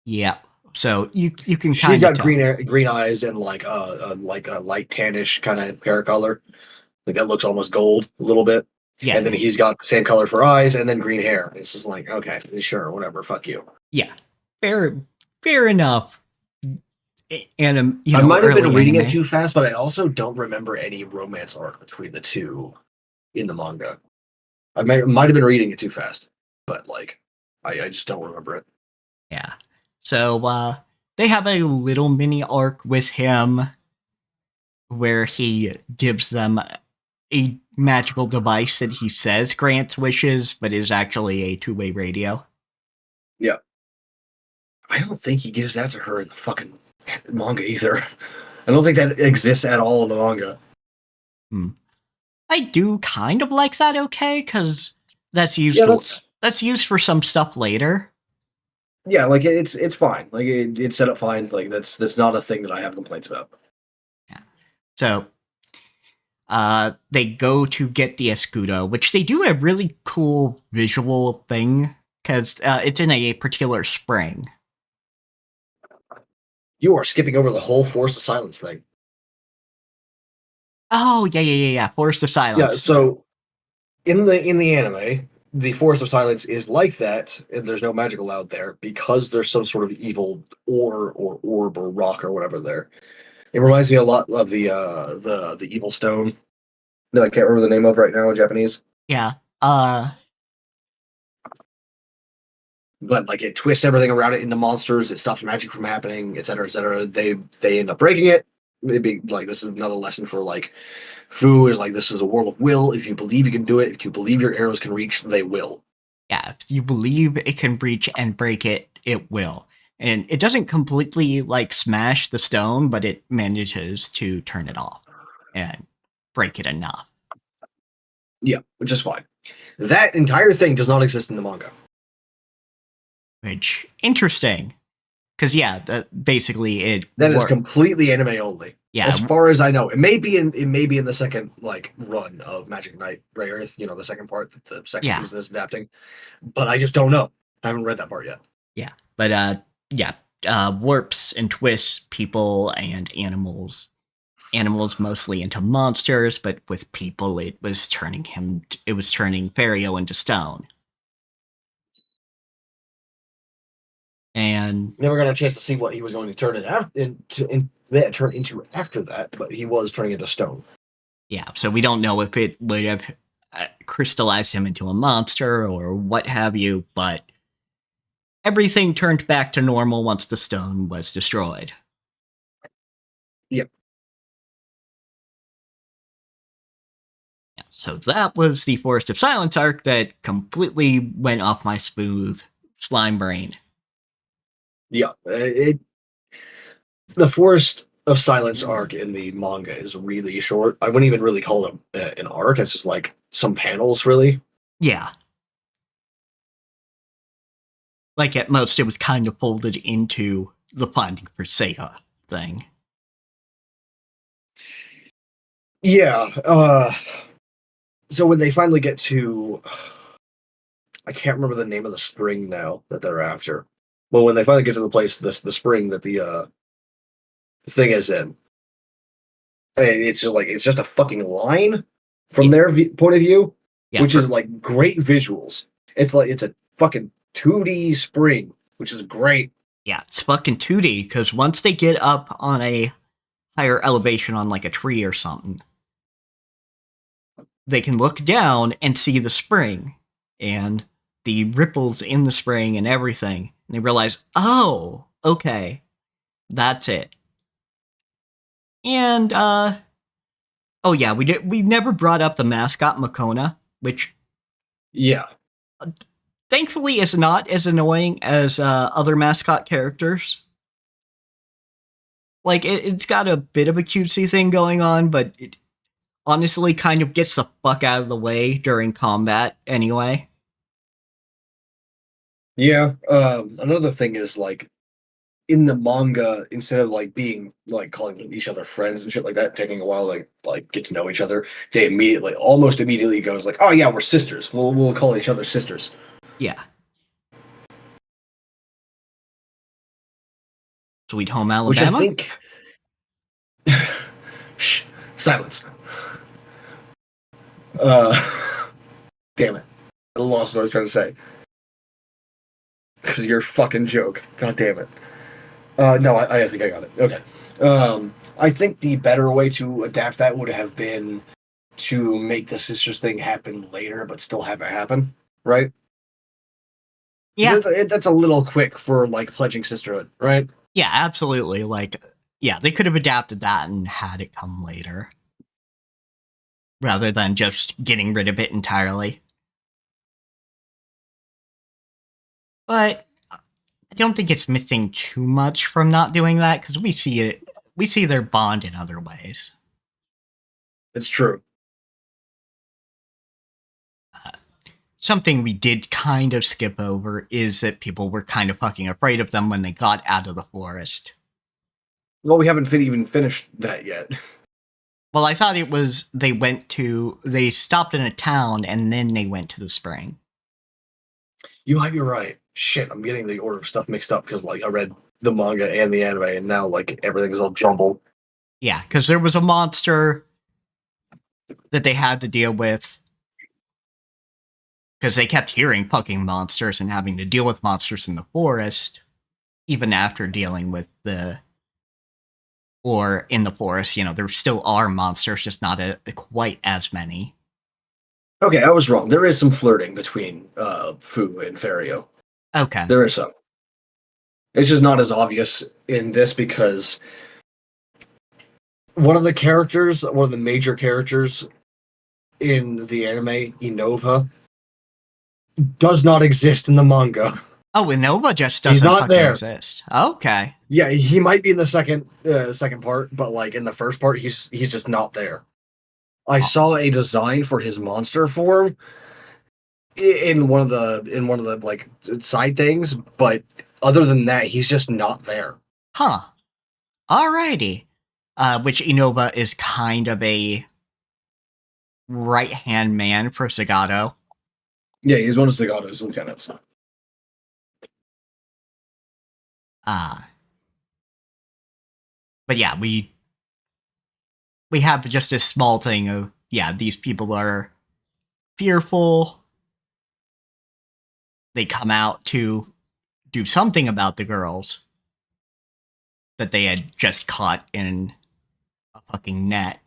Yeah. So you can
She's
kind of
got
tell.
green eyes and like a light tannish kind of hair color. Like that looks almost gold a little bit.
Yeah,
And then he's got the same color for eyes and then green hair. It's just like, okay, sure, whatever, fuck you.
yeah. Fair enough. And
I might have been
early
reading it
anime.
too fast, but I also don't remember any romance arc between the two in the manga. I might have been reading it too fast, but like, I just don't remember it.
Yeah. So they have a little mini arc with him where he gives them a magical device that he says grants wishes, but is actually a two-way radio.
Yeah, I don't think he gives that to her in the fucking manga either. I don't think that exists at all in the manga.
Hmm. I do kind of like that, okay, because that's
Yeah,
used that's used for some stuff later.
yeah, like it's fine. Like it's set up fine. Like that's not a thing that I have complaints about.
Yeah. So they go to get the escudo, which they do a really cool visual thing because it's in a particular spring.
You are skipping over the whole Force of Silence thing.
Oh yeah. Forest of
Yeah,
Silence.
so in the anime, the Forest of Silence is like that, and there's no magic allowed there because there's some sort of evil ore or orb or rock or whatever there. It reminds me a lot of the evil stone that I can't remember the name of right now in Japanese.
Yeah.
But like it twists everything around it into monsters. It stops magic from happening, etc., etc. They end up breaking it. Maybe like this is another lesson for like Fu is like this is a world of will. If you believe you can do it, if you believe your arrows can reach, they will.
Yeah, if you believe it can breach and break it, it will. And it doesn't completely like smash the stone, but it manages to turn it off and break it enough.
Yeah, which is fine. That entire thing does not exist in the manga.
Which interesting, because yeah, basically it
That is
worked.
completely anime only.
Yeah,
As far as I know, it may be in the second like run of Magic Knight Ray Earth, the second part that the second
yeah,
season is adapting. But I just don't know. I haven't read that part yet.
yeah. But yeah, warps and twists people and animals. Animals mostly into monsters, but with people, it was turning Fario into stone. And
Never got a chance to see what he was going to turn it turn into after that, but he was turning into stone.
yeah, so we don't know if it would have crystallized him into a monster or what have you, but everything turned back to normal once the stone was destroyed.
Yep.
Yeah, so that was the Forest of Silence arc that completely went off my smooth slime brain.
Yeah. The Forest of Silence arc in the manga is really short. I wouldn't even really call it an arc. It's just like some panels, really.
Yeah. Like at most, it was kind of folded into the Finding for Seiya thing.
Yeah. So when they finally get to, I can't remember the name of the spring now that they're after. But when they finally get to the place, the spring that the thing is in, it's just a fucking line from
Yeah,
their point of view,
yeah,
which is like great visuals. It's like it's a fucking 2D spring, which is great.
yeah, it's fucking 2D because once they get up on a higher elevation on like a tree or something, they can look down and see the spring and the ripples in the spring and everything. And they realize, oh, okay, that's it. And oh yeah, we never brought up the mascot Makona, which
Yeah,
thankfully is not as annoying as other mascot characters. Like it's got a bit of a cutesy thing going on, but it honestly kind of gets the fuck out of the way during combat anyway.
yeah. Another thing is like in the manga, instead of like being like calling each other friends and shit like that, taking a while to like get to know each other, they almost immediately goes like, "Oh yeah, we're sisters. We'll call each other sisters."
Yeah. Sweet Home
Which I
Alabama?
think, shh, silence. Uh, damn it, I lost what I was trying to say because you're a fucking joke. God damn it. No, I think I got it. Okay. I think the better way to adapt that would have been to make the sisters thing happen later, but still have it happen, right?
Yeah.
That's a little quick for like pledging sisterhood, right?
Yeah, absolutely. Like, yeah, they could have adapted that and had it come later rather than just getting rid of it entirely. But I don't think it's missing too much from not doing that because we see their bond in other ways.
It's true.
Something we did kind of skip over is that people were kind of fucking afraid of them when they got out of the forest.
Well, we haven't even finished that yet.
Well, I thought it was they stopped in a town and then they went to the spring.
You might be right. Shit, I'm getting the order of stuff mixed up because like I read the manga and the anime, and now like everything's all jumbled.
Yeah, because there was a monster that they had to deal with because they kept hearing fucking monsters and having to deal with monsters in the forest, even after dealing with or in the forest. There still are monsters, just not quite as many.
Okay, I was wrong. There is some flirting between Fu and Ferio.
Okay.
There is some. It's just not as obvious in this because one of the major characters in the anime, Inova, does not exist in the manga.
Oh, Innova just
He's
doesn't
not
fucking
there.
exist. Okay.
Yeah, he might be in the second part, but like in the first part, he's just not there. I saw a design for his monster form in one of the like side things, but other than that, he's just not there.
Huh. Alrighty. Which Innova is kind of a right-hand man for Zagato.
Yeah, he's one of Zagato's lieutenants.
But yeah, we have just this small thing of, yeah, these people are fearful. They come out to do something about the girls that they had just caught in a fucking net.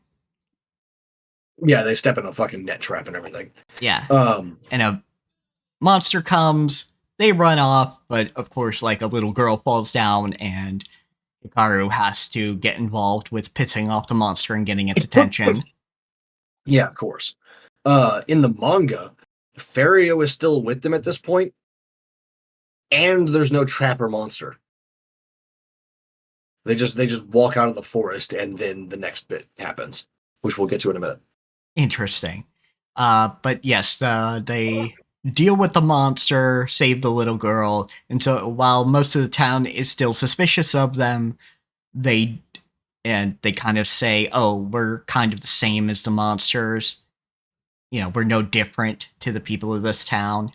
Yeah, they step in a fucking net trap and everything.
Yeah. And a monster comes, they run off, but of course, like, a little girl falls down and Hikaru has to get involved with pissing off the monster and getting its attention.
Yeah, of course. In the manga, Ferio is still with them at this point, and there's no trapper monster. They just walk out of the forest, and then the next bit happens, which we'll get to in a minute.
Interesting. But yes, they deal with the monster, save the little girl, and so while most of the town is still suspicious of them, they kind of say, "Oh, we're kind of the same as the monsters. We're no different to the people of this town."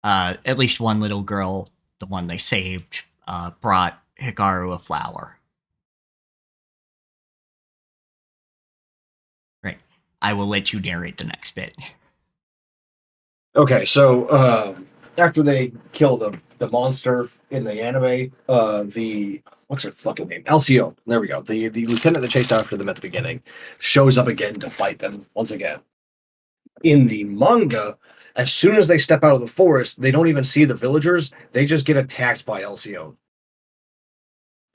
At least one little girl, the one they saved, brought Hikaru a flower. Right. I will let you narrate the next bit.
Okay, so after they kill the monster in the anime, the what's her fucking name? LCO. There we go. The lieutenant that chased after them at the beginning shows up again to fight them once again. In the manga, as soon as they step out of the forest, they don't even see the villagers. They just get attacked by LCO.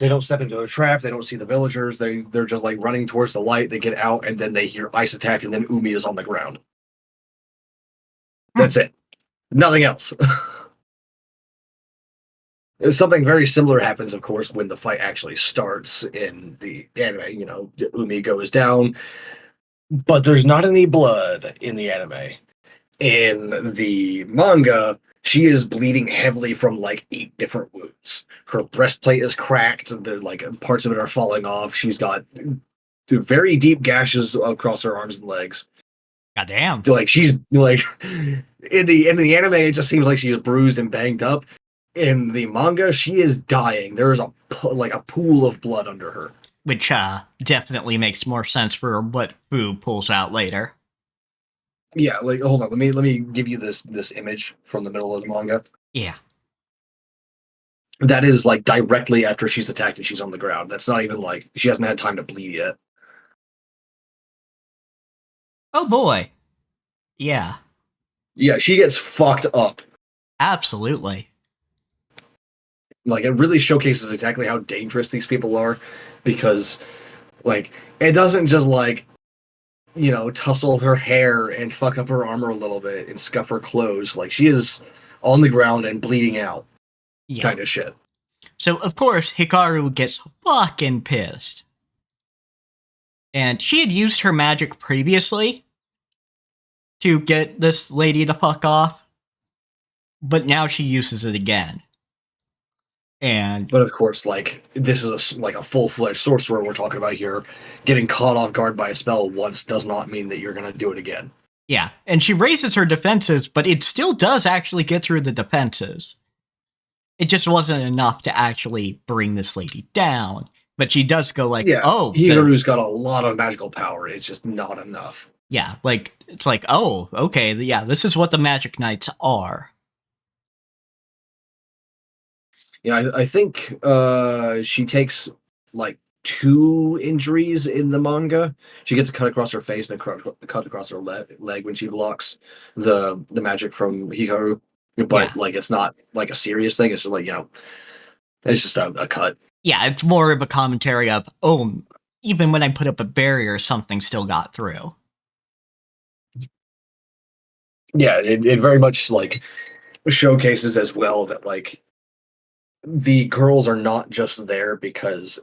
They don't step into a trap. They don't see the villagers. They're just like running towards the light. They get out, and then they hear ice attack, and then Umi is on the ground. That's it. Nothing else. Something very similar happens, of course, when the fight actually starts in the anime. Umi goes down, but there's not any blood in the anime. In the manga, she is bleeding heavily from like 8 different wounds. Her breastplate is cracked. Like parts of it are falling off. She's got very deep gashes across her arms and legs.
God damn.
Like she's like in the anime, it just seems like she's bruised and banged up. In the manga, she is dying. There is a pool of blood under her,
which definitely makes more sense for what Fu pulls out later.
Yeah, like hold on, let me give you this image from the middle of the manga.
Yeah.
That is like directly after she's attacked and she's on the ground. That's not even like she hasn't had time to bleed yet.
Oh boy. Yeah.
Yeah, she gets fucked up.
Absolutely.
Like it really showcases exactly how dangerous these people are, because like it doesn't just like tussle her hair and fuck up her armor a little bit and scuff her clothes. Like she is on the ground and bleeding out. Yeah. Kind of shit.
So of course Hikaru gets fucking pissed. And she had used her magic previously to get this lady to fuck off, but now she uses it again. And
But of course, like this is like a full-fledged sorcerer we're talking about here. Getting caught off guard by a spell once does not mean that you're going to do it again.
yeah, and she raises her defenses, but it still does actually get through the defenses. It just wasn't enough to actually bring this lady down. But she does go like,
Yeah,
oh,
Hikaru's got a lot of magical power. It's just not enough.
yeah, like, it's like, oh, okay, yeah, this is what the Magic Knights are.
Yeah, I think she takes like 2 injuries in the manga. She gets a cut across her face and a cut across her leg when she blocks the magic from Hikaru.
Yeah.
But like, it's not like a serious thing. It's just like, it's just a cut.
Yeah, it's more of a commentary of, oh, even when I put up a barrier, something still got through.
Yeah, it very much like showcases as well that like the girls are not just there because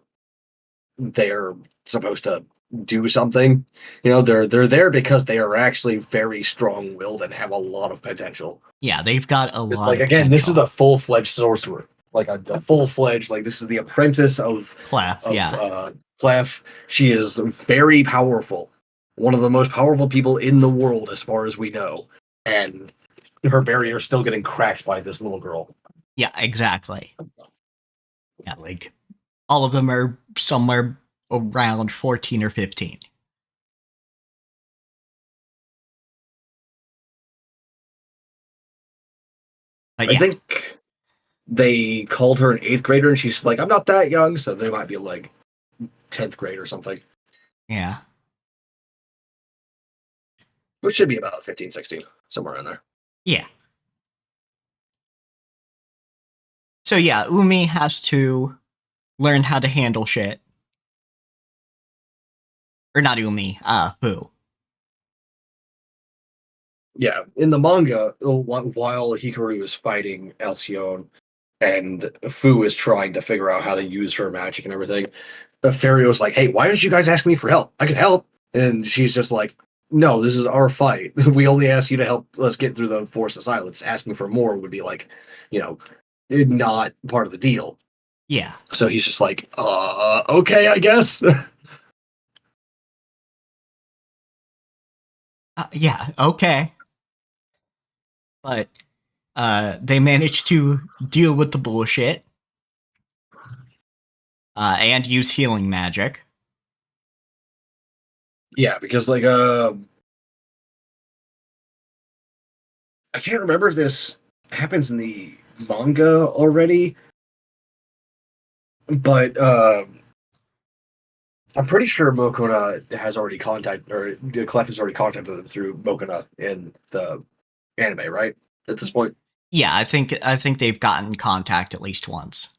they're supposed to do something. They're there because they are actually very strong-willed and have a lot of potential.
Yeah, they've got a
It's
lot
like,
of
again, this is
potential.
a full-fledged sorcerer, like a full-fledged, like this is the apprentice of
Clef, yeah.
Clef. She is very powerful, one of the most powerful people in the world as far as we know, and her barrier is still getting cracked by this little girl.
Yeah, exactly. Yeah, like, all of them are somewhere around 14 or 15. But
I
yeah,
think they called her an 8th grader, and she's like, I'm not that young, so they might be like 10th grade or something,
yeah.
which should be about 15, 16, somewhere in there.
Yeah. So yeah, Umi has to learn how to handle shit. Or not Umi, Fu.
Yeah, in the manga, while Hikaru is fighting Alcyone and Fu is trying to figure out how to use her magic and everything, Ferrio's like, hey, why don't you guys ask me for help? I can help. And she's just like, no, this is our fight. We only ask you to help us get through the Force of Silence. Asking for more would be like, you know, not part of the deal.
Yeah.
So he's just like, okay, I guess.
Yeah, okay. But they managed to deal with the bullshit and use healing magic.
Yeah, because like I can't remember if this happens in the manga already, but I'm pretty sure Mokona has already contacted, or Clef has already contacted them through Mokona in the anime, right? At this point.
Yeah, I think they've gotten contact at least once.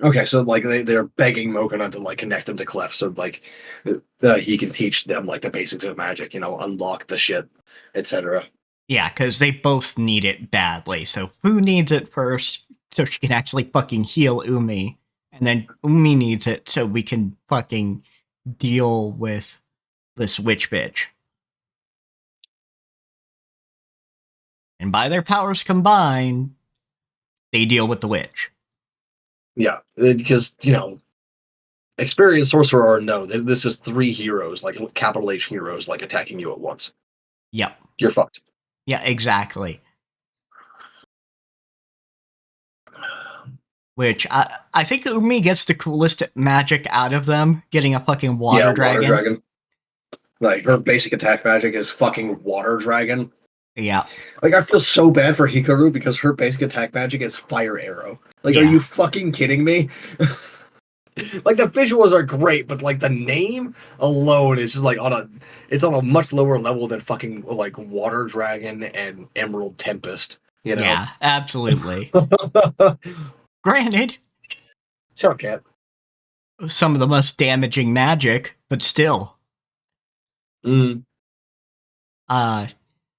Okay, so like they're begging Mokona to like connect them to Clef, so like he can teach them like the basics of magic, unlock the shit, etc.
Yeah, because they both need it badly. So Fu needs it first, so she can actually fucking heal Umi, and then Umi needs it so we can fucking deal with this witch bitch. And by their powers combined, they deal with the witch.
Yeah, because experienced sorcerer or no, this is 3 heroes, like capital H heroes, like attacking you at once.
Yep.
You're fucked.
Yeah, exactly. Which I think Umi gets the coolest magic out of them, getting a fucking water dragon.
Water dragon. Like her basic attack magic is fucking water dragon.
Yeah.
Like I feel so bad for Hikaru because her basic attack magic is fire arrow. Like,
Yeah.
Are you fucking kidding me? Like the visuals are great, but like the name alone is just like it's on a much lower level than fucking like water dragon and emerald tempest.
Yeah, absolutely. Granted,
Shut up, cat.
some of the most damaging magic, but still.
Mm.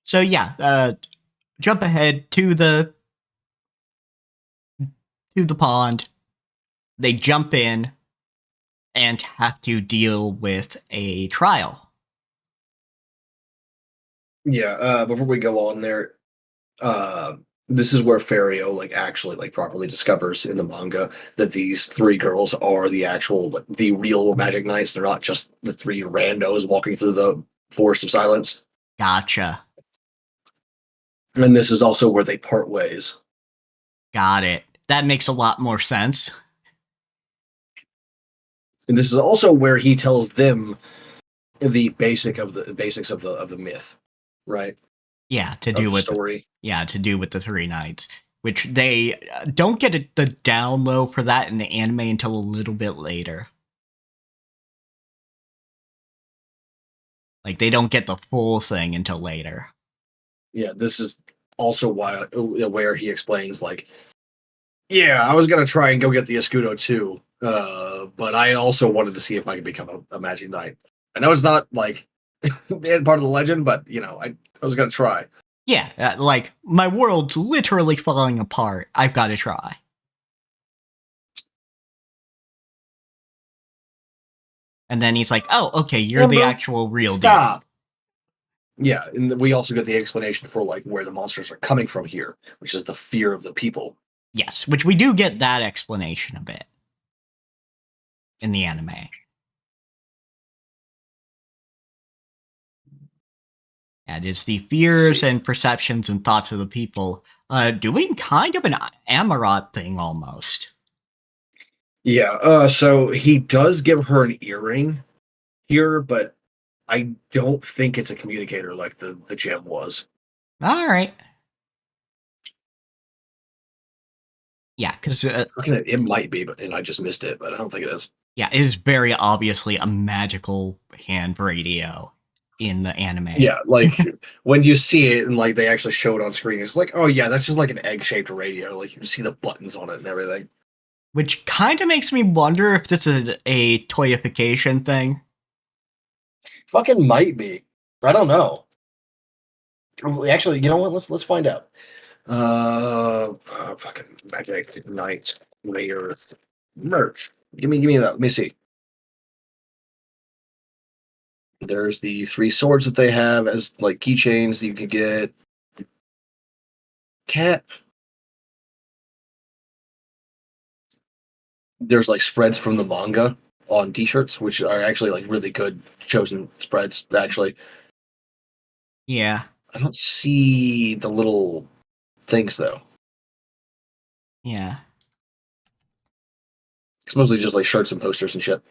So yeah, jump ahead to the pond. They jump in and have to deal with a trial.
Yeah. Before we go on there, This is where Fario like actually like properly discovers in the manga that these three girls are the actual like, the real Magic Knights. They're not just the three randos walking through the Forest of Silence.
Gotcha.
And this is also where they part ways.
Got it. That makes a lot more sense.
And this is also where he tells them the basics of the myth, right?
Yeah, to
Of
do
the
with
story.
to do with the three knights, which they don't get the down low for that in the anime until a little bit later. Like they don't get the full thing until later.
Yeah, this is also why where he explains like, yeah, I was gonna try and go get the Escudo too, but I also wanted to see if I could become a Magic Knight. I know it's not like part of the legend, but you know, I was gonna try.
Yeah, like my world's literally falling apart. I've got to try. And then he's like, "Oh, okay, you're the
Amber,
actual real deal."
stop. Yeah, and we also get the explanation for like where the monsters are coming from here, which is the fear of the people.
Yes, which we do get that explanation a bit in the anime. And it's the fears and perceptions and thoughts of the people doing kind of an Amarot thing almost.
Yeah, so he does give her an earring here, but I don't think it's a communicator like the gem was.
All right. Yeah, because
It might be, but and I just missed it, but I don't think it is.
yeah, it is very obviously a magical hand radio in the anime.
Yeah, like when you see it and like they actually show it on screen, it's like, oh yeah, that's just like an egg-shaped radio. Like you can see the buttons on it and everything.
Which kind of makes me wonder if this is a toyification thing.
Fucking might be. I don't know. Actually, you know what? Let's find out. Fucking Magic Knight Raiders merch. Give me that. Let me see. There's the three swords that they have as like keychains that you can get. Cat. There's like spreads from the manga on t-shirts, which are actually like really good chosen spreads, actually.
Yeah.
I don't see the little things though.
Yeah.
It's mostly just like shirts and posters and shit.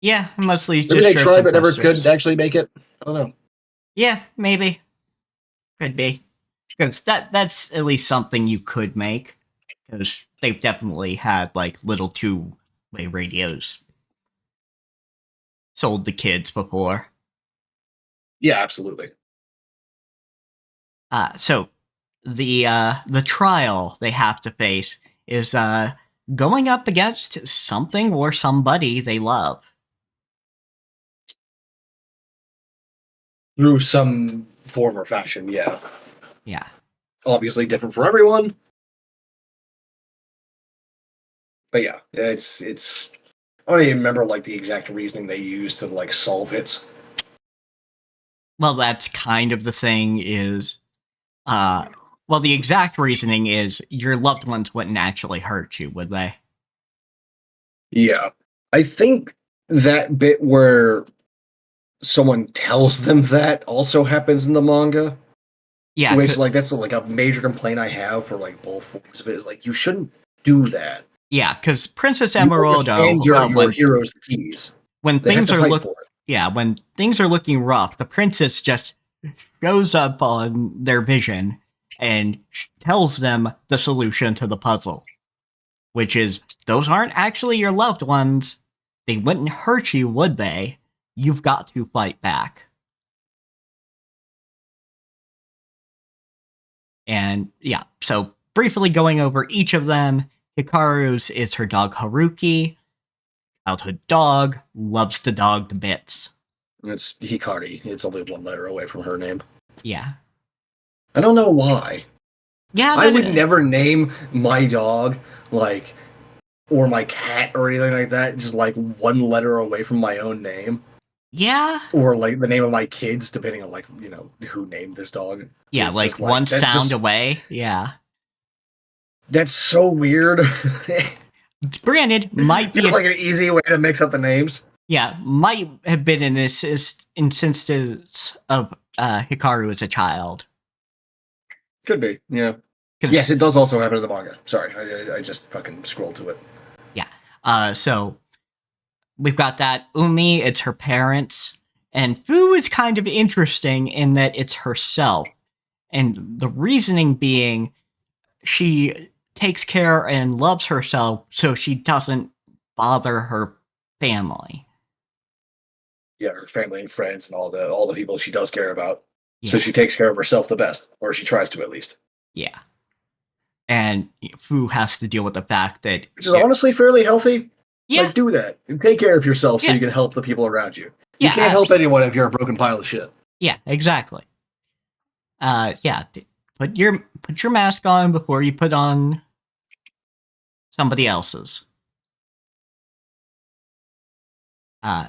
Yeah, mostly
Maybe
just
they
shirts
tried
and
but never
posters.
could actually make it. I don't know.
Yeah, maybe. Could be. Because that's at least something you could make. Because they've definitely had like little two-way radios sold to kids before.
Yeah, absolutely.
So the trial they have to face is going up against something or somebody they love.
Through some form or fashion, yeah.
Yeah.
Obviously different for everyone. But yeah, it's I don't even remember like the exact reasoning they used to like solve it.
Well, that's kind of the thing is well, the exact reasoning is your loved ones wouldn't actually hurt you, would they?
Yeah. I think that bit where someone tells them that also happens in the manga.
Yeah,
Which like that's like a major complaint I have for like both forms of it is like you shouldn't do that.
yeah, because Princess
You
Emeraldo,
hand your heroes the keys.
when
They have
things
to
are
fight for it.
yeah, when things are looking rough, the princess just shows up on their vision and tells them the solution to the puzzle, which is those aren't actually your loved ones. They wouldn't hurt you, would they? You've got to fight back. And yeah, so briefly going over each of them, Hikaru's is her dog Haruki, childhood dog, loves the dog to bits.
It's Hikari. It's only one letter away from her name.
Yeah.
I don't know why.
Yeah,
I would never name my dog like or my cat or anything like that just like one letter away from my own name.
Yeah.
or like the name of my kids, depending on like who named this dog.
Yeah,
It's
like
just
one
like that.
sound
Just
away. Yeah.
that's so weird.
Granted, might be
Feels like an easy way to mix up the names.
yeah, might have been an instance of Hikaru as a child.
Could be, yeah.
'Cause-
Yes, it does also happen in the manga. Sorry, I just fucking scrolled to it.
yeah. So we've got that Umi, it's her parents, and Fu is kind of interesting in that it's herself. And the reasoning being she takes care and loves herself so she doesn't bother her family.
Yeah, her family and friends and all the people she does care about. So
Yeah.
she takes care of herself the best, or she tries to at least.
Yeah. And Fu has to deal with the fact that
Which is honestly fairly healthy.
yeah,
Like, do that and take care of yourself so
Yeah.
you can help the people around you. You
Yeah,
can't help anyone if you're a broken pile of shit.
yeah, exactly. Yeah, put your mask on before you put on somebody else's.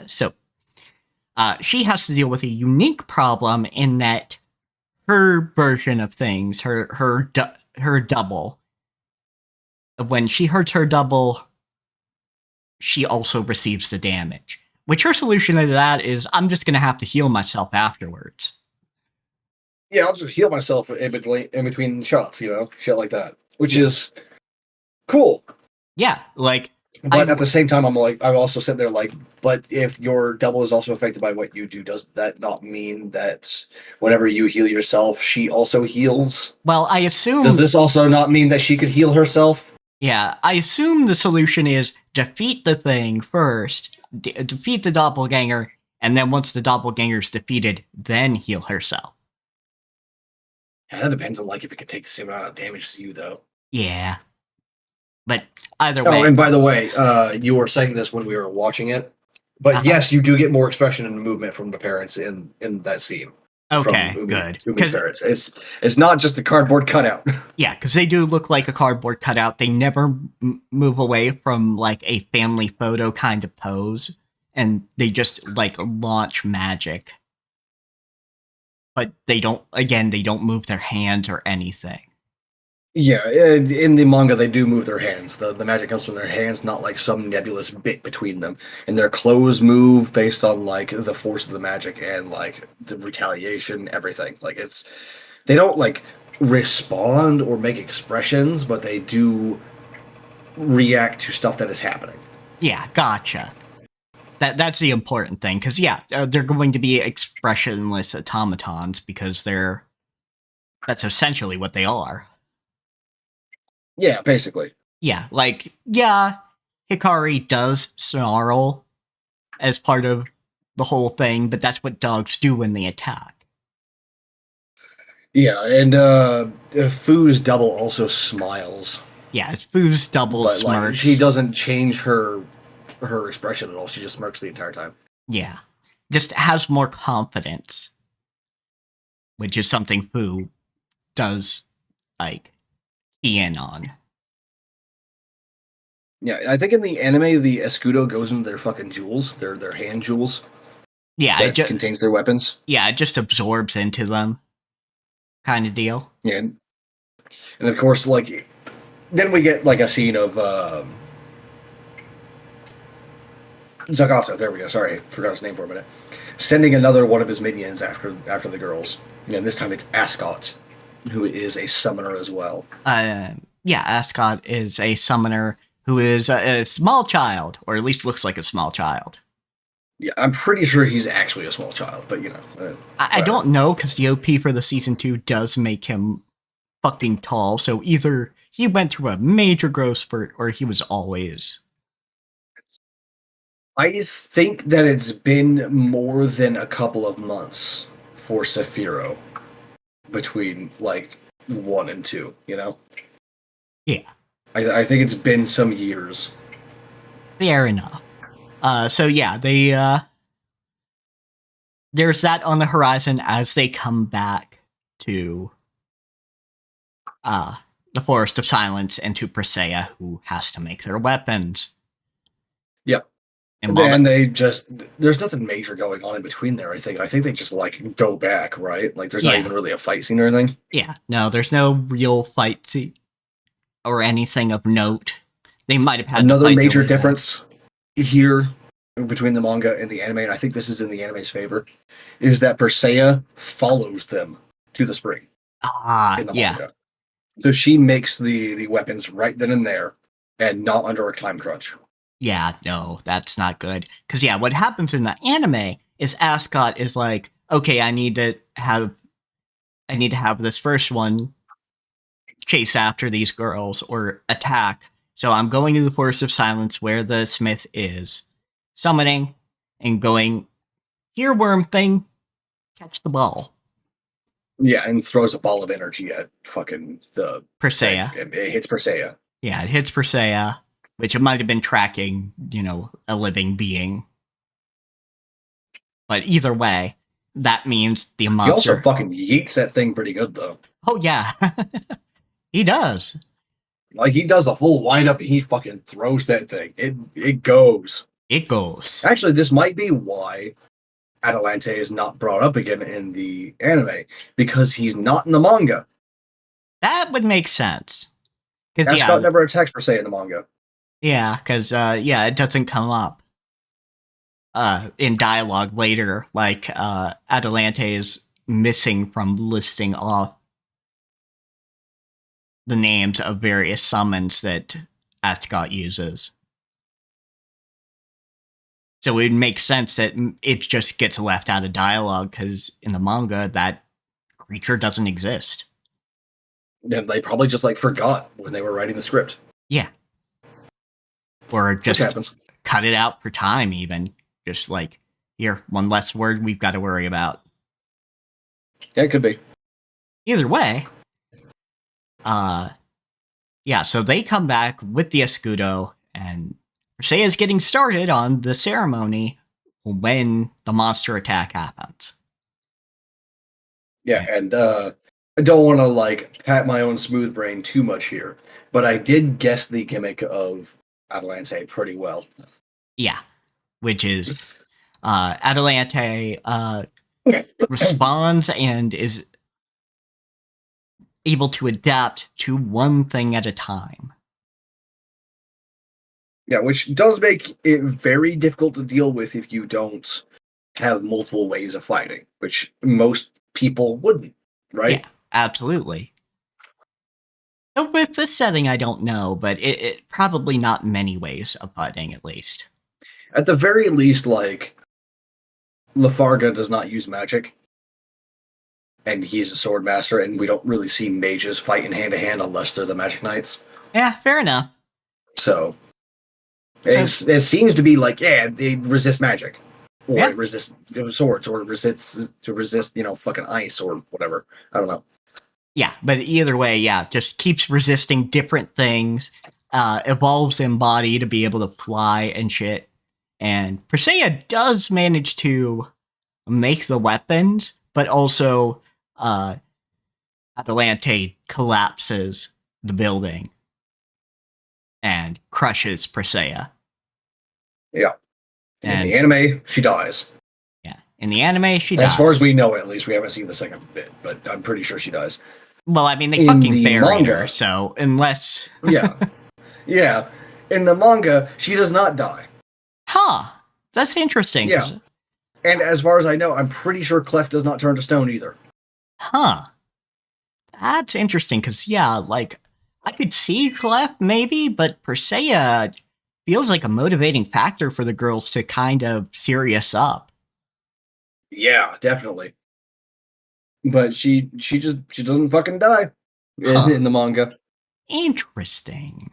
So she has to deal with a unique problem in that her version of things, her double, when she hurts her double, she also receives the damage. Which her solution to that is, I'm just gonna have to heal myself afterwards.
Yeah, I'll just heal myself in between shots, shit like that, which is cool.
Yeah, like,
But at the same time, I also sit there like, but if your double is also affected by what you do, does that not mean that whenever you heal yourself, she also heals?
well, I assume.
Does this also not mean that she could heal herself?
Yeah, I assume the solution is defeat the thing first, defeat the doppelganger, and then once the doppelganger's defeated, then heal herself.
Yeah, that depends on like if it can take the same amount of damage as you, though.
Yeah. But either way.
Oh, and by the way, you were saying this when we were watching it, but yes, you do get more expression and movement from the parents in that scene.
Okay,
from
good.
Umi's parents. It's not just a cardboard cutout.
Yeah, because they do look like a cardboard cutout. They never move away from like a family photo kind of pose, and they just like launch magic. But they don't. Again, they don't move their hands or anything.
Yeah, in the manga, they do move their hands. The magic comes from their hands, not like some nebulous bit between them. And their clothes move based on like the force of the magic and like the retaliation, everything. Like they don't like respond or make expressions, but they do react to stuff that is happening.
Yeah, gotcha. That's the important thing, because yeah, they're going to be expressionless automatons because that's essentially what they are.
Yeah, basically.
Yeah, like, yeah, Hikari does snarl as part of the whole thing, but that's what dogs do when they attack.
Yeah, and Fu's double also smiles.
Yeah, it's Fu's double
But
smirks.
like she doesn't change her expression at all. She just smirks the entire time.
Yeah, just has more confidence, which is something Fu does like key in on.
Yeah, I think in the anime, the escudo goes into their fucking jewels, their hand jewels.
Yeah,
that contains their weapons.
Yeah, it just absorbs into them, kind of deal.
Yeah, and of course, like then we get like a scene of Zagato. There we go. Sorry, I forgot his name for a minute. Sending another one of his minions after the girls. And this time it's Ascot, who is a summoner as well.
Yeah, Ascot is a summoner who is a small child, or at least looks like a small child.
Yeah, I'm pretty sure he's actually a small child, but
I don't know, because the OP for the season 2 does make him fucking tall, so either he went through a major growth spurt, or he was always...
I think that it's been more than a couple of months for Sephiroth between like 1 and 2,
Yeah.
I think it's been some years.
Fair enough. So yeah, there's that on the horizon as they come back to the Forest of Silence and to Presea, who has to make their weapons.
Yep.
And while
then they just there's nothing major going on in between there. I think they just like go back, right? Like there's not even really a fight scene or anything.
no, there's no real fight or anything of note. They might have had to
Another
fight their
major
way back.
difference here between the manga and the anime, and I think this is in the anime's favor, is that Persea follows them to the spring in the manga. So she makes the weapons right then and there, and not under a time crunch.
Yeah, no, that's not good. Because what happens in the anime is Ascot is like, okay, I need to have this first one chase after these girls or attack. So I'm going to the Forest of Silence where the smith is, summoning and going, here, worm thing, catch the ball.
Yeah, and throws a ball of energy at fucking the
Persea.
It hits Persea.
Yeah, it hits Persea, which it might have been tracking, a living being. But either way, that means the monster.
He also fucking yeets that thing pretty good, though.
Oh, yeah. He does.
Like, he does a full wind-up and he fucking throws that thing. It goes.
It goes.
Actually, this might be why Adelante is not brought up again in the anime, because he's not in the manga.
That would make sense.
Ascot never attacks Persea in the manga.
Yeah, because, it doesn't come up in dialogue later. Like, Adelante is missing from listing off the names of various summons that Ascot uses. So it would make sense that it just gets left out of dialogue, because in the manga, that creature doesn't exist.
And they probably just, forgot when they were writing the script.
Yeah. Or just cut it out for time, even. Just here, one less word we've got to worry about.
Yeah, it could be.
Either way, so they come back with the escudo, and Persea is getting started on the ceremony when the monster attack happens.
Yeah, and I don't want to pat my own smooth brain too much here, but I did guess the gimmick of Adelante pretty well.
Yeah, which is Adelante responds and is able to adapt to one thing at a time.
Yeah, which does make it very difficult to deal with if you don't have multiple ways of fighting, which most people wouldn't, right?
Yeah, absolutely. With this setting, I don't know, but it probably not many ways of fighting, at least.
At the very least, Lafarga does not use magic, and he's a sword master, and we don't really see mages fighting hand-to-hand unless they're the magic knights.
Yeah, fair enough.
So it seems to be they resist magic, or resist swords, or resist fucking ice or whatever. I don't know.
Yeah, but either way, just keeps resisting different things, evolves in body to be able to fly and shit. And Persea does manage to make the weapons, but also Adelante collapses the building and crushes Persea.
Yeah. And in the anime, she dies.
Yeah. In the anime, she dies.
As far as we know, at least. We haven't seen the second bit, but I'm pretty sure she dies.
Well, I mean, they fucking buried her, so unless...
Yeah. Yeah. In the manga, she does not die.
Huh. That's interesting.
Yeah. And as far as I know, I'm pretty sure Clef does not turn to stone either.
Huh. That's interesting, because, I could see Clef, maybe, but Persea feels like a motivating factor for the girls to kind of serious up.
Yeah, definitely. But she doesn't fucking die in the manga.
Interesting.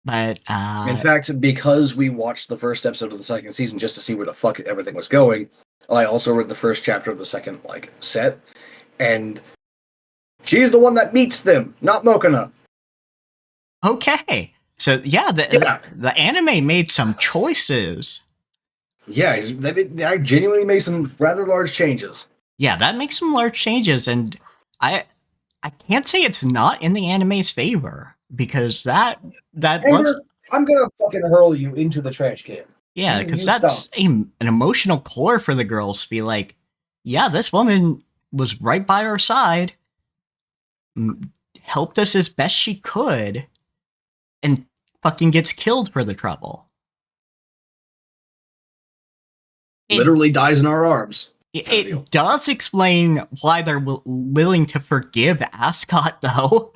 But
in fact, because we watched the first episode of the second season just to see where the fuck everything was going, I also read the first chapter of the second set, and she's the one that meets them, not Mokona.
Okay. So the anime made some choices.
Yeah, they genuinely made some rather large changes.
Yeah, that makes some large changes, and I can't say it's not in the anime's favor, because that
Amber,
was...
I'm gonna fucking hurl you into the trash can.
Yeah, because
You
that's
stop.
an emotional core for the girls to be like, yeah, this woman was right by our side, helped us as best she could, and fucking gets killed for the trouble. It
Literally dies in our arms. Kind of deal.
it does explain why they're willing to forgive Ascot, though.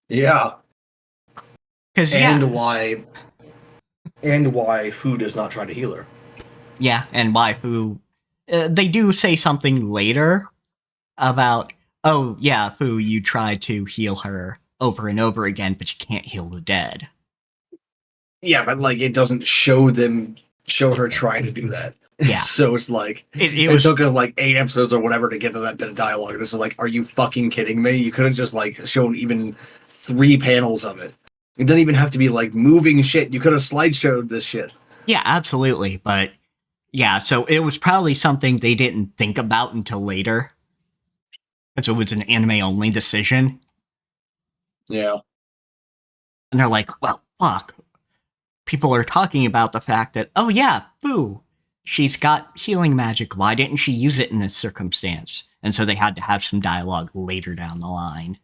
Yeah.
Because
And why Fu does not try to heal her.
yeah, and why Fu? They do say something later about, oh yeah, Fu, you tried to heal her over and over again, but you can't heal the dead.
Yeah, but like it doesn't show her trying to do that.
Yeah.
So it's like it took us like 8 episodes or whatever to get to that bit of dialogue. This is like, are you fucking kidding me? You could have just like shown even 3 panels of it. It doesn't even have to be like moving shit. You could have slideshowed this shit.
Yeah, absolutely. But yeah, so it was probably something they didn't think about until later. Because it was an anime only decision.
Yeah.
And they're like, well, fuck. People are talking about the fact that, oh yeah, Fu, she's got healing magic. Why didn't she use it in this circumstance? And so they had to have some dialogue later down the line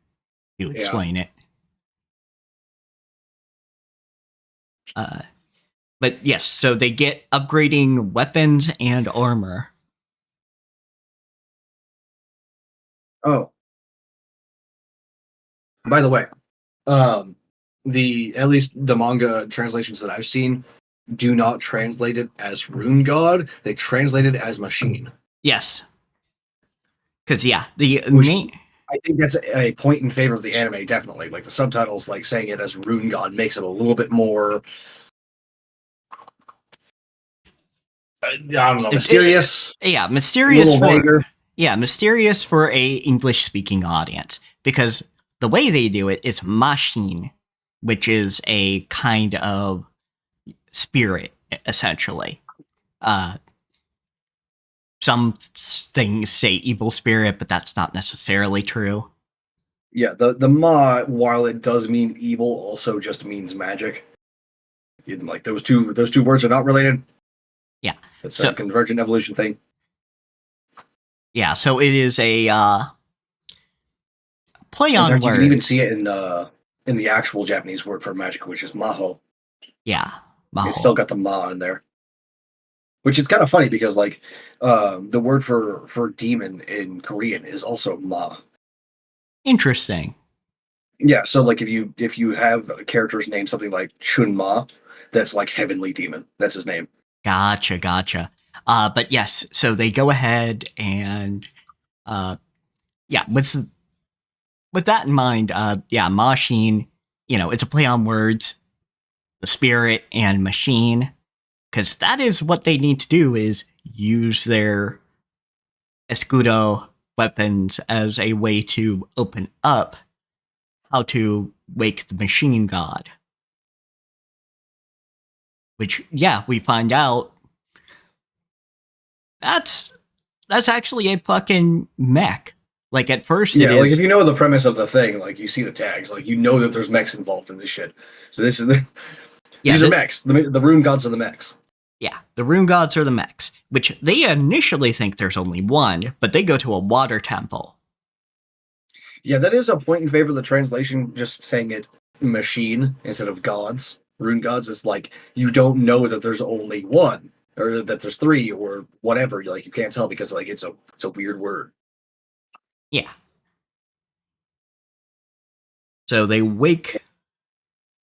to explain it. But yes, so they get upgrading weapons and armor.
Oh. By the way, at least the manga translations that I've seen do not translate it as rune god. They translate it as machine.
Yes. Because yeah,
I think that's a point in favor of the anime, definitely. Like the subtitles, like saying it as rune god makes it a little bit more I don't know, mysterious.
Mysterious mysterious for a English speaking audience, because the way they do it is machine, which is a kind of spirit, essentially. Some things say evil spirit, but that's not necessarily true.
Yeah, the ma, while it does mean evil, also just means magic. Like those two words are not related.
Yeah,
it's a convergent evolution thing.
Yeah, so it is a play on words.
You can even see it in the actual Japanese word for magic, which is maho.
Yeah, maho.
It's still got the ma in there, which is kind of funny because like the word for demon in Korean is also ma.
Interesting.
Yeah, so like if you have a character's name something like Chunma, that's like heavenly demon. That's his name.
Gotcha. But yes, so they go ahead and with that in mind, machine, it's a play on words, the spirit and machine, because that is what they need to do, is use their escudo weapons as a way to open up how to wake the machine god. Which, we find out that's actually a fucking mech. Like at first,
like if you know the premise of the thing, like you see the tags, like you know that there's mechs involved in this shit. So these are mechs. The rune gods are the mechs.
Yeah, the rune gods are the mechs, which they initially think there's only one, but they go to a water temple.
Yeah, that is a point in favor of the translation. Just saying it machine instead of gods. Rune gods is like you don't know that there's only one, or that there's 3, or whatever. Like you can't tell because like it's a weird word.
Yeah. So they wake.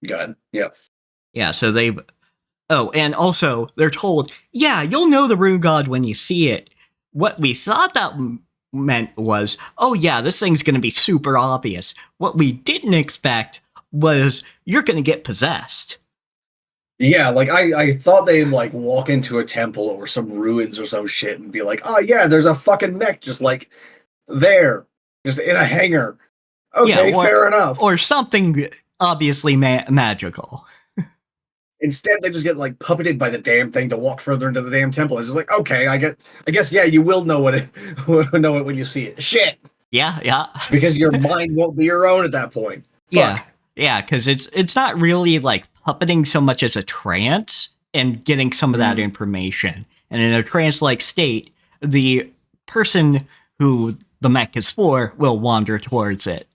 God. Yeah.
Yeah. So they. Oh, and also they're told, yeah, you'll know the rune god when you see it. What we thought that meant was, oh yeah, this thing's going to be super obvious. What we didn't expect was you're going to get possessed.
Yeah, like I thought they'd like walk into a temple or some ruins or some shit and be like, oh yeah, there's a fucking mech just like there, just in a hangar. Okay, fair enough.
Or something obviously magical.
Instead, they just get like puppeted by the damn thing to walk further into the damn temple. It's just like, okay, I guess, yeah, you will know it when you see it. Shit.
Yeah.
Because your mind won't be your own at that point. Fuck.
Yeah, because it's not really like puppeting so much as a trance. and getting some of that information. And in a trance-like state, the person who the mech is for will wander towards it.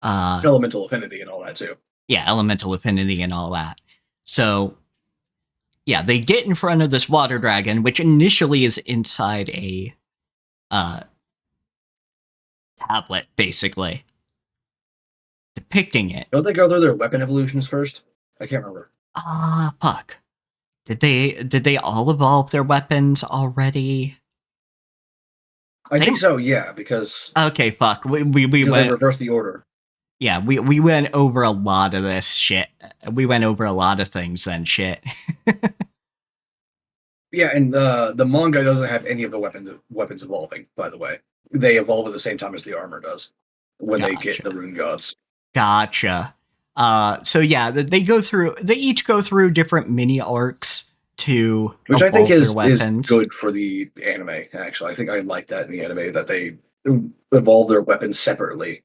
Elemental affinity and all that too.
Yeah, elemental affinity and all that. So, yeah, they get in front of this water dragon, which initially is inside a tablet, basically, depicting it.
Don't they go through their weapon evolutions first? I can't remember.
Fuck. Did they all evolve their weapons already?
I think so, yeah, because
okay, fuck. We
because
went
they reversed the order.
Yeah, we went over a lot of this shit. We went over a lot of things then, shit.
Yeah, and the manga doesn't have any of the weapons evolving, by the way. They evolve at the same time as the armor does when they get the rune gods.
Gotcha. So yeah, they each go through different mini arcs to
which I think is
weapons.
good for the anime, actually. I think I like that in the anime, that they evolve their weapons separately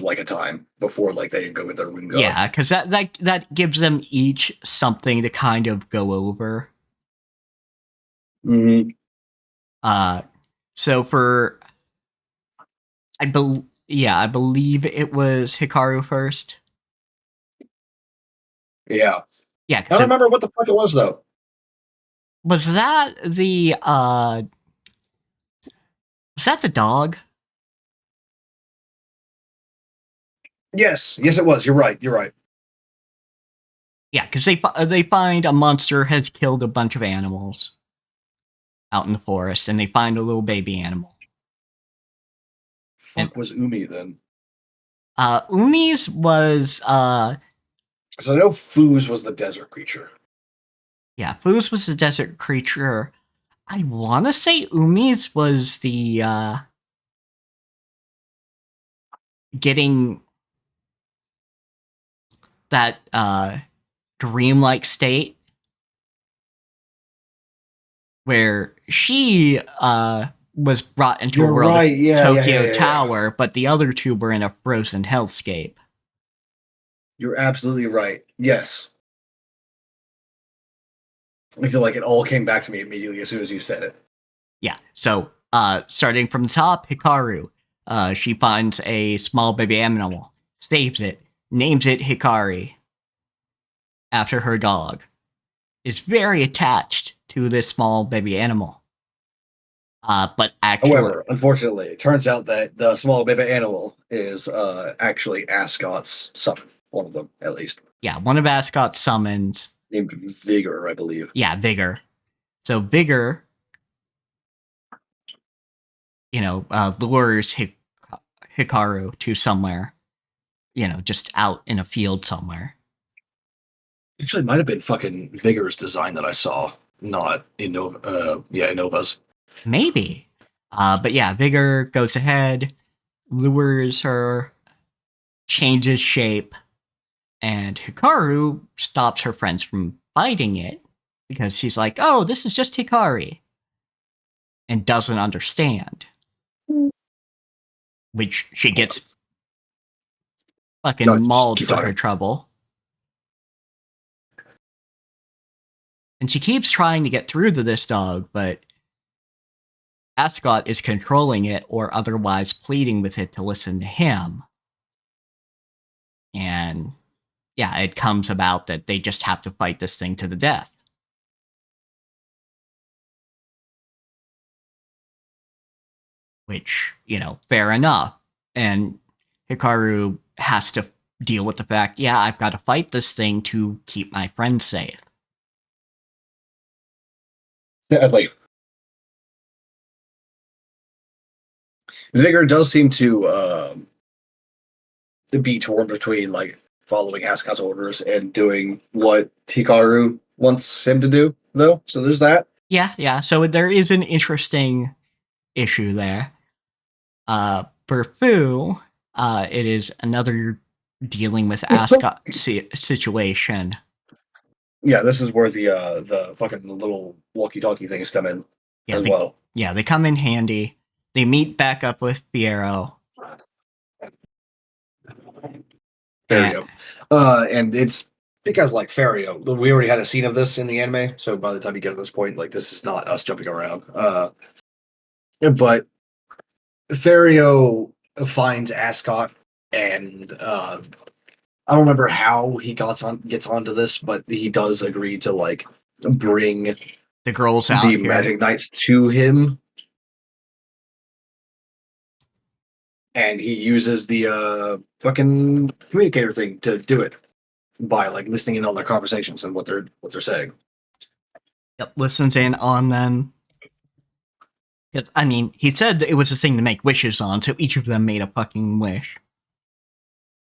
like a time before like they go with their rune god.
Yeah, because that gives them each something to kind of go over.
Mm-hmm.
So for I believe it was Hikaru first.
Yeah.
Yeah,
I don't remember what the fuck it was though.
Was that the dog?
Yes, it was. You're right.
Yeah, because they find a monster has killed a bunch of animals out in the forest, and they find a little baby animal.
Fuck was Umi then?
Umi's was
So I know Foos was the desert creature.
Yeah, Foos was the desert creature. I want to say Umi's was the getting that dreamlike state where she was brought into a world of Tokyo Tower, but the other two were in a frozen hellscape.
You're absolutely right. Yes. I feel like it all came back to me immediately as soon as you said it.
Yeah, so starting from the top, Hikaru. She finds a small baby animal, saves it, names it Hikari, after her dog. Is very attached to this small baby animal. But actually...
However, unfortunately, it turns out that the small baby animal is actually Ascot's summon. One of them, at least.
Yeah, one of Ascot's summons.
Named Vigor, I believe.
Yeah, Vigor. So Vigor, lures Hikaru to somewhere, just out in a field somewhere.
Actually, it might have been fucking Vigor's design that I saw, not Innova's.
Maybe. But yeah, Vigor goes ahead, lures her, changes shape, and Hikaru stops her friends from fighting it because she's like, oh, this is just Hikari, and doesn't understand. Which she gets fucking mauled for her trouble. And she keeps trying to get through to this dog, but Ascot is controlling it or otherwise pleading with it to listen to him. And yeah, it comes about that they just have to fight this thing to the death. Which, fair enough. And Hikaru has to deal with the fact, yeah, I've got to fight this thing to keep my friends safe.
Sadly. Vigor does seem to be torn between like following Ascot's orders and doing what Hikaru wants him to do, though. So there's that.
Yeah. So there is an interesting issue there. For Fu, it is another dealing with Ascot situation.
Yeah, this is where the fucking little walkie-talkie things come in as well.
Yeah, they come in handy. They meet back up with Fiero.
There you go. And it's because like Fario, we already had a scene of this in the anime, so by the time you get to this point, like this is not us jumping around. But Fario finds Ascot, and I don't remember how he gets onto this, but he does agree to like bring
The girls out
the
here.
Magic Knights to him, and he uses the fucking communicator thing to do it by like listening in on their conversations and what they're saying.
Yep, listens in on them. I mean, he said that it was a thing to make wishes on, so each of them made a fucking wish.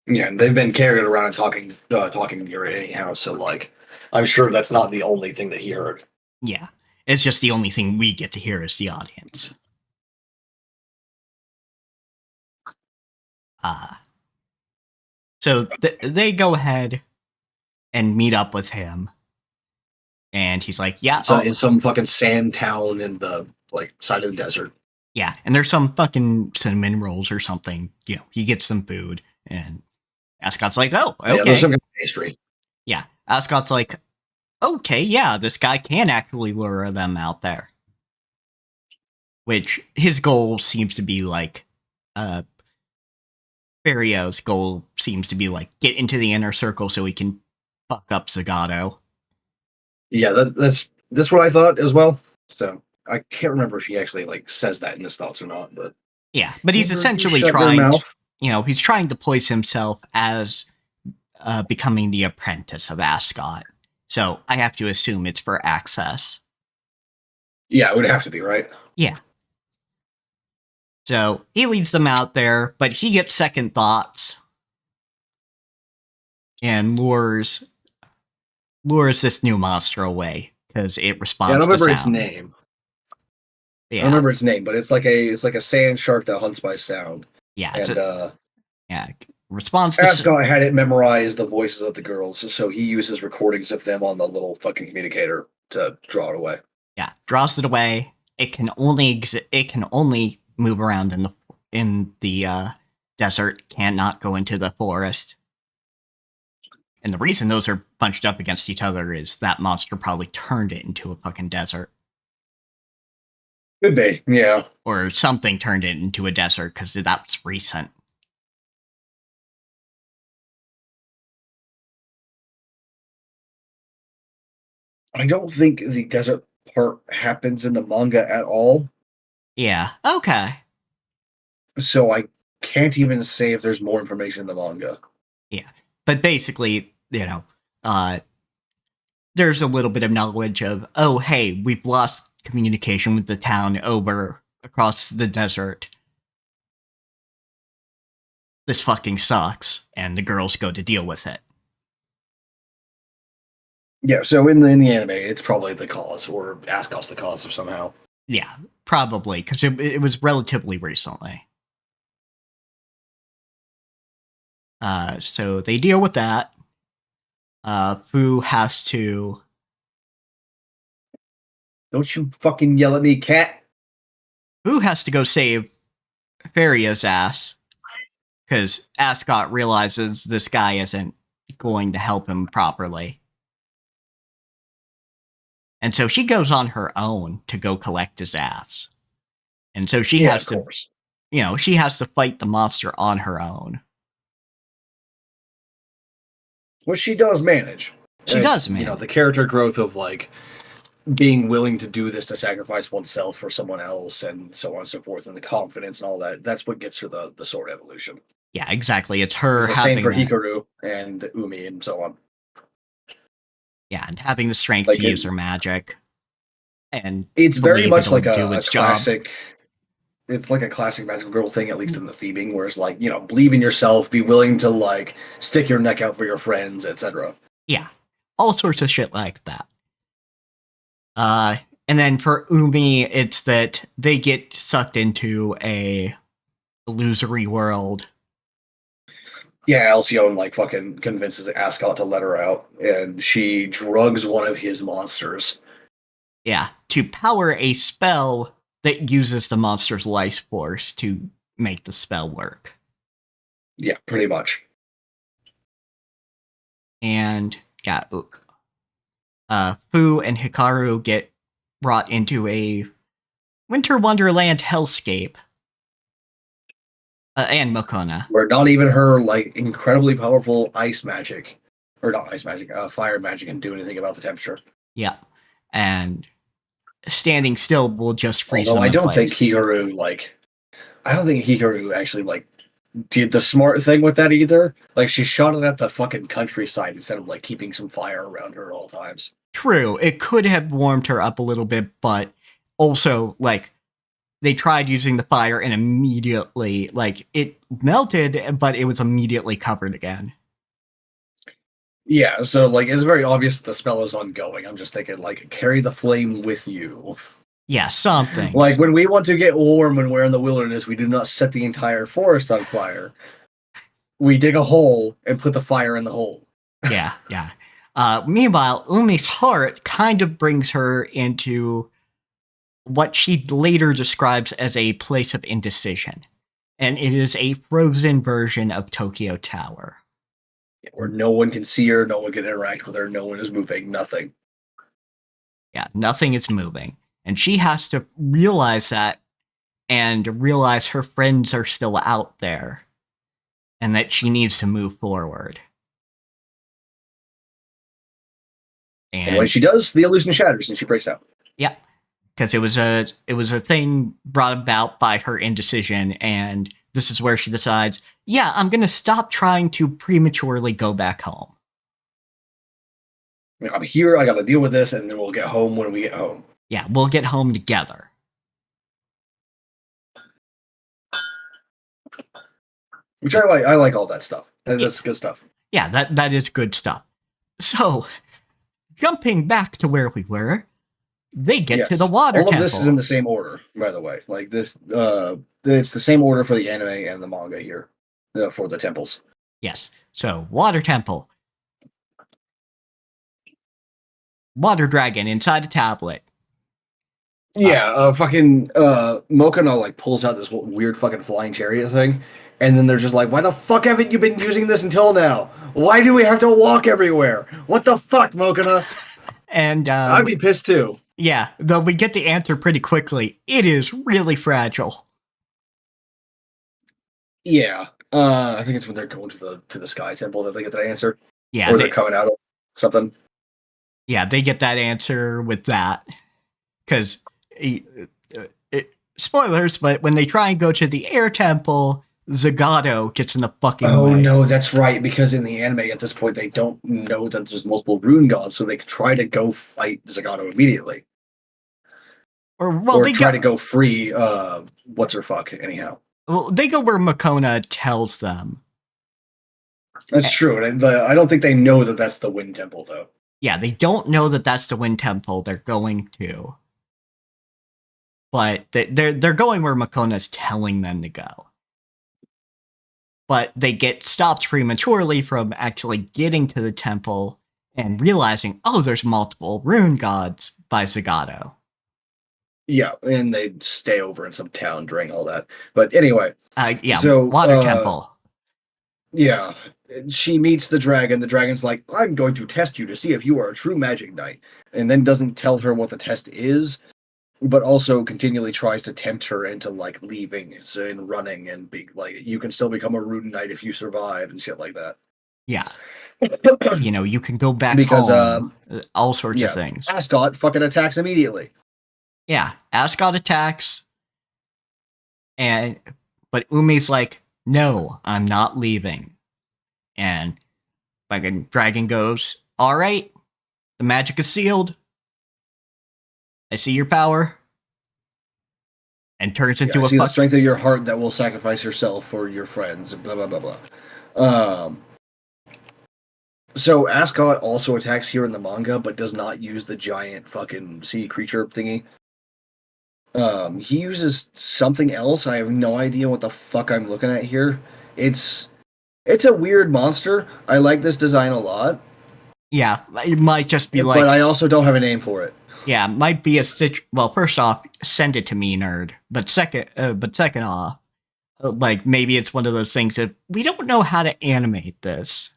Yeah, and they've been carrying it around and talking here anyhow. So like, I'm sure that's not the only thing that he heard.
Yeah, it's just the only thing we get to hear as the audience. So they go ahead and meet up with him, and he's like, "Yeah,
So in some fucking sand town in the like side of the desert.
yeah." And there's some fucking cinnamon rolls or something. You know, he gets them food, and Ascot's like, "Oh, okay."
Yeah, there's some kind of pastry.
Yeah, Ascot's like, "Okay, yeah, this guy can actually lure them out there." Which his goal seems to be like, Barrio's goal seems to be like get into the inner circle so he can fuck up Zagato.
Yeah, that's what I thought as well. So I can't remember if he actually like says that in his thoughts or not, but
Yeah, but he's essentially trying to, he's trying to place himself as becoming the apprentice of Ascot. So I have to assume it's for access.
Yeah, it would have to be, right?
Yeah. So he leads them out there, but he gets second thoughts and lures this new monster away because it responds.
Yeah, I don't remember
to
its
sound.
name.
Yeah.
I don't remember its name, but it's like a sand shark that hunts by sound.
Yeah,
and
response to
Ascot had it memorize the voices of the girls, so he uses recordings of them on the little fucking communicator to draw it away.
Yeah, draws it away. It can only move around in the desert. Cannot go into the forest. And the reason those are bunched up against each other is that monster probably turned it into a fucking desert.
Could be, yeah.
Or something turned it into a desert because that's recent.
I don't think the desert part happens in the manga at all.
Yeah, okay.
So I can't even say if there's more information in the manga.
Yeah, but basically, there's a little bit of knowledge of, oh, hey, we've lost communication with the town over across the desert. This fucking sucks, and the girls go to deal with it.
Yeah, so in the anime, it's probably the cause, or Ascot's the cause of somehow.
Yeah, probably, because it was relatively recently. So they deal with that. Fu has to...
Don't you fucking yell at me, cat!
Fu has to go save Faria's ass, because Ascot realizes this guy isn't going to help him properly. And so she goes on her own to go collect his ass. And so she has to, she has to fight the monster on her own.
Which she does manage.
She does manage.
The character growth of like being willing to do this to sacrifice oneself for someone else and so on and so forth, and the confidence and all that. That's what gets her the sword evolution.
Yeah, exactly. It's her
it's the same for Hikaru and Umi and so on.
Yeah, and having the strength to use her magic. And
it's very much like a classic. It's like a classic magical girl thing, at least in the theming, where it's like, believe in yourself, be willing to like stick your neck out for your friends, etc.
Yeah, all sorts of shit like that. And then for Umi, it's that they get sucked into a illusory world.
Yeah, Alcyone like fucking convinces Ascot to let her out, and she drugs one of his monsters.
Yeah, to power a spell that uses the monster's life force to make the spell work.
Yeah, pretty much.
And yeah, Fu and Hikaru get brought into a Winter Wonderland hellscape. And Mokona.
Where not even her like incredibly powerful ice magic, or not ice magic, fire magic can do anything about the temperature.
Yeah. And standing still will just freeze
Although
them
I
in
don't think
place.
Hikaru actually like did the smart thing with that either. Like she shot it at the fucking countryside instead of like keeping some fire around her at all times.
True, it could have warmed her up a little bit, but also like they tried using the fire and immediately like it melted, but it was immediately covered again.
Yeah, so like it's very obvious that the spell is ongoing. I'm just thinking like carry the flame with you.
Yeah, some
Like
things.
when we want to get warm when we're in the wilderness, we do not set the entire forest on fire. We dig a hole and put the fire in the hole.
Yeah, yeah. Meanwhile, Umi's heart kind of brings her into what she later describes as a place of indecision. And it is a frozen version of Tokyo Tower.
Where no one can see her, no one can interact with her, no one is moving, nothing.
Yeah, nothing is moving. And she has to realize that and realize her friends are still out there and that she needs to move forward.
And when she does, the illusion shatters and she breaks out.
Yeah, because it was a thing brought about by her indecision, and this is where she decides, yeah, I'm gonna stop trying to prematurely go back home.
I mean, I'm here, I gotta deal with this, and then we'll get home when we get home.
Yeah, we'll get home together.
Which I like. I like all that stuff. That's good stuff.
Yeah, that is good stuff. So, jumping back to where we were, they get to the water
temple. All of
temple.
this is in the same order, by the way. Like this, it's the same order for the anime and the manga here for the temples.
Yes. So, water temple. Water dragon inside a tablet.
Yeah, fucking Mokano like pulls out this weird fucking flying chariot thing, and then they're just like, "Why the fuck haven't you been using this until now? Why do we have to walk everywhere? What the fuck, Mokana?"
And
I'd be pissed too.
Yeah, though we get the answer pretty quickly. It is really fragile.
Yeah, I think it's when they're going to the Sky Temple that they get that answer.
Yeah,
or they're coming out of something.
Yeah, they get that answer with that because spoilers, but when they try and go to the air temple, Zagato gets in the fucking way.
Oh no, that's right. Because in the anime at this point they don't know that there's multiple rune gods, so they could try to go fight Zagato immediately, or try to go free. What's her fuck anyhow?
Well, they go where Mokona tells them.
That's true. And I don't think they know that that's the Wind Temple, though.
Yeah, they don't know that that's the Wind Temple they're going to. But they're going where Makona's telling them to go. But they get stopped prematurely from actually getting to the temple and realizing, oh, there's multiple rune gods by Zagato.
Yeah, and they stay over in some town during all that. But anyway.
Yeah, so, water temple.
Yeah, she meets the dragon. The dragon's like, I'm going to test you to see if you are a true magic knight. And then doesn't tell her what the test is, but also continually tries to tempt her into like leaving and running and be like, you can still become a rune knight if you survive and shit like that.
Yeah. You know, you can go back
because
home, all sorts of things.
Ascot fucking attacks immediately.
Yeah, Ascot attacks, but Umi's like, no, I'm not leaving. And fucking dragon goes, all right, the magic is sealed. I see your power. And turns into
I see the strength of your heart that will sacrifice yourself for your friends. Blah blah blah blah. So Ascot also attacks here in the manga, but does not use the giant fucking sea creature thingy. He uses something else. I have no idea what the fuck I'm looking at here. It's a weird monster. I like this design a lot. Yeah,
it might just be like...
But I also don't have a name for it.
Yeah, it might be a well, first off, send it to me, nerd. But second off, like maybe it's one of those things that we don't know how to animate this.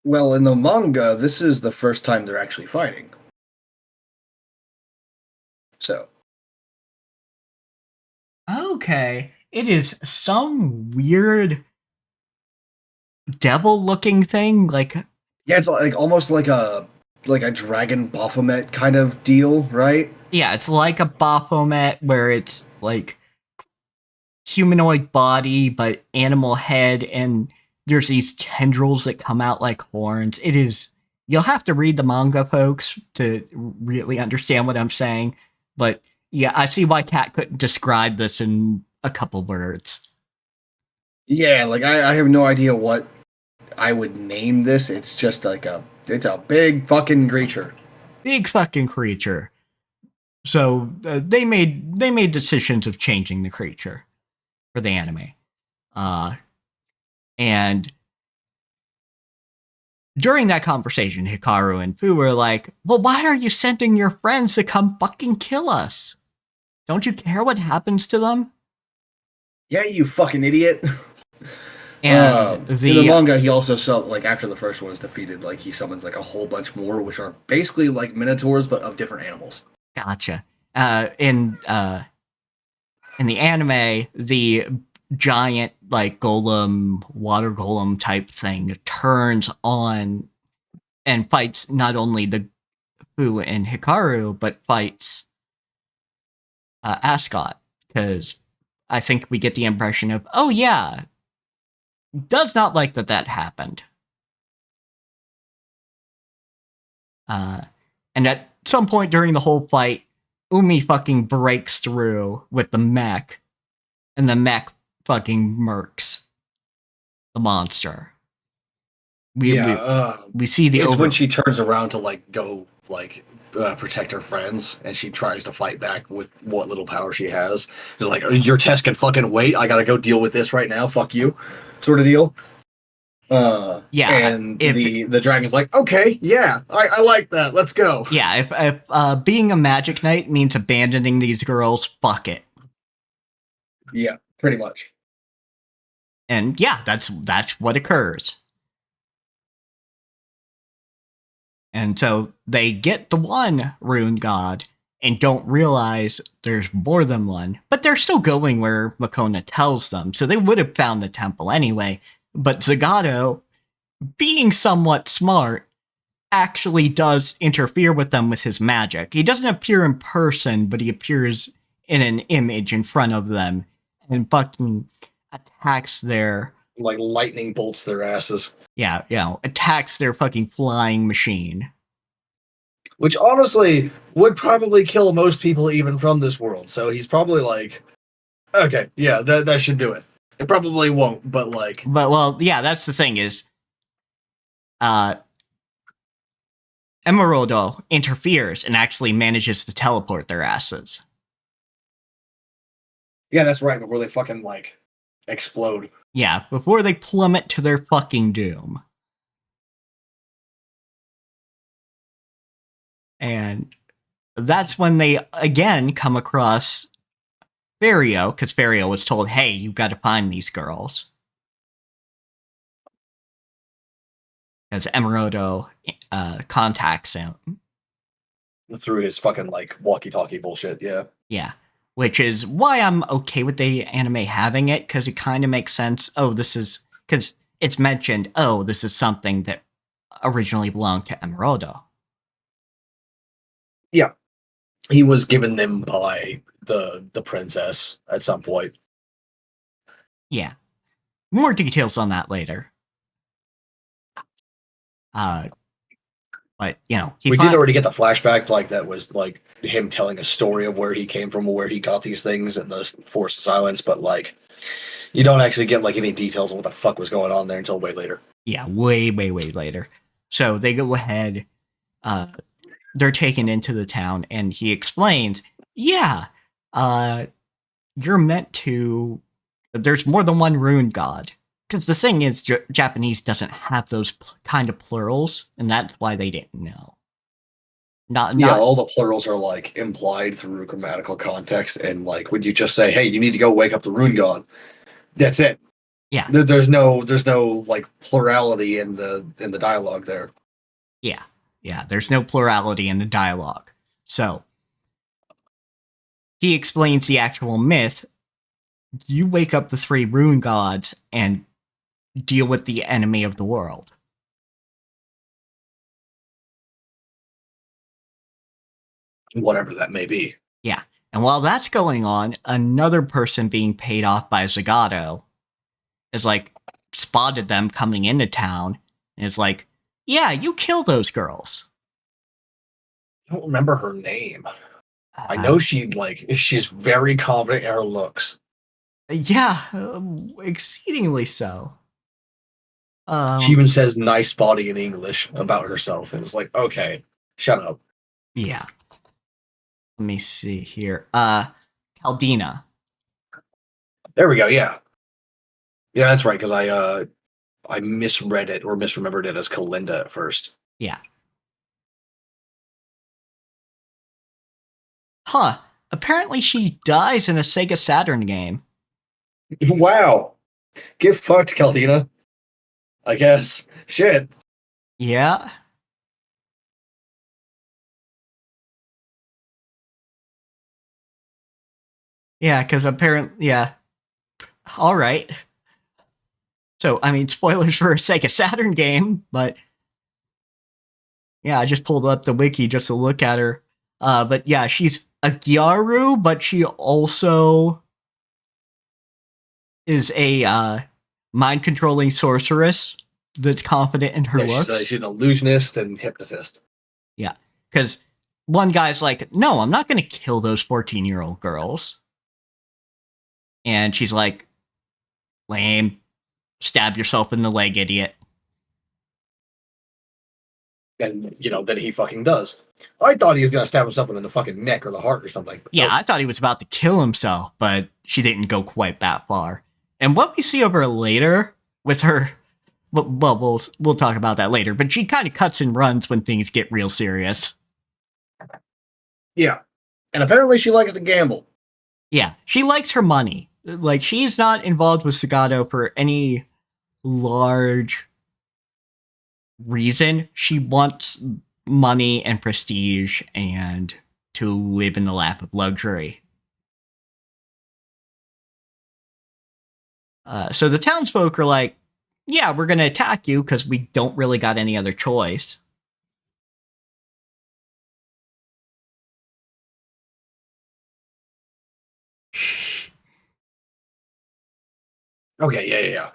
Well, in the manga, this is the first time they're actually fighting. So,
Okay. It is some weird devil-looking thing. Like,
yeah, it's like almost like a dragon Baphomet kind of deal, right?
yeah, it's like a Baphomet where it's like humanoid body but animal head, and there's these tendrils that come out like horns. It is. You'll have to read the manga, folks, to really understand what I'm saying. But yeah, I see why Kat couldn't describe this in a couple words.
Yeah, like I have no idea what I would name this. It's just like it's a big fucking creature.
Big fucking creature. So they made decisions of changing the creature for the anime, uh, and during that conversation, Hikaru and Fu were like, "Well, why are you sending your friends to come fucking kill us? Don't you care what happens to them?"
Yeah, you fucking idiot.
And
In the
the
manga, he also like after the first one is defeated, like he summons like a whole bunch more, which are basically like minotaurs but of different animals.
gotcha. In the anime, the giant like golem, water golem type thing turns on and fights not only the Fu and Hikaru, but fights Ascot, because I think we get the impression of, oh yeah, does not like that happened. Uh, and at some point during the whole fight, Umi fucking breaks through with the mech, and the mech fucking murks the monster. We
Yeah,
we, we see the
it's
over.
when she turns around to like go like protect her friends, and she tries to fight back with what little power she has. It's like your test can fucking wait. I gotta go deal with this right now. Fuck you, sort of deal.
Yeah,
And
if
the dragon's like, okay, yeah, I like that. Let's go.
yeah, if being a magic knight means abandoning these girls, fuck it.
Yeah, pretty much.
And yeah, that's what occurs. And so they get the one rune god and don't realize there's more than one, but they're still going where Makona tells them, so they would have found the temple anyway. But Zagato, being somewhat smart, actually does interfere with them with his magic. He doesn't appear in person, but he appears in an image in front of them and fucking attacks their
Like lightning bolts their asses.
attacks their fucking flying machine.
Which honestly would probably kill most people even from this world. So he's probably like, okay, yeah, that should do it. It probably won't, but like,
But well, yeah, that's the thing is, uh, Emeraldo interferes and actually manages to teleport their asses.
yeah, that's right. Before they fucking like explode.
Yeah, before they plummet to their fucking doom. And that's when they again come across Fario, because Fario was told, hey, you got to find these girls. As Emeraldo contacts him.
Through his fucking like walkie-talkie bullshit, yeah.
Yeah. Which is why I'm okay with the anime having it, because it kind of makes sense. Oh, this is, because it's mentioned, oh, this is something that originally belonged to Emeraldo.
Yeah. He was given them by the princess at some point.
Yeah. More details on that later. But you know,
we did already get the flashback, like that was like him telling a story of where he came from, or where he got these things in the Forest of Silence, but like you don't actually get like any details on what the fuck was going on there until way later.
Yeah, way later. So they go ahead, they're taken into the town, and he explains, yeah, you're meant to, there's more than one rune god. Because the thing is, Japanese doesn't have those kind of plurals, and that's why they didn't know.
Yeah, all the plurals are like implied through grammatical context, and like when you just say, "Hey, you need to go wake up the rune god," that's it.
Yeah,
There's no like plurality in the dialogue there.
yeah, yeah. There's no plurality in the dialogue. So he explains the actual myth. You wake up the three rune gods and deal with the enemy of the world.
Whatever that may be.
Yeah. And while that's going on, another person being paid off by Zagato is like spotted them coming into town and is like, yeah, you kill those girls.
I don't remember her name. I
Uh,
know she's very confident in her looks.
yeah, exceedingly so.
She
Um,
even says nice body in English about herself, and it's like, okay, shut up.
yeah. Let me see here. Caldina.
There we go. Yeah, yeah, that's right. Because I misread it or misremembered it as Kalinda at first.
Yeah. Huh. Apparently she dies in a Sega Saturn game.
Wow, get fucked, Caldina. I guess. Shit.
Yeah. Yeah, because apparently, yeah. All right. So, I mean, spoilers for a Sega Saturn game, but yeah, I just pulled up the wiki just to look at her. But yeah, she's a Gyaru, but she also is a mind controlling sorceress that's confident in her
Yeah,
looks.
she's an illusionist and hypnotist.
Yeah, because one guy's like, no, I'm not going to kill those 14-year-old girls. And she's like, lame, stab yourself in the leg, idiot.
And then he fucking does. I thought he was gonna stab himself in the fucking neck or the heart or something. But
Yeah,
nope.
I thought he was about to kill himself, but she didn't go quite that far. And what we see of her later with her, well, we'll talk about that later. But she kind of cuts and runs when things get real serious.
Yeah, and apparently she likes to gamble.
Yeah, she likes her money. Like she's not involved with Sagato for any large reason. She wants money and prestige and to live in the lap of luxury. So the townsfolk are like, yeah, we're going to attack you because we don't really got any other choice.
Okay, yeah.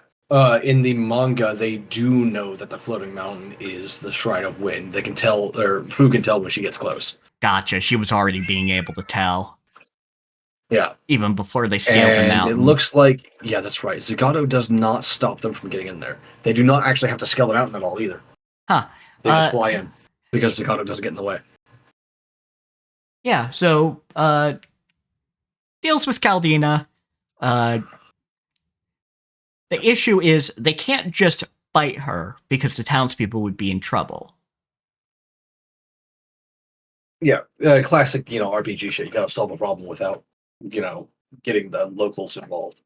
In the manga, they do know that the floating mountain is the Shrine of Wind. They can tell, or Fu can tell when she gets close.
Gotcha. She was already being able to tell
Yeah,
even before they scaled the
and it
mountain.
looks like, yeah, that's right. Zagato does not stop them from getting in there. They do not actually have to scale the mountain at all either.
Huh.
They just fly in because Zagato doesn't get in the way.
Yeah, so deals with Caldina. Uh, the issue is they can't just fight her because the townspeople would be in trouble.
Yeah, classic, RPG shit. You gotta solve a problem without, getting the locals involved.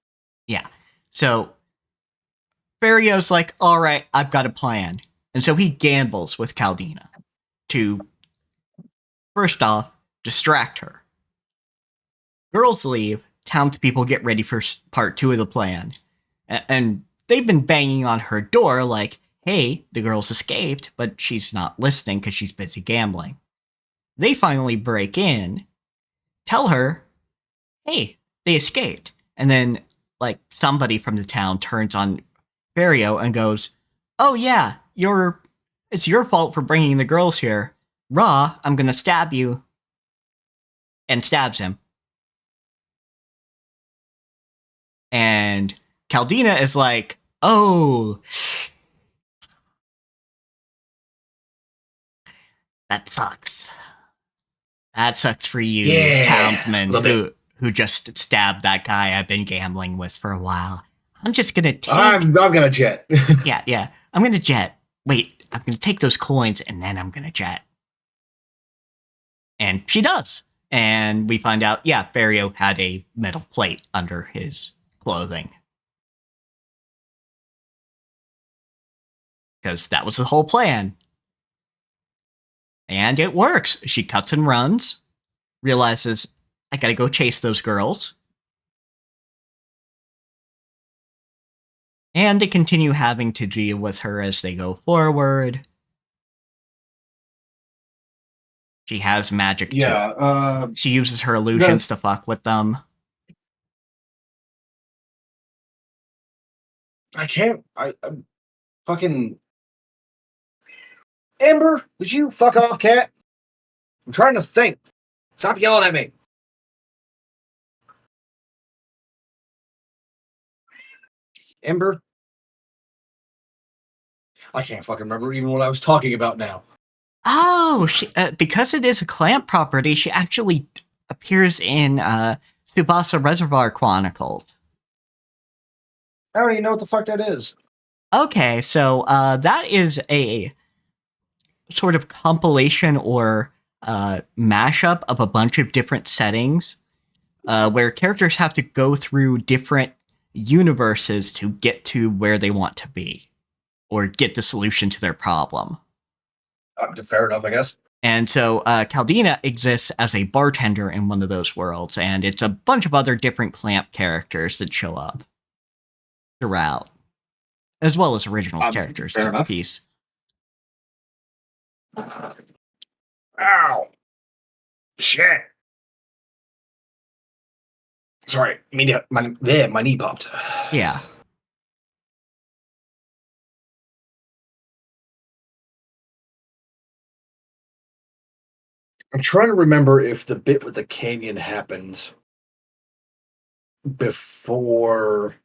Yeah. So Barrio's like, all right, I've got a plan. And so he gambles with Caldina to, first off, distract her. Girls leave, townspeople get ready for part two of the plan. And they've been banging on her door like, hey, the girls escaped, but she's not listening because she's busy gambling. They finally break in, tell her, hey, they escaped. And then, like, somebody from the town turns on Barrio and goes, oh, yeah, it's your fault for bringing the girls here. Raw, I'm gonna stab you. And stabs him. And Caldina is like, oh, that sucks. That sucks for you,
Yeah, a
townsman
little bit.
who just stabbed that guy I've been gambling with for a while. I'm just gonna take
I'm gonna jet.
yeah. I'm gonna jet. Wait, I'm gonna take those coins and then I'm gonna jet. And she does. And we find out, yeah, Barrio had a metal plate under his clothing. because that was the whole plan. And it works. She cuts and runs, realizes, I gotta go chase those girls. And they continue having to deal with her as they go forward. She has magic too.
Yeah,
She uses her illusions to fuck with them.
I can't. I'm fucking. Amber, would you fuck off, cat? I'm trying to think. Stop yelling at me. Amber? I can't fucking remember even what I was talking about now.
Oh, because it is a clamp property, she actually appears in Tsubasa Reservoir Chronicles.
I don't even know what the fuck that is.
Okay, so that is a sort of compilation or mashup of a bunch of different settings where characters have to go through different universes to get to where they want to be or get the solution to their problem.
Fair enough, I guess.
And so Caldina exists as a bartender in one of those worlds, and it's a bunch of other different clamp characters that show up throughout, as well as original characters to the piece.
Ow. Shit. Sorry, my knee popped.
Yeah.
I'm trying to remember if the bit with the canyon happened before.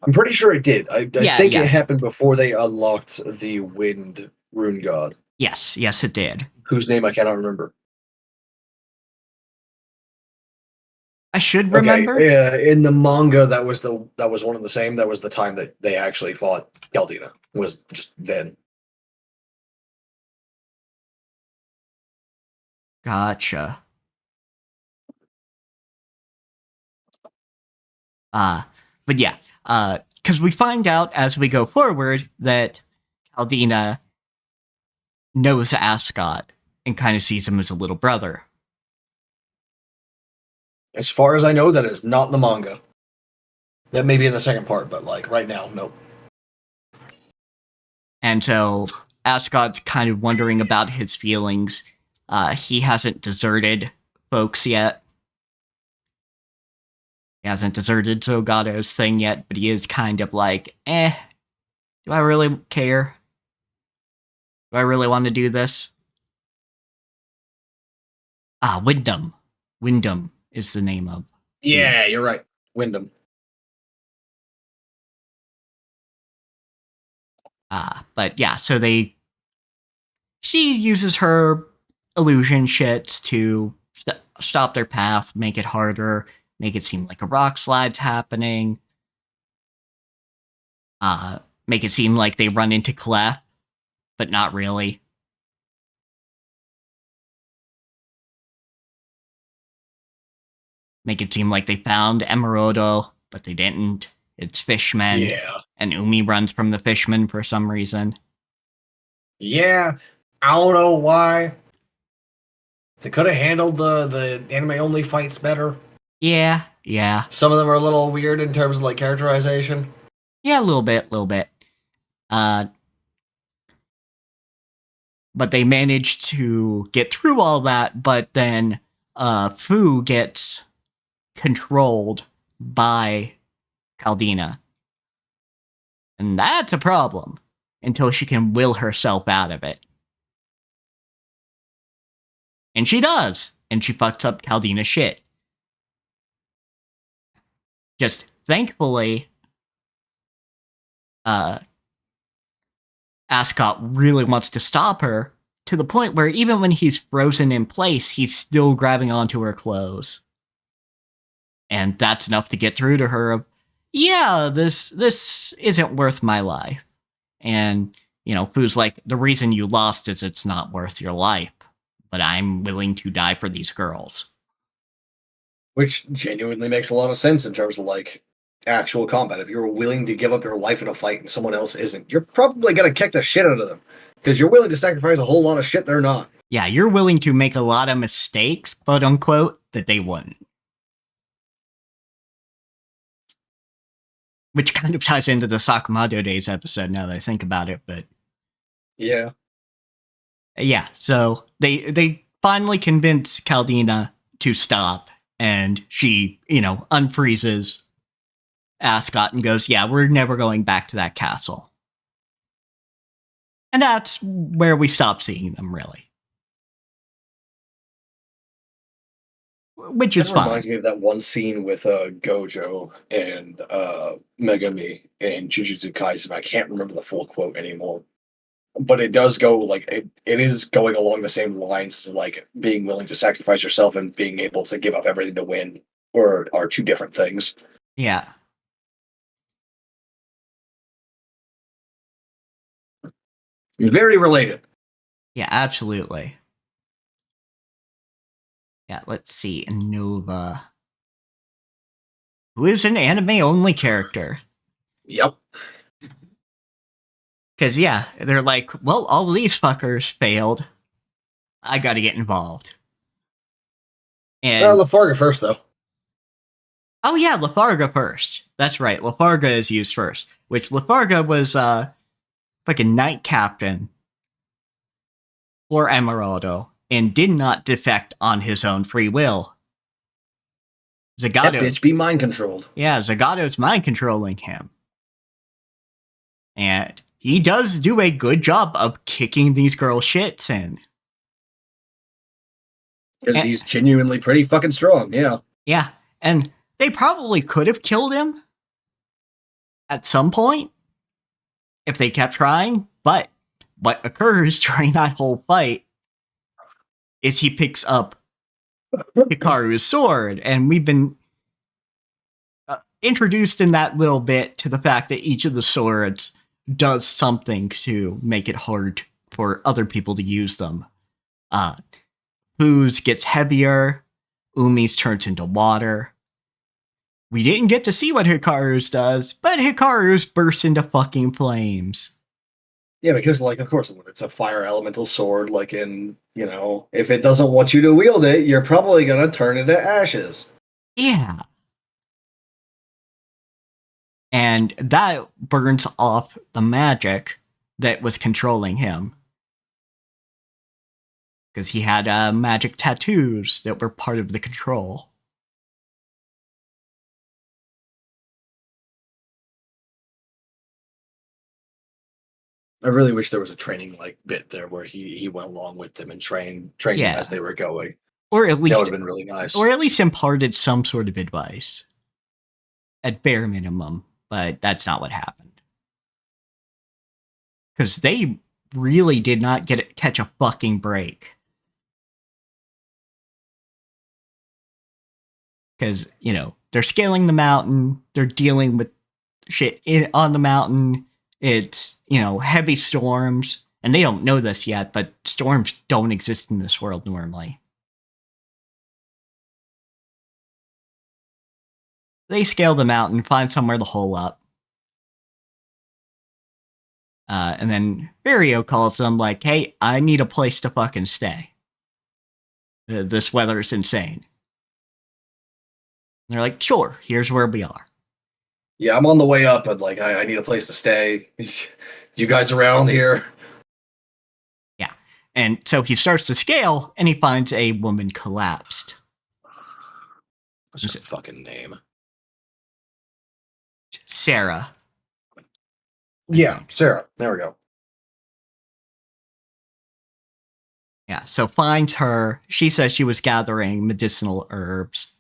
I'm pretty sure it did. I think it happened before they unlocked the Wind Rune God.
Yes, it did.
Whose name I cannot remember.
I should remember.
Okay, in the manga, that was one of the same. That was the time that they actually fought Caldina. Was just then.
Gotcha. But yeah, because we find out as we go forward that Caldina knows Ascot and kind of sees him as a little brother.
As far as I know, that is not in the manga. That may be in the second part, but like right now, nope.
And so Ascot's kind of wondering about his feelings. He hasn't deserted folks yet. He hasn't deserted Zogato's thing yet, but he is kind of like, do I really care? Do I really want to do this? Wyndham. Wyndham is the name of.
Yeah, you're right. Wyndham.
But yeah, so she uses her illusion shits to stop their path, make it harder, make it seem like a rock slide's happening, make it seem like they run into Clef, but not really. Make it seem like they found Emeraldo, but they didn't. It's fishmen.
Yeah.
And Umi runs from the fishmen for some reason.
Yeah. I don't know why. They could have handled the anime-only fights better.
Yeah.
Some of them are a little weird in terms of like characterization.
Yeah, a little bit. But they managed to get through all that, but then Fu gets controlled by Caldina. And that's a problem until she can will herself out of it. And she does. And she fucks up Caldina's shit. Just thankfully, Ascot really wants to stop her to the point where even when he's frozen in place, he's still grabbing onto her clothes. And that's enough to get through to her of, yeah, this isn't worth my life. And, Fu's like, the reason you lost is it's not worth your life, but I'm willing to die for these girls.
Which genuinely makes a lot of sense in terms of, like, actual combat. If you're willing to give up your life in a fight and someone else isn't, you're probably gonna kick the shit out of them because you're willing to sacrifice a whole lot of shit they're not.
Yeah, you're willing to make a lot of mistakes, quote unquote, that they wouldn't. Which kind of ties into the Sakamoto Days episode now that I think about it, but
Yeah.
yeah, so they finally convince Caldina to stop, and she, unfreezes Ascot and goes, yeah, we're never going back to that castle. And that's where we stop seeing them, really. Which is
That
fine.
reminds me of that one scene with Gojo and Megami in Jujutsu Kaisen. I can't remember the full quote anymore. But it does go like it is going along the same lines, like being willing to sacrifice yourself and being able to give up everything to win, or are two different things.
Yeah.
Very related.
Yeah, absolutely. Yeah, let's see. Nova. Who is an anime-only character.
Yep.
Because, yeah, they're like, well, all these fuckers failed. I gotta get involved. And
Lafarga first, though.
oh yeah, Lafarga first. That's right, Lafarga is used first. Which Lafarga was like a knight captain for Emeraldo and did not defect on his own free will. Zagato,
That bitch be mind controlled.
yeah, Zagato's mind controlling him. And he does do a good job of kicking these girls' shits in.
Because he's genuinely pretty fucking strong, yeah.
Yeah, and they probably could have killed him at some point if they kept trying, but what occurs during that whole fight is he picks up Hikaru's sword, and we've been introduced in that little bit to the fact that each of the swords does something to make it hard for other people to use them. Fu's gets heavier, Umi's turns into water. We didn't get to see what Hikaru's does, but Hikaru's bursts into fucking flames.
Yeah, because, like, of course it would. It's a fire elemental sword, like in, if it doesn't want you to wield it, you're probably gonna turn it to ashes.
Yeah. And that burns off the magic that was controlling him. Because he had magic tattoos that were part of the control.
I really wish there was a training like bit there where he went along with them and trained them as they were going.
Or at least
that would have been really nice.
Or at least imparted some sort of advice. At bare minimum, but that's not what happened. Because they really did not catch a fucking break. Because, they're scaling the mountain, they're dealing with shit on the mountain. It's, heavy storms, and they don't know this yet, but storms don't exist in this world normally. They scale the mountain, find somewhere to hole up. And then Vario calls them like, hey, I need a place to fucking stay. This weather is insane. And they're like, sure, here's where we are.
Yeah, I'm on the way up, and like I need a place to stay. You guys around here?
Yeah. And so he starts to scale, and he finds a woman collapsed.
What's her fucking name?
Sarah.
Yeah, Sarah. There we go.
Yeah, so finds her. She says she was gathering medicinal herbs.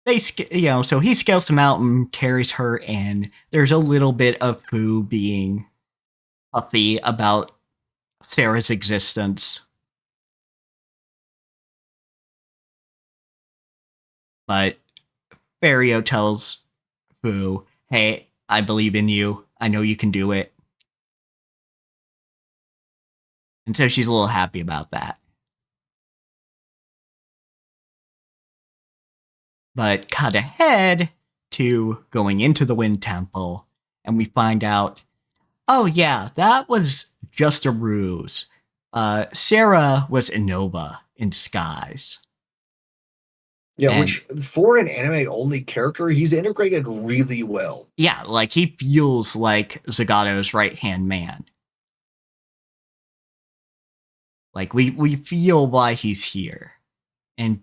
So he scales the mountain, carries her in. There's a little bit of Fu being puffy about Sarah's existence. But Vario tells Fu, hey, I believe in you. I know you can do it. And so she's a little happy about that. But cut ahead to going into the Wind Temple, and we find out, oh yeah, that was just a ruse. Sarah was Innova in disguise.
Yeah,
And
which for an anime only character, he's integrated really well.
yeah, like he feels like Zagato's right hand man. Like we feel why he's here. And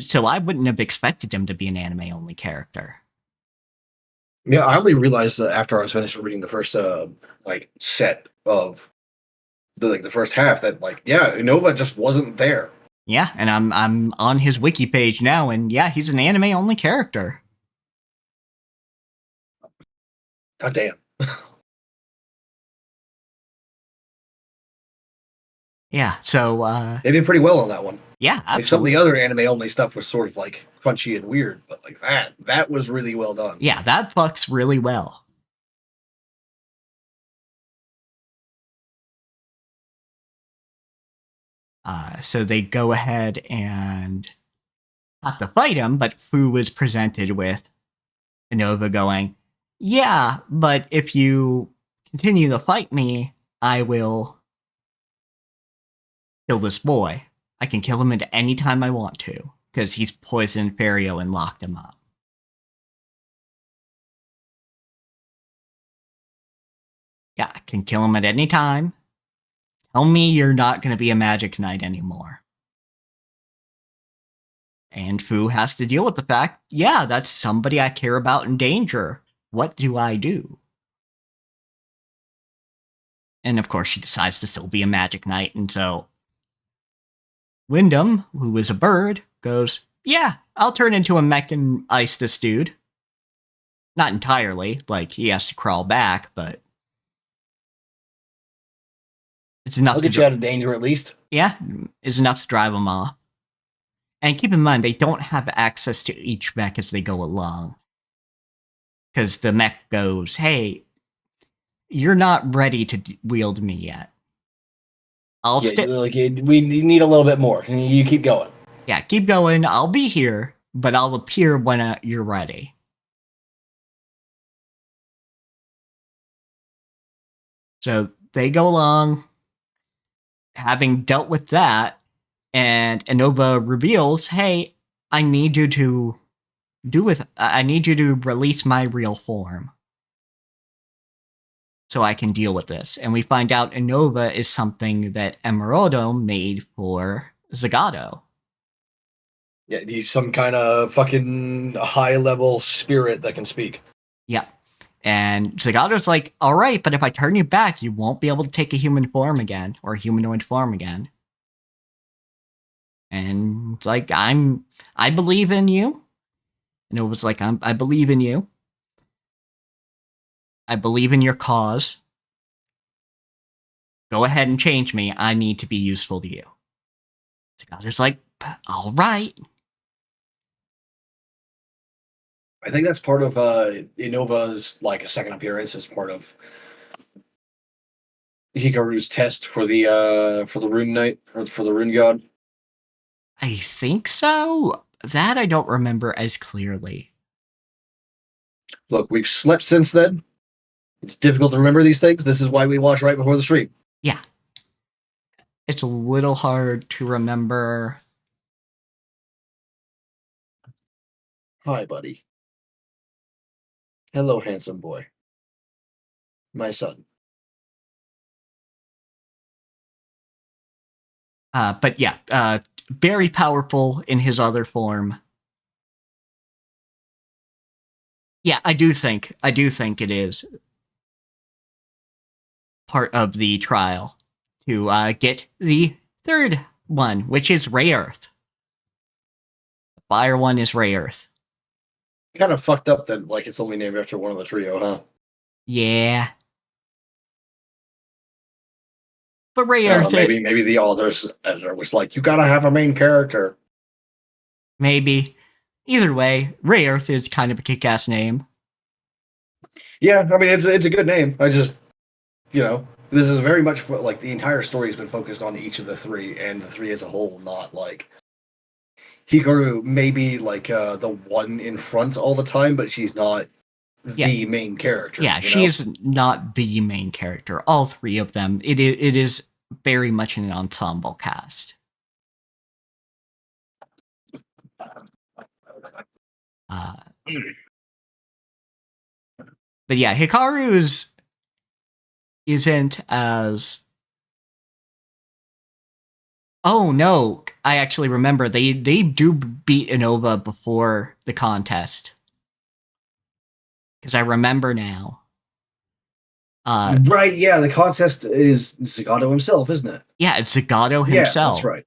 so I wouldn't have expected him to be an anime only character.
Yeah, I only realized that after I was finished reading the first set of the first half that Innova just wasn't there.
Yeah, and I'm on his wiki page now, and yeah, he's an anime only character.
God damn.
Yeah, so
They did pretty well on that one.
yeah,
Like some of
absolutely.
the other anime only stuff was sort of like crunchy and weird, but like that was really well done.
Yeah, that fucks really well. So they go ahead and have to fight him, but Fu is presented with Innova going, yeah, but if you continue to fight me, I will kill this boy. I can kill him at any time I want to, because he's poisoned Ferio and locked him up. Yeah, I can kill him at any time. Tell me you're not going to be a Magic Knight anymore. And Fu has to deal with the fact, yeah, that's somebody I care about in danger. What do I do? And of course, she decides to still be a Magic Knight, and so Wyndham, who is a bird, goes, yeah, I'll turn into a mech and ice this dude. Not entirely, like he has to crawl back, but it's enough
I'll
to
get you out of danger at least.
Yeah, is enough to drive them off. And keep in mind, they don't have access to each mech as they go along. Because the mech goes, hey, you're not ready to wield me yet.
We need a little bit more. You keep going.
Yeah, keep going. I'll be here, but I'll appear when you're ready. So they go along, having dealt with that, and Innova reveals, hey, I need you to release my real form so I can deal with this. And we find out Innova is something that Emeraldo made for Zagato.
Yeah, he's some kind of fucking high-level spirit that can speak.
Yeah. And Zagato's like, all right, but if I turn you back, you won't be able to take a human form again, or a humanoid form again. And it's like, I believe in you. And it was like, I believe in you. I believe in your cause. Go ahead and change me. I need to be useful to you. Zagato's like, all right.
I think that's part of Innova's like a second appearance as part of Hikaru's test for the Rune Knight or for the Rune God.
I think so. That I don't remember as clearly.
Look, we've slept since then. It's difficult to remember these things. This is why we watch right before the stream.
Yeah. It's a little hard to remember.
Hi, buddy. Hello, handsome boy. My son.
But yeah, very powerful in his other form. Yeah, I do think it is part of the trial to get the third one, which is Ray Earth. The fire one is Ray Earth.
Kind of fucked up that like it's only named after one of the trio, huh?
Yeah. But Ray
I don't
Earth,
know, maybe the author's editor was like, you gotta have a main character.
maybe. Either way, Ray Earth is kind of a kick-ass name.
Yeah, I mean it's a good name. I just, this is very much like the entire story has been focused on each of the three and the three as a whole, not like Hikaru may be like the one in front all the time, but she's not
Yeah.
the main character.
Yeah, she is not the main character. All three of them. It is very much an ensemble cast. But yeah, Hikaru's isn't as. Oh no! I actually remember they do beat Inova before the contest, because I remember now.
Right, yeah, the contest is Zagato himself, isn't it?
Yeah, it's Zagato himself.
Yeah, that's right.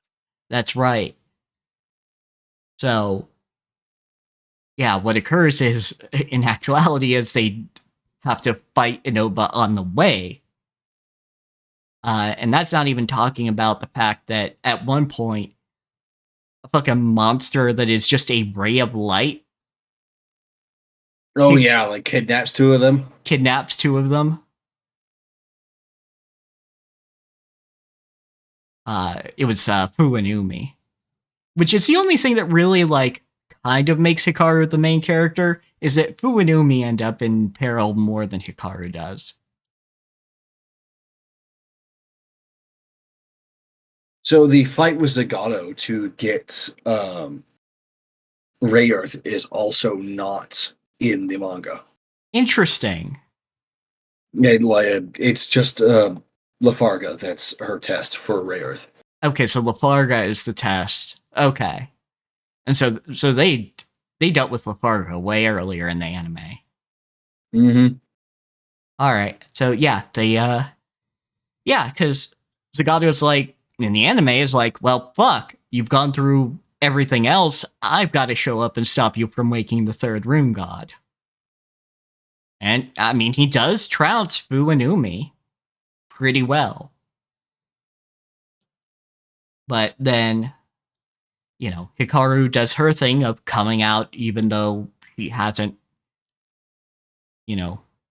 That's right. So, yeah, what occurs is, in actuality, is they have to fight Inova on the way. And that's not even talking about the fact that at one point, a fucking monster that is just a ray of light.
Oh yeah, like kidnaps two of them.
Kidnaps two of them. It was Fu and Umi, which is the only thing that really like kind of makes Hikaru the main character. Is that Fu and Umi end up in peril more than Hikaru does.
So the fight with Zagato to get Ray Earth is also not in the manga.
Interesting.
It's just Lafarga that's her test for Ray Earth.
Okay, so Lafarga is the test. Okay. And so they dealt with Lafarga way earlier in the anime.
Mm-hmm.
Alright, so yeah, because Zagato's like, in the anime, is like, well, fuck, you've gone through everything else, I've got to show up and stop you from waking the third rune god. And, I mean, he does trounce Fu and Umi pretty well. But then, Hikaru does her thing of coming out even though she hasn't,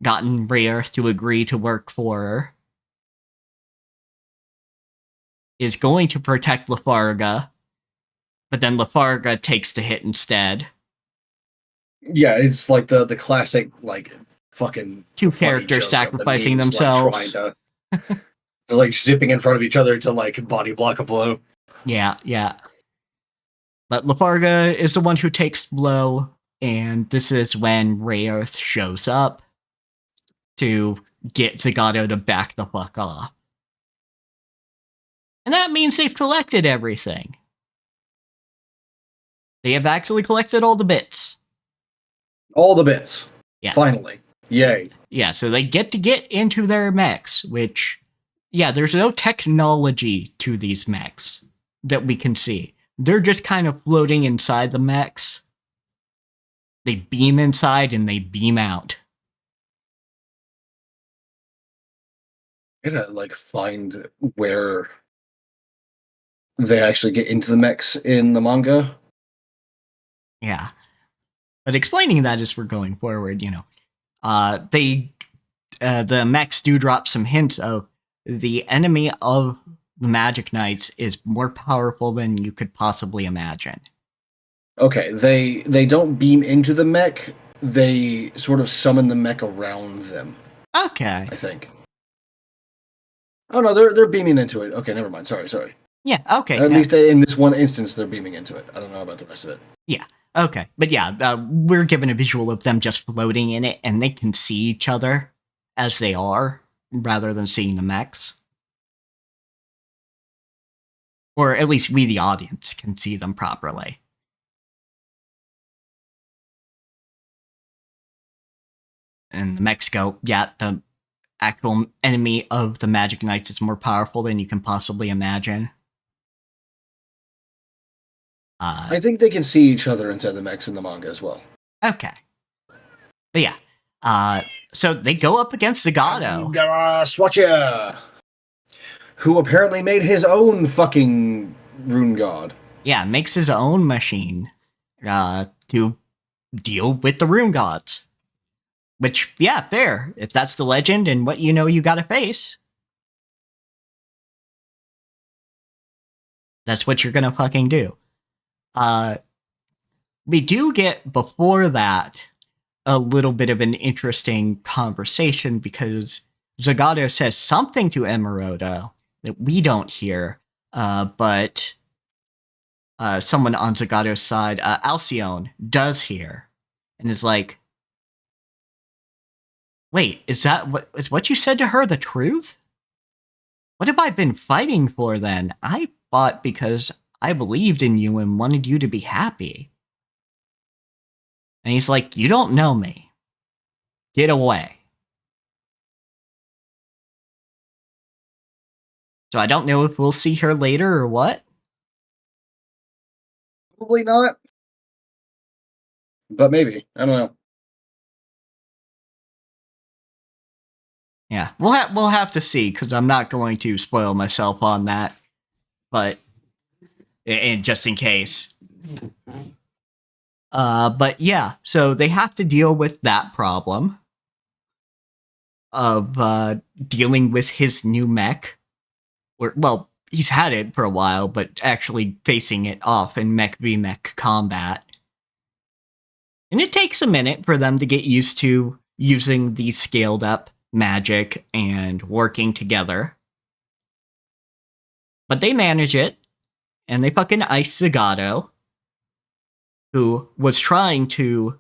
gotten Ray Earth to agree to work for her. Is going to protect Lafarga, but then Lafarga takes the hit instead.
Yeah, it's like the classic, like, fucking
two characters sacrificing themselves.
Like, just like zipping in front of each other to like body block a blow.
Yeah. But Lafarga is the one who takes the blow, and this is when Ray Earth shows up to get Zagato to back the fuck off. And that means they've collected everything. They have actually collected all the bits.
All the bits.
Yeah.
Finally. Yay.
So they get to get into their mechs, which, there's no technology to these mechs that we can see. They're just kind of floating inside the mechs. They beam inside and they beam out.
I gotta, like, find where they actually get into the mechs in the manga.
Yeah. But explaining that as we're going forward, the mechs do drop some hints of the enemy of the Magic Knights is more powerful than you could possibly imagine.
Okay, they don't beam into the mech, they sort of summon the mech around them.
Okay.
I think. Oh no, they're beaming into it. Okay, never mind. Sorry.
Yeah, okay.
At least in this one instance, they're beaming into it. I don't know about the rest of it.
Yeah, okay. But we're given a visual of them just floating in it, and they can see each other as they are, rather than seeing the mechs. Or at least we, the audience, can see them properly. And the mechs go, the actual enemy of the Magic Knights is more powerful than you can possibly imagine.
I think they can see each other inside the mechs in the manga as well.
Okay. But so they go up against Zagato.
Swatcha! Who apparently made his own fucking rune god.
Yeah, makes his own machine to deal with the rune gods. Which, fair. If that's the legend and what you gotta face, that's what you're gonna fucking do. We do get before that a little bit of an interesting conversation because Zagato says something to Emeraudo that we don't hear, but someone on Zagato's side, Alcyone, does hear, and is like, "Wait, is what you said to her the truth? What have I been fighting for then? I fought because I believed in you and wanted you to be happy." And he's like, "You don't know me. Get away." So I don't know if we'll see her later or what.
Probably not, but maybe. I don't know.
Yeah, we'll have to see because I'm not going to spoil myself on that. But and just in case. But yeah, so they have to deal with that problem of dealing with his new mech. Or, well, he's had it for a while, but actually facing it off in mech v mech combat. And it takes a minute for them to get used to using the scaled up magic and working together. But they manage it, and they fucking ice Zagato, who was trying to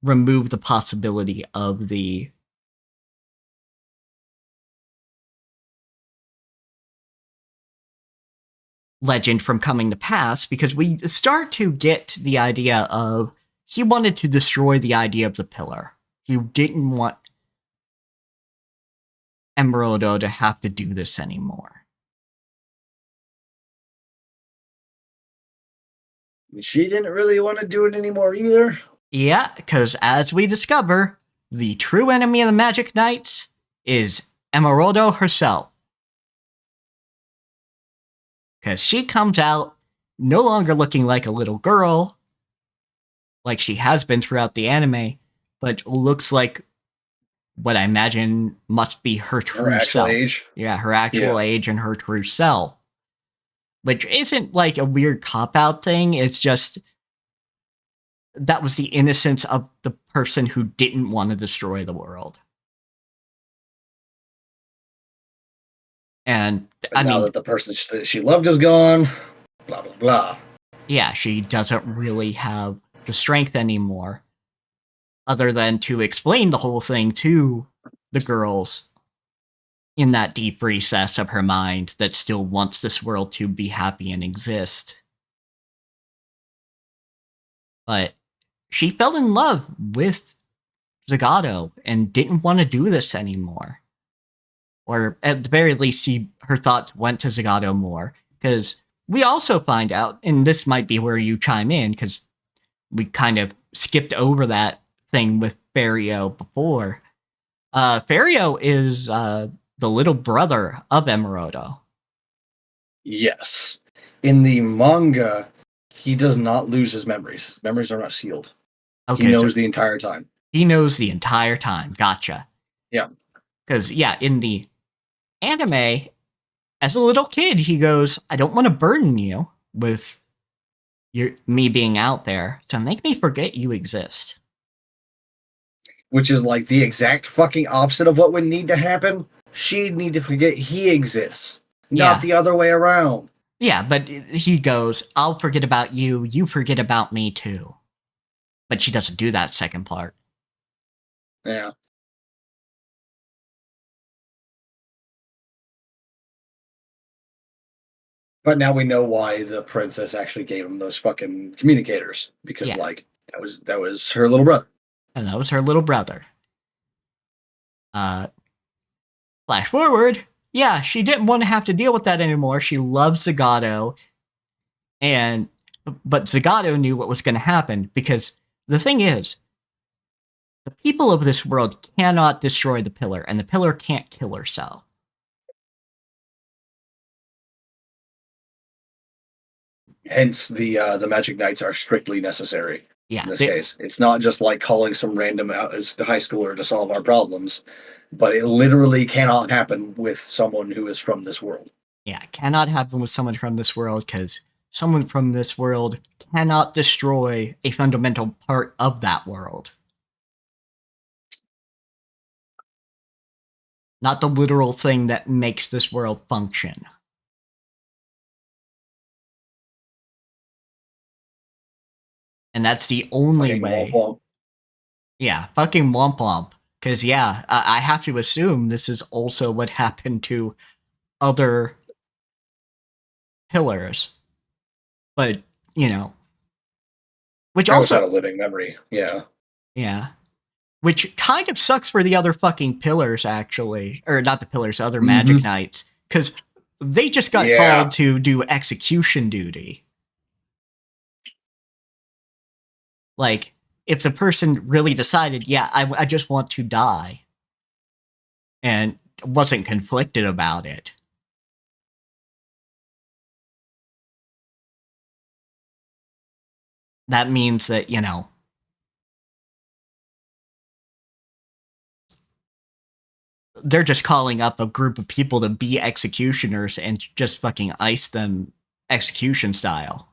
remove the possibility of the legend from coming to pass, because we start to get the idea of he wanted to destroy the idea of the pillar. He didn't want Emeraudo to have to do this anymore.
She didn't really want to do it anymore either.
Yeah, because as we discover, the true enemy of the Magic Knights is Emeraudo herself. Because she comes out no longer looking like a little girl, like she has been throughout the anime, but looks like what I imagine must be her true
actual
self.
Age.
Yeah, her actual age and her true self. Which isn't like a weird cop-out thing, it's just that was the innocence of the person who didn't want to destroy the world. And
but now that the person that she loved is gone, blah, blah, blah.
Yeah, she doesn't really have the strength anymore, other than to explain the whole thing to the girls in that deep recess of her mind that still wants this world to be happy and exist. But she fell in love with Zagato and didn't want to do this anymore. Or at the very least, her thoughts went to Zagato more. Because we also find out, and this might be where you chime in, because we kind of skipped over that thing with Fario before. Fario is the little brother of Emeraudo.
Yes. In the manga, he does not lose his memories. Memories are not sealed. Okay, he knows the entire time.
He knows the entire time. Gotcha.
Yeah.
Because, yeah, in the anime, as a little kid, he goes, "I don't want to burden you with me being out there, so make me forget you exist."
Which is like the exact fucking opposite of what would need to happen. She'd need to forget he exists, not the other way around.
Yeah, but he goes, "I'll forget about you, you forget about me too." But she doesn't do that second part.
Yeah. But now we know why the princess actually gave him those fucking communicators. Because like that was her little brother.
And that was her little brother. Flash forward. Yeah, she didn't want to have to deal with that anymore. She loves Zagato. But Zagato knew what was going to happen, because the thing is, the people of this world cannot destroy the pillar, and the pillar can't kill herself.
Hence, the Magic Knights are strictly necessary.
Yeah,
in this case, it's not just like calling some random high schooler to solve our problems, but it literally cannot happen with someone who is from this world.
Yeah, it cannot happen with someone from this world, because someone from this world cannot destroy a fundamental part of that world. Not the literal thing that makes this world function. And that's the only
Fucking womp
way.
womp.
Yeah, fucking womp womp. Because, yeah, I have to assume this is also what happened to other pillars. But, you know, which
Outside
also,
of living memory, yeah.
yeah, which kind of sucks for the other fucking pillars, actually. Or not the pillars, other magic
Mm-hmm.
knights. Because they just got
Yeah.
called to do execution duty. Like, if the person really decided, yeah, I just want to die, and wasn't conflicted about it, that means that, you know, they're just calling up a group of people to be executioners and just fucking ice them execution style.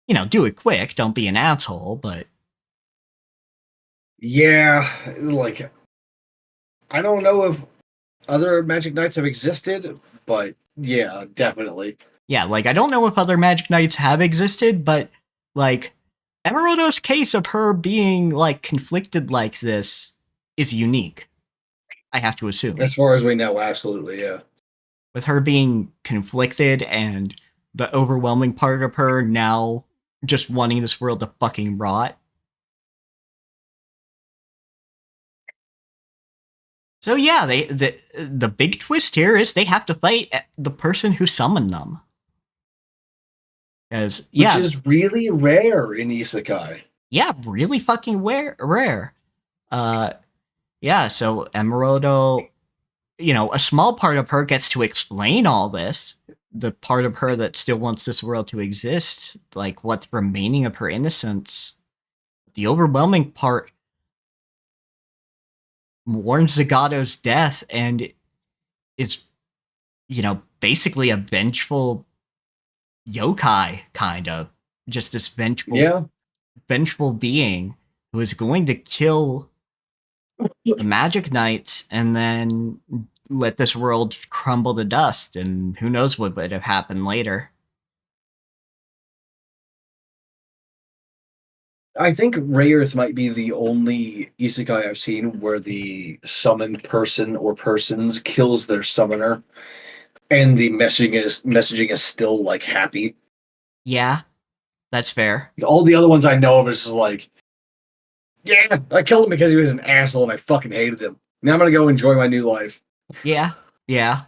You know, do it quick, don't be an asshole, but
Yeah, like I don't know if other Magic Knights have existed, but yeah, definitely.
yeah, like, I don't know if other Magic Knights have existed, but, like, Emerodo's case of her being, like, conflicted like this is unique, I have to assume.
As far as we know, absolutely, yeah.
With her being conflicted and the overwhelming part of her now just wanting this world to fucking rot. So yeah, the big twist here is they have to fight the person who summoned them. As
Which
yeah,
is really rare in Isekai.
yeah, really fucking rare. Uh, yeah. So Emerodo, you know, a small part of her gets to explain all this. The part of her that still wants this world to exist, like what's remaining of her innocence. The overwhelming part mourns Zagato's death and is, you know, basically a vengeful yokai, kind of. Just this
Yeah.
vengeful being who is going to kill the Magic Knights and then let this world crumble to dust, and who knows what would have happened later.
I think Rayers might be the only isekai I've seen where the summoned person or persons kills their summoner, and the messaging is still like happy.
Yeah, that's fair.
All the other ones I know of is just like, yeah, I killed him because he was an asshole and I fucking hated him. Now I'm gonna go enjoy my new life.
Yeah, yeah,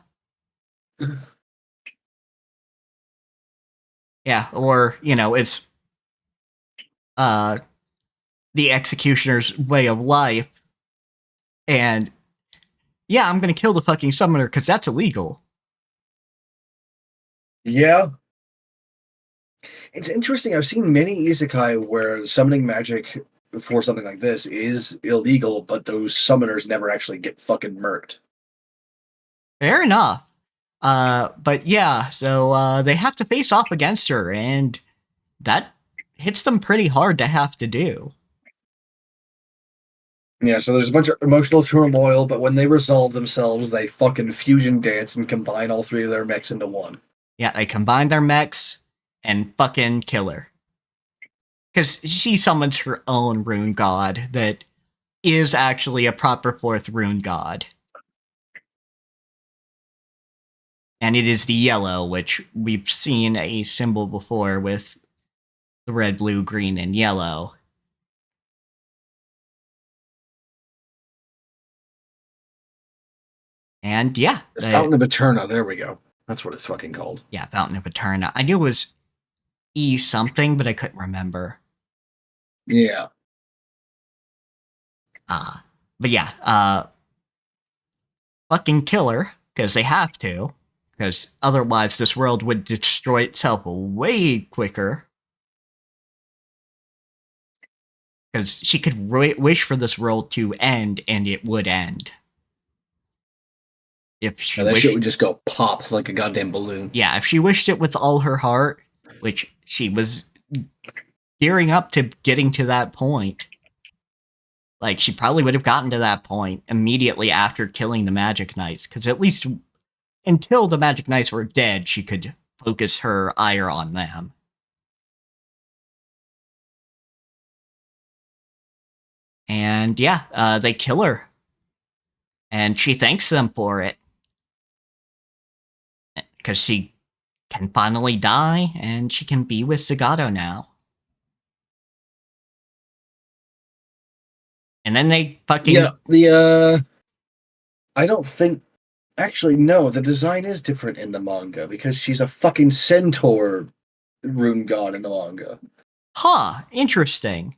yeah. Or, you know, it's uh the executioner's way of life, and yeah, I'm gonna kill the fucking summoner because that's illegal.
Yeah, it's interesting. I've seen many isekai where summoning magic for something like this is illegal, but those summoners never actually get fucking murked.
Fair enough. But yeah, so they have to face off against her, and that hits them pretty hard to have to do.
Yeah, so there's a bunch of emotional turmoil, but when they resolve themselves, they fucking fusion dance and combine all three of their mechs into one.
Yeah, they combine their mechs and fucking kill her. Because she summons her own rune god that is actually a proper fourth rune god. And it is the yellow, which we've seen a symbol before with the red, blue, green, and yellow. And yeah,
The Fountain of Eterna, there we go. That's what it's fucking called.
yeah, Fountain of Eterna. I knew it was E something, but I couldn't remember.
Yeah.
But yeah, fucking killer, because they have to, because otherwise this world would destroy itself way quicker. Because she could wish for this world to end, and it would end. if she
And that shit
wished,
would just go pop like a goddamn balloon.
yeah, if she wished it with all her heart, which she was gearing up to getting to that point, like she probably would have gotten to that point immediately after killing the Magic Knights, because at least until the Magic Knights were dead, she could focus her ire on them. And yeah, they kill her. And she thanks them for it. Because she can finally die, and she can be with Zagato now. And then they fucking...
Yeah, I don't think... Actually, no, the design is different in the manga, because she's a fucking centaur rune god in the manga.
Huh, interesting.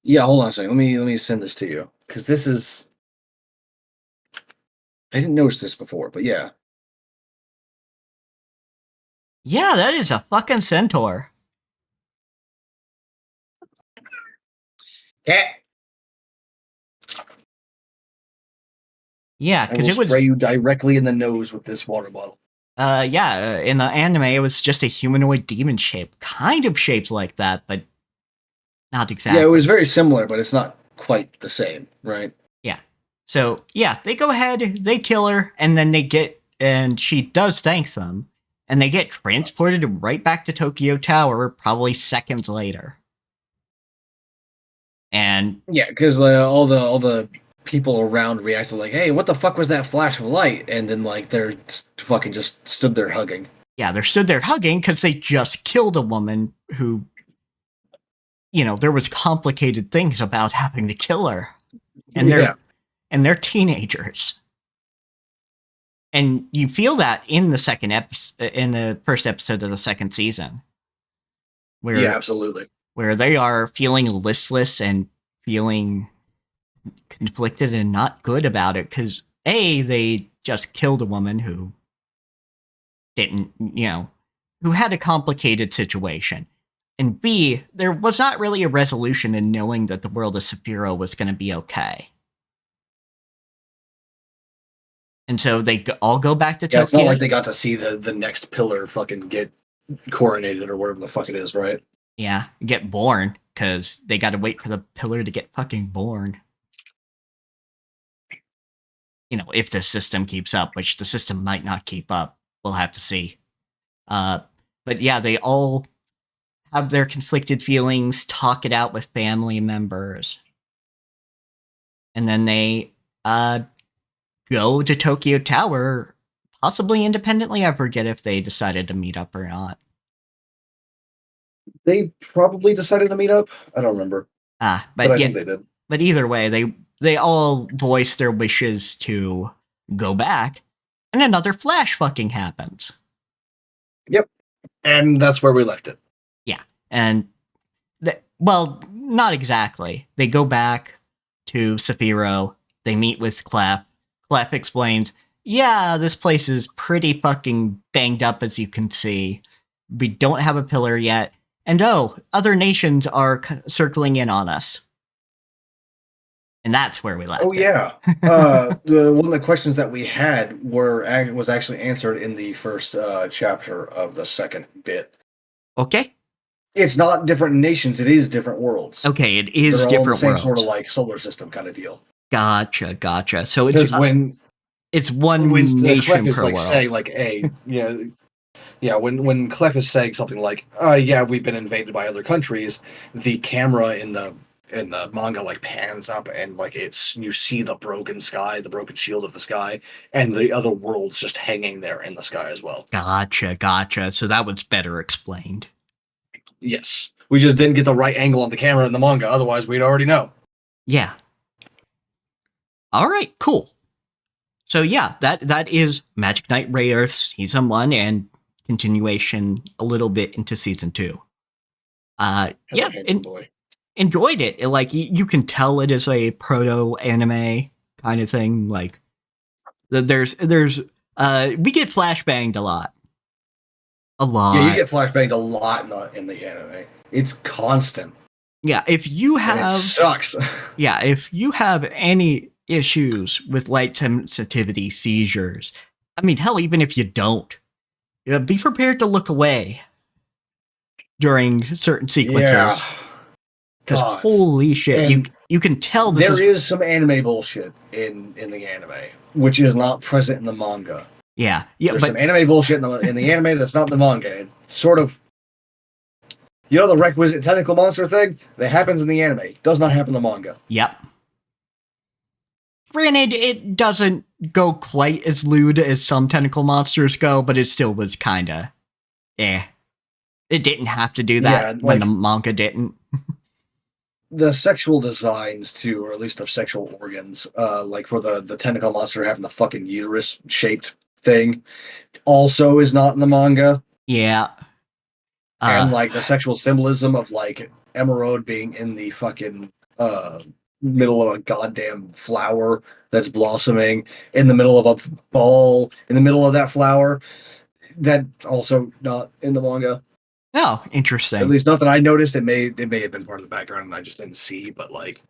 Yeah, hold on a second. Let me send this to you. Because this is... I didn't notice this before, but yeah.
Yeah, that is a fucking centaur.
Yeah.
Yeah,
I
because
will
it was...
spray you directly in the nose with this water bottle.
In the anime, it was just a humanoid demon shape. Kind of shaped like that, but not exactly.
Yeah, it was very similar, but it's not quite the same, right?
Yeah. So, yeah, they go ahead, they kill her, and then they get... And she does thank them. And they get transported right back to Tokyo Tower, probably seconds later. And...
Yeah, because all the people around reacted like, "Hey, what the fuck was that flash of light?" And then like they're fucking just stood there hugging.
Yeah, they stood there hugging because they just killed a woman who, you know, there was complicated things about having to kill her, and they're teenagers, and you feel that in the first episode of the second season, where
yeah, absolutely,
where they are feeling listless and feeling conflicted and not good about it because they just killed a woman who didn't, who had a complicated situation. And B, there was not really a resolution in knowing that the world of Saphiro was going to be okay. And so they all go back to Tokyo.
It's not like they got to see the next pillar fucking get coronated or whatever the fuck it is, right?
Yeah, get born, because they got to wait for the pillar to get fucking born. If the system keeps up, which the system might not keep up. We'll have to see. But yeah, they all have their conflicted feelings, talk it out with family members. And then they go to Tokyo Tower, possibly independently. I forget if they decided to meet up or not.
They probably decided to meet up. I don't remember.
But
I think they did.
But either way, they all voice their wishes to go back, and another flash fucking happens.
Yep. And that's where we left it.
Yeah. And, well, not exactly. They go back to Saphiro. They meet with Clef. Clef explains, yeah, this place is pretty fucking banged up, as you can see. We don't have a pillar yet. And other nations are circling in on us. And that's where we left it.
Yeah. One of the questions that we had was actually answered in the first chapter of the second bit.
Okay.
It's not different nations, it is different worlds.
Okay, it is
They're
different
all the same
worlds.
sort of like solar system kind of deal.
Gotcha. So it's
when
nation
is
per
like
world.
say like when Clef is saying something like, we've been invaded by other countries, the camera in the manga like pans up and like you see the broken sky, the broken shield of the sky, and the other worlds just hanging there in the sky as well.
Gotcha. So that was better explained.
Yes. We just didn't get the right angle on the camera in the manga, otherwise we'd already know.
Yeah. All right, cool. So yeah, that is Magic Knight Ray Earth Season 1 and continuation a little bit into Season 2. Enjoyed it. Like, you can tell it is a proto-anime kind of thing. Like, we get flashbanged a lot.
Yeah, you get flashbanged a lot in the anime. It's constant.
Yeah, if you have...
And it sucks.
Yeah, if you have any issues with light sensitivity seizures, I mean, hell, even if you don't, be prepared to look away during certain
Yeah.
sequences. Because
God.
holy shit,
And
you can tell this
there
is
is some anime bullshit in the anime, which is not present in the manga.
yeah,
There's some
but
anime bullshit in the anime that's not in the manga. It's sort of, the requisite tentacle monster thing that happens in the anime does not happen in the manga.
yep. Granted, it doesn't go quite as lewd as some tentacle monsters go, but it still was kind of eh. It didn't have to do that
Yeah,
when the
like
manga didn't.
the sexual designs too, or at least of sexual organs, like for the tentacle monster having the fucking uterus shaped thing, also is not in the manga.
Yeah.
And
Uh,
like the sexual symbolism of like Emerald being in the fucking uh middle of a goddamn flower that's blossoming in the middle of a ball in the middle of that flower, that's also not in the manga.
oh,
At
interesting.
least not that I noticed. It may have been part of the background and I just didn't see, but like,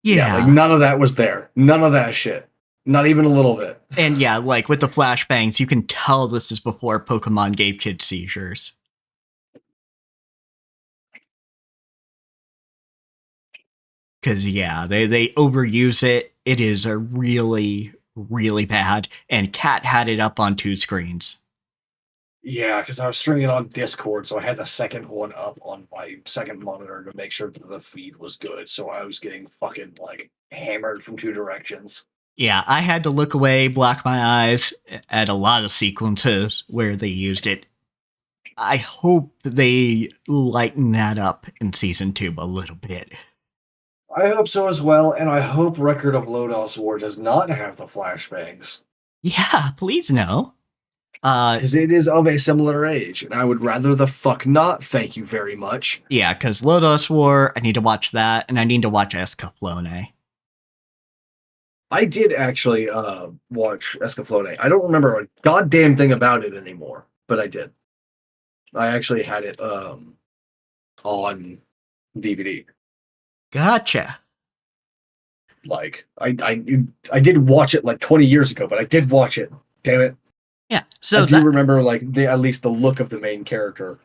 yeah, like
Yeah.
none of that was there. None of that shit. Not even a little bit.
And yeah, like with the flashbangs, you can tell this is before Pokemon gave kids seizures. Because yeah, they overuse it. It is a really, really bad. And Cat had it up on 2 screens.
Yeah, because I was streaming it on Discord, so I had the second one up on my second monitor to make sure that the feed was good. So I was getting fucking like hammered from 2 directions.
Yeah, I had to look away, block my eyes at a lot of sequences where they used it. I hope they lighten that up in season 2 a little bit.
I hope so as well, and I hope Record of Lodos War does not have the flashbangs.
Yeah, please no.
Because it is of a similar age, and I would rather the fuck not, thank you very much.
Yeah, because Lodos War, I need to watch that, and I need to watch Escaflowne.
I did actually watch Escaflowne. I don't remember a goddamn thing about it anymore, but I did. I actually had it on DVD.
Gotcha.
Like I did watch it like 20 years ago, but I did watch it. Damn it.
Yeah,
I
so
do
that,
remember like at least the look of the main character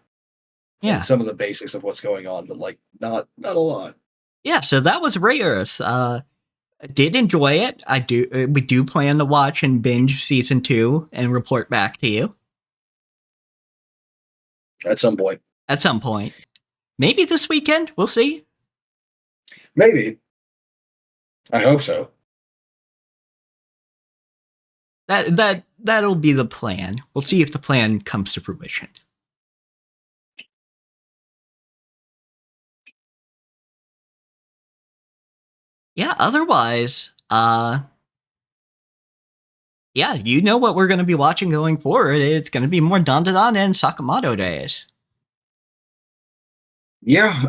and
yeah.
some of the basics of what's going on, but like not a lot.
Yeah, so that was Ray Earth. Did enjoy it. We do plan to watch and binge season 2 and report back to you
At some point.
at some point. Maybe this weekend. We'll see.
Maybe. I hope so.
That'll be the plan. We'll see if the plan comes to fruition. Yeah, otherwise, yeah, you know what we're going to be watching going forward. It's going to be more Dandadan and Sakamoto days.
Yeah,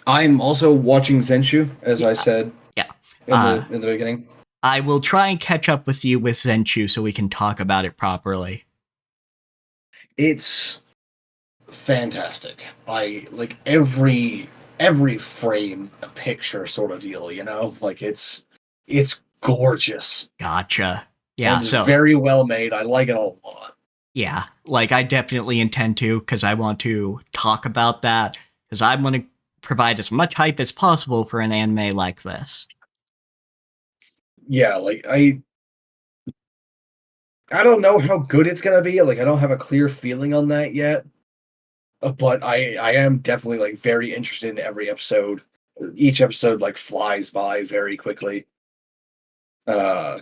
I'm also watching Zenshu, as I said
Yeah.
in the beginning.
I will try and catch up with you with Zenshu so we can talk about it properly.
It's fantastic. I like every frame a picture sort of deal, Like it's gorgeous.
Gotcha. Yeah,
And it's
so
very well made. I like it a lot.
yeah, like I definitely intend to because I want to talk about that because I want to provide as much hype as possible for an anime like this.
Yeah, like I don't know how good it's gonna be. Like I don't have a clear feeling on that yet. But I am definitely like very interested in every episode. Each episode like flies by very quickly. I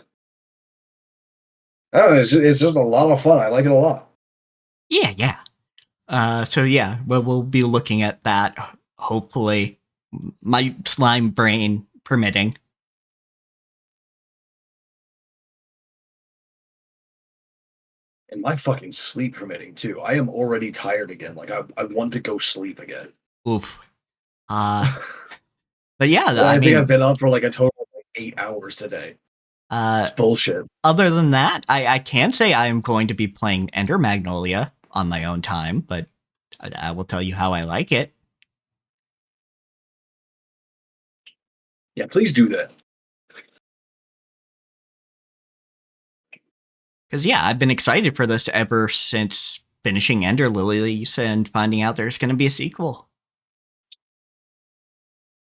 don't know, it's just a lot of fun. I like it a lot.
Yeah, yeah. So yeah, we'll be looking at that. Hopefully, my slime brain permitting.
And my fucking sleep permitting too. I am already tired again. Like I want to go sleep again.
Oof. Uh, but yeah,
I think I've
mean,
been up for like a total of like 8 hours today.
uh,
It's bullshit.
other than that, I can say I am going to be playing Ender Magnolia on my own time, but I will tell you how I like it.
Yeah, please do that.
Because, yeah, I've been excited for this ever since finishing Ender Lilies and finding out there's going to be a sequel.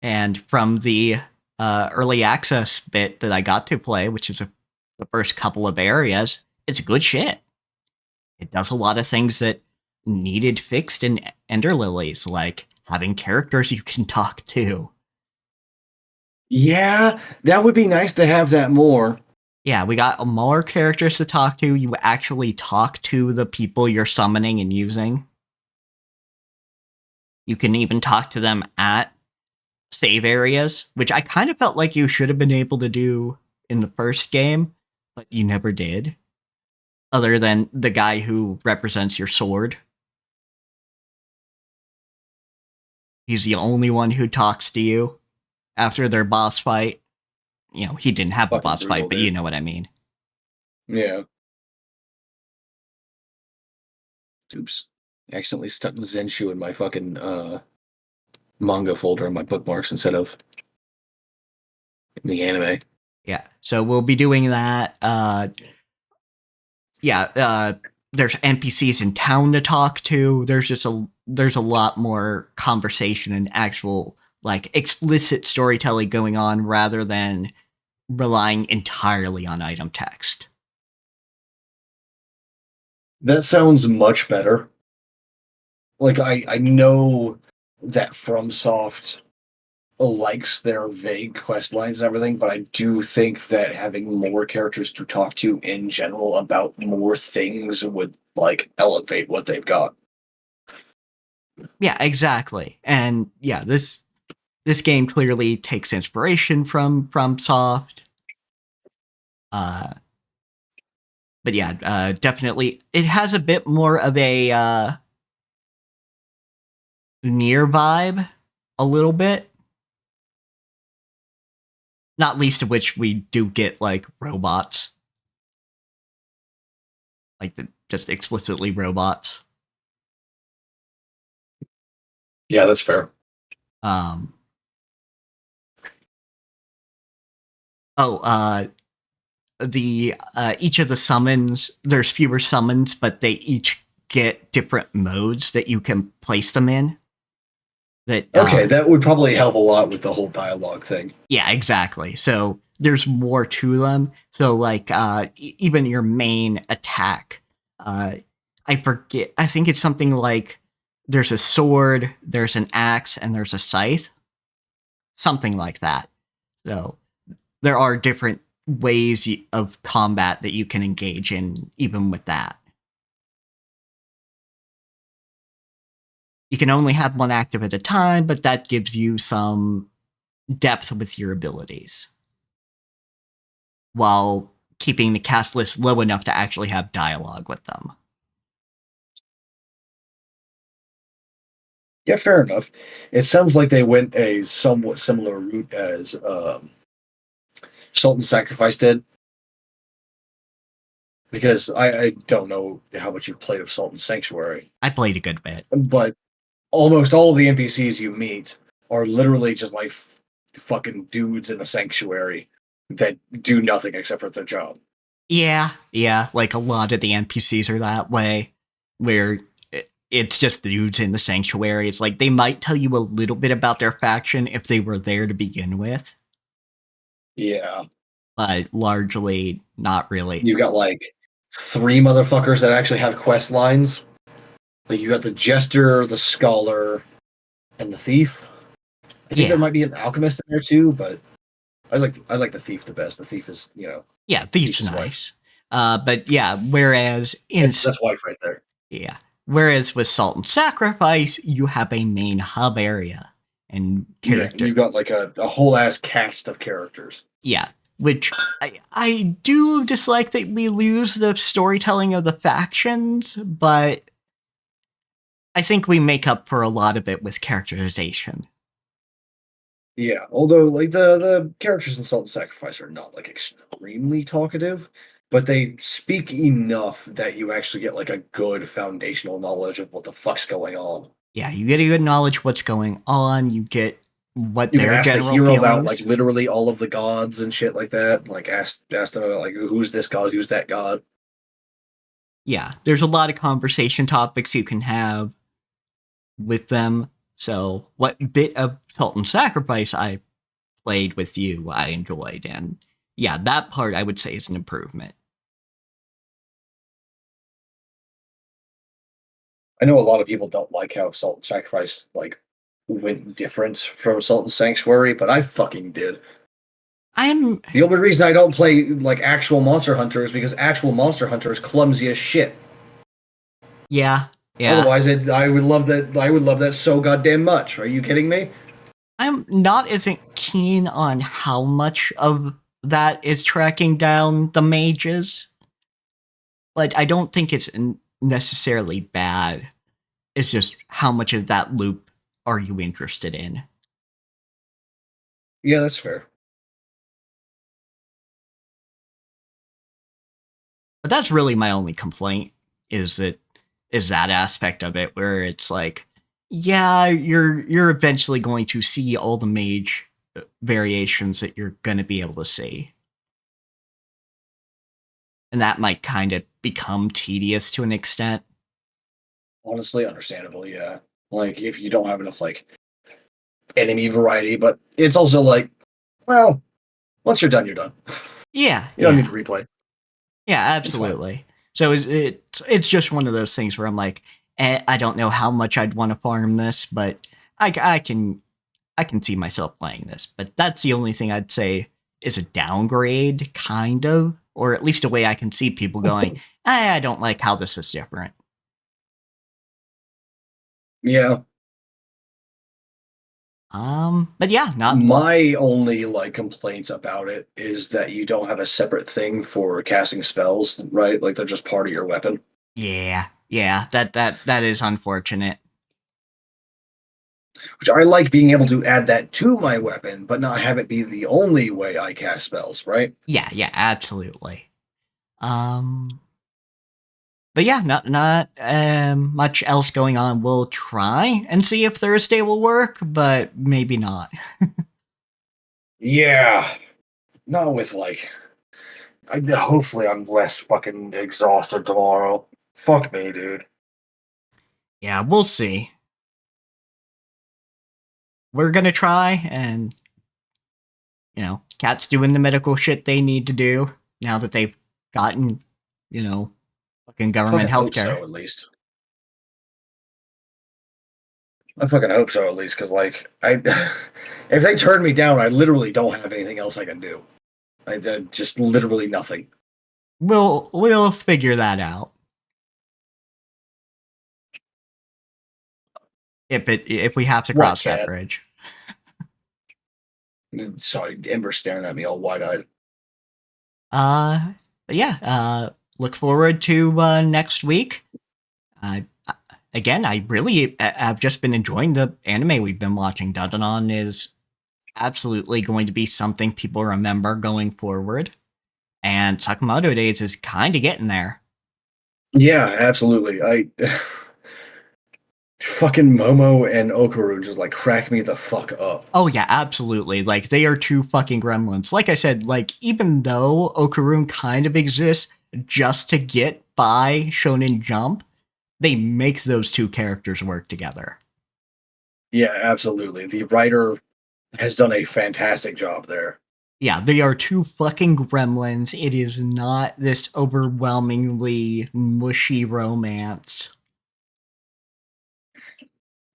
And from the early access bit that I got to play, which is the first couple of areas, it's good shit. It does a lot of things that needed fixed in Ender Lilies, like having characters you can talk to.
Yeah, that would be nice to have that more.
Yeah, we got more characters to talk to. You actually talk to the people you're summoning and using. You can even talk to them at save areas, which I kind of felt like you should have been able to do in the first game, but you never did. Other than the guy who represents your sword. He's the only one who talks to you after their boss fight. You know, he didn't have a
Fucking
boss
brutal,
fight, but
dude.
you know what I mean.
Yeah. Oops. I accidentally stuck Zenshu in my fucking manga folder on my bookmarks instead of in the anime.
Yeah, so we'll be doing that. There's NPCs in town to talk to. There's a lot more conversation and actual like explicit storytelling going on rather than relying entirely on item text.
That sounds much better. Like I know that FromSoft likes their vague quest lines and everything, but I do think that having more characters to talk to in general about more things would like elevate what they've got.
Yeah, exactly. And yeah, this game clearly takes inspiration from FromSoft. But yeah, definitely, it has a bit more of a near vibe, a little bit. Not least of which we do get like robots, like just explicitly robots.
Yeah, that's fair.
Um. Oh, the each of the summons, there's fewer summons, but they each get different modes that you can place them in. That
Okay, that would probably help a lot with the whole dialogue thing.
Yeah, exactly. So there's more to them. So like even your main attack, uh, I forget. I think it's something like there's a sword, there's an axe, and there's a scythe, something like that. So there are different ways of combat that you can engage in, even with that. You can only have one active at a time, but that gives you some depth with your abilities, while keeping the cast list low enough to actually have dialogue with them.
Yeah, fair enough. It sounds like they went a somewhat similar route as Salt and Sacrifice did. Because I don't know how much you've played of Salt and Sanctuary,
I played a good bit.
but almost all of the NPCs you meet are literally just like fucking dudes in a sanctuary that do nothing except for their job.
Yeah, like a lot of the NPCs are that way, where it's just dudes in the sanctuary. It's like they might tell you a little bit about their faction if they were there to begin with,
Yeah.
but largely not really.
You've got like three motherfuckers that actually have quest lines. Like you got the Jester, the Scholar, and the Thief. I think there
Yeah,
might be an alchemist in there too, but I like the Thief the best. The Thief is,
yeah, Thief's
Thief's wife.
nice. But yeah, whereas
That's wife right there.
yeah, whereas with Salt and Sacrifice, you have a main hub area and
Yeah,
character.
you've got like a whole ass cast of characters.
Yeah, which I do dislike that we lose the storytelling of the factions, but I think we make up for a lot of it with characterization.
Yeah, although like the characters in Salt and Sacrifice are not like extremely talkative, but they speak enough that you actually get like a good foundational knowledge of what the fuck's going on.
Yeah, you get a good knowledge what's going on, you get what
You can
their
ask the
general
hero about like
feelings.
literally all of the gods and shit like that. Like ask them about like who's this god, who's that god.
yeah, there's a lot of conversation topics you can have with them. So, what bit of Salt and Sacrifice I played with you, I enjoyed, and yeah, that part I would say is an improvement.
I know a lot of people don't like how Salt and Sacrifice like went different from Salt and Sanctuary, but I fucking did.
I'm
The only reason I don't play like actual Monster Hunter is because actual Monster Hunter is clumsy as shit.
yeah, yeah.
Otherwise, I would love that. I would love that so goddamn much. Are you kidding me?
I'm not as keen on how much of that is tracking down the mages, but I don't think it's necessarily bad. It's just how much of that loop are you interested in?
Yeah, that's fair.
But that's really my only complaint is that aspect of it where it's like, yeah, you're eventually going to see all the mage variations that you're going to be able to see. And that might kind of become tedious to an extent.
Honestly, understandable. Yeah, like if you don't have enough like enemy variety, but it's also like, well, once you're done, you're done.
Yeah,
You don't need
yeah.
to replay.
Yeah,
It's fine.
absolutely. So it's just one of those things where I'm like, I don't know how much I'd want to farm this, but I can see myself playing this. But that's the only thing I'd say is a downgrade, kind of, or at least a way I can see people going, I don't like how this is different.
Yeah,
But yeah, not what.
my only like complaints about it is that you don't have a separate thing for casting spells, right? Like they're just part of your weapon.
Yeah, yeah, that is unfortunate.
Which I like being able to add that to my weapon, but not have it be the only way I cast spells, right?
Yeah, yeah, absolutely. Um, But yeah, not much else going on. We'll try and see if Thursday will work, but maybe not.
Yeah, not with like. Hopefully, I'm less fucking exhausted tomorrow. Fuck me, dude.
Yeah, we'll see. We're gonna try, and Cat's doing the medical shit they need to do now that they've gotten, fucking
I
government
fucking hope
healthcare.
so, at least. I fucking hope so, at least, because like I, if they turn me down, I literally don't have anything else I can do. Just literally nothing.
We'll figure that out if we have to
What
cross that
cat?
bridge.
Sorry, Ember staring at me all wide eyed.
But yeah, look forward to next week. Again, I really have just been enjoying the anime we've been watching. Dandanon is absolutely going to be something people remember going forward, and Sakamoto Days is kind of getting there.
Yeah, absolutely. I fucking Momo and Okaru just like crack me the fuck up.
Oh yeah, absolutely. Like they are two fucking gremlins. Like I said, like even though Okarun kind of exists just to get by Shonen Jump, they make those two characters work together.
Yeah, absolutely. The writer has done a fantastic job there.
Yeah, they are two fucking gremlins. It is not this overwhelmingly mushy romance.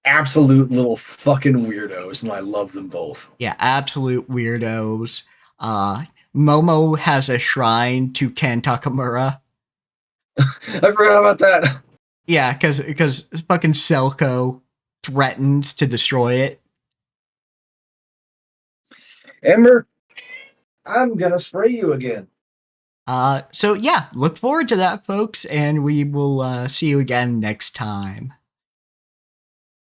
Absolute little fucking weirdos, and I love them both.
Yeah, absolute weirdos. Uh, Momo has a shrine to Ken Takamura.
I forgot about that.
Yeah, because fucking Selko threatens to destroy it.
Ember, I'm gonna spray you again.
So yeah, look forward to that, folks, and we will see you again next time.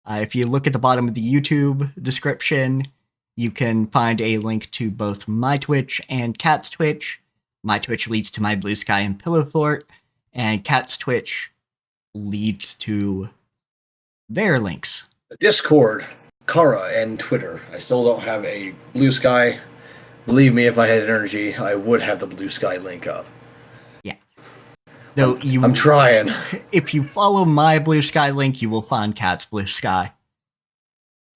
If you look at the bottom of the YouTube description, you can find a link to both my Twitch and Cat's Twitch. My Twitch leads to my Blue Sky and Pillow Fort, and Cat's Twitch leads to their links.
Discord, Kara, and Twitter. I still don't have a Blue Sky. Believe me, if I had energy, I would have the Blue Sky link up.
Yeah. Though
I'm trying.
if you follow my Blue Sky link, you will find Cat's Blue Sky.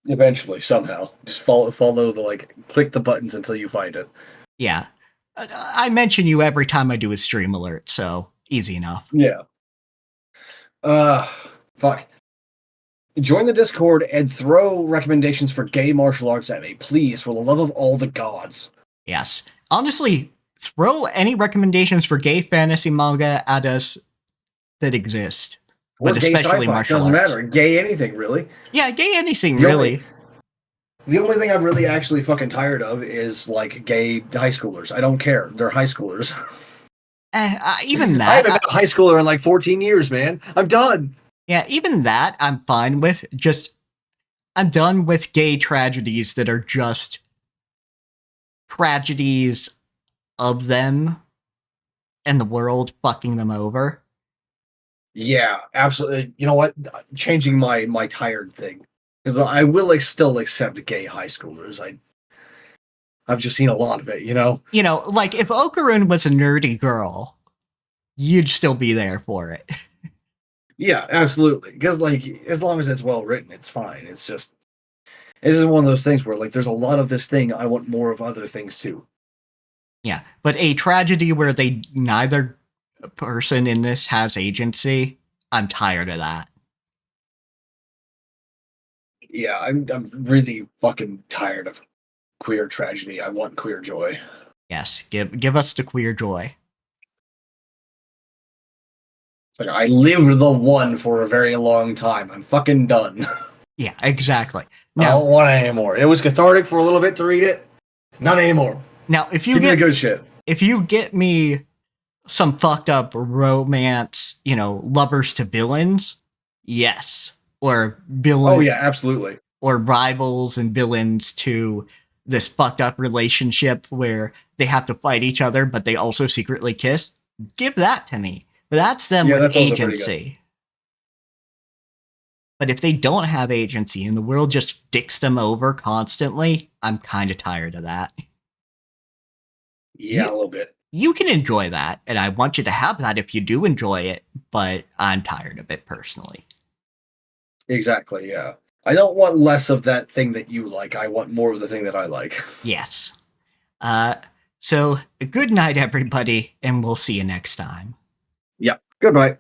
Eventually, somehow, just follow the click the buttons until you find it.
Yeah. I mention you every time I do a stream alert, so easy enough.
Yeah. Fuck. Join the Discord and throw recommendations for gay martial arts at me, please, for the love of all the gods.
Yes. Honestly, throw any recommendations for gay fantasy manga at us that exist.
Or
But
gay
especially
sci-fi,
martial
doesn't
arts.
matter. Gay anything, really.
Yeah, gay anything,
The
really.
The only thing I'm really actually fucking tired of is gay high schoolers. I don't care. They're high schoolers.
Even that.
I haven't been a high schooler in 14 years, man. I'm done.
Yeah, even that I'm fine with. I'm done with gay tragedies that are just tragedies of them and the world fucking them over.
Yeah, absolutely. You know what? Changing my tired thing. Because I will still accept gay high schoolers. I've just seen a lot of it, you know?
You know, like if Okarun was a nerdy girl, you'd still be there for it.
Yeah, absolutely. Because as long as it's well written, it's fine. It's just this is one of those things where there's a lot of this thing. I want more of other things too.
Yeah, but a tragedy where neither person in this has agency, I'm tired of that.
Yeah, I'm really fucking tired of queer tragedy. I want queer joy.
Yes, give us the queer joy.
I lived the one for a very long time. I'm fucking done.
Yeah, exactly.
I don't want it anymore. It was cathartic for a little bit to read it. Not anymore.
Now, if you
Give me the good shit.
If you get me some fucked up romance, lovers to villains, yes. Or villains.
Oh yeah, absolutely.
Or rivals and villains to this fucked up relationship where they have to fight each other, but they also secretly kiss. Give that to me. But that's them with agency. But if they don't have agency and the world just dicks them over constantly, I'm kind of tired of that.
Yeah, a little bit.
You can enjoy that, and I want you to have that if you do enjoy it, but I'm tired of it personally.
Exactly, yeah. I don't want less of that thing that you like. I want more of the thing that I like.
Yes. So, good night, everybody, and we'll see you next time.
Yep. Goodbye.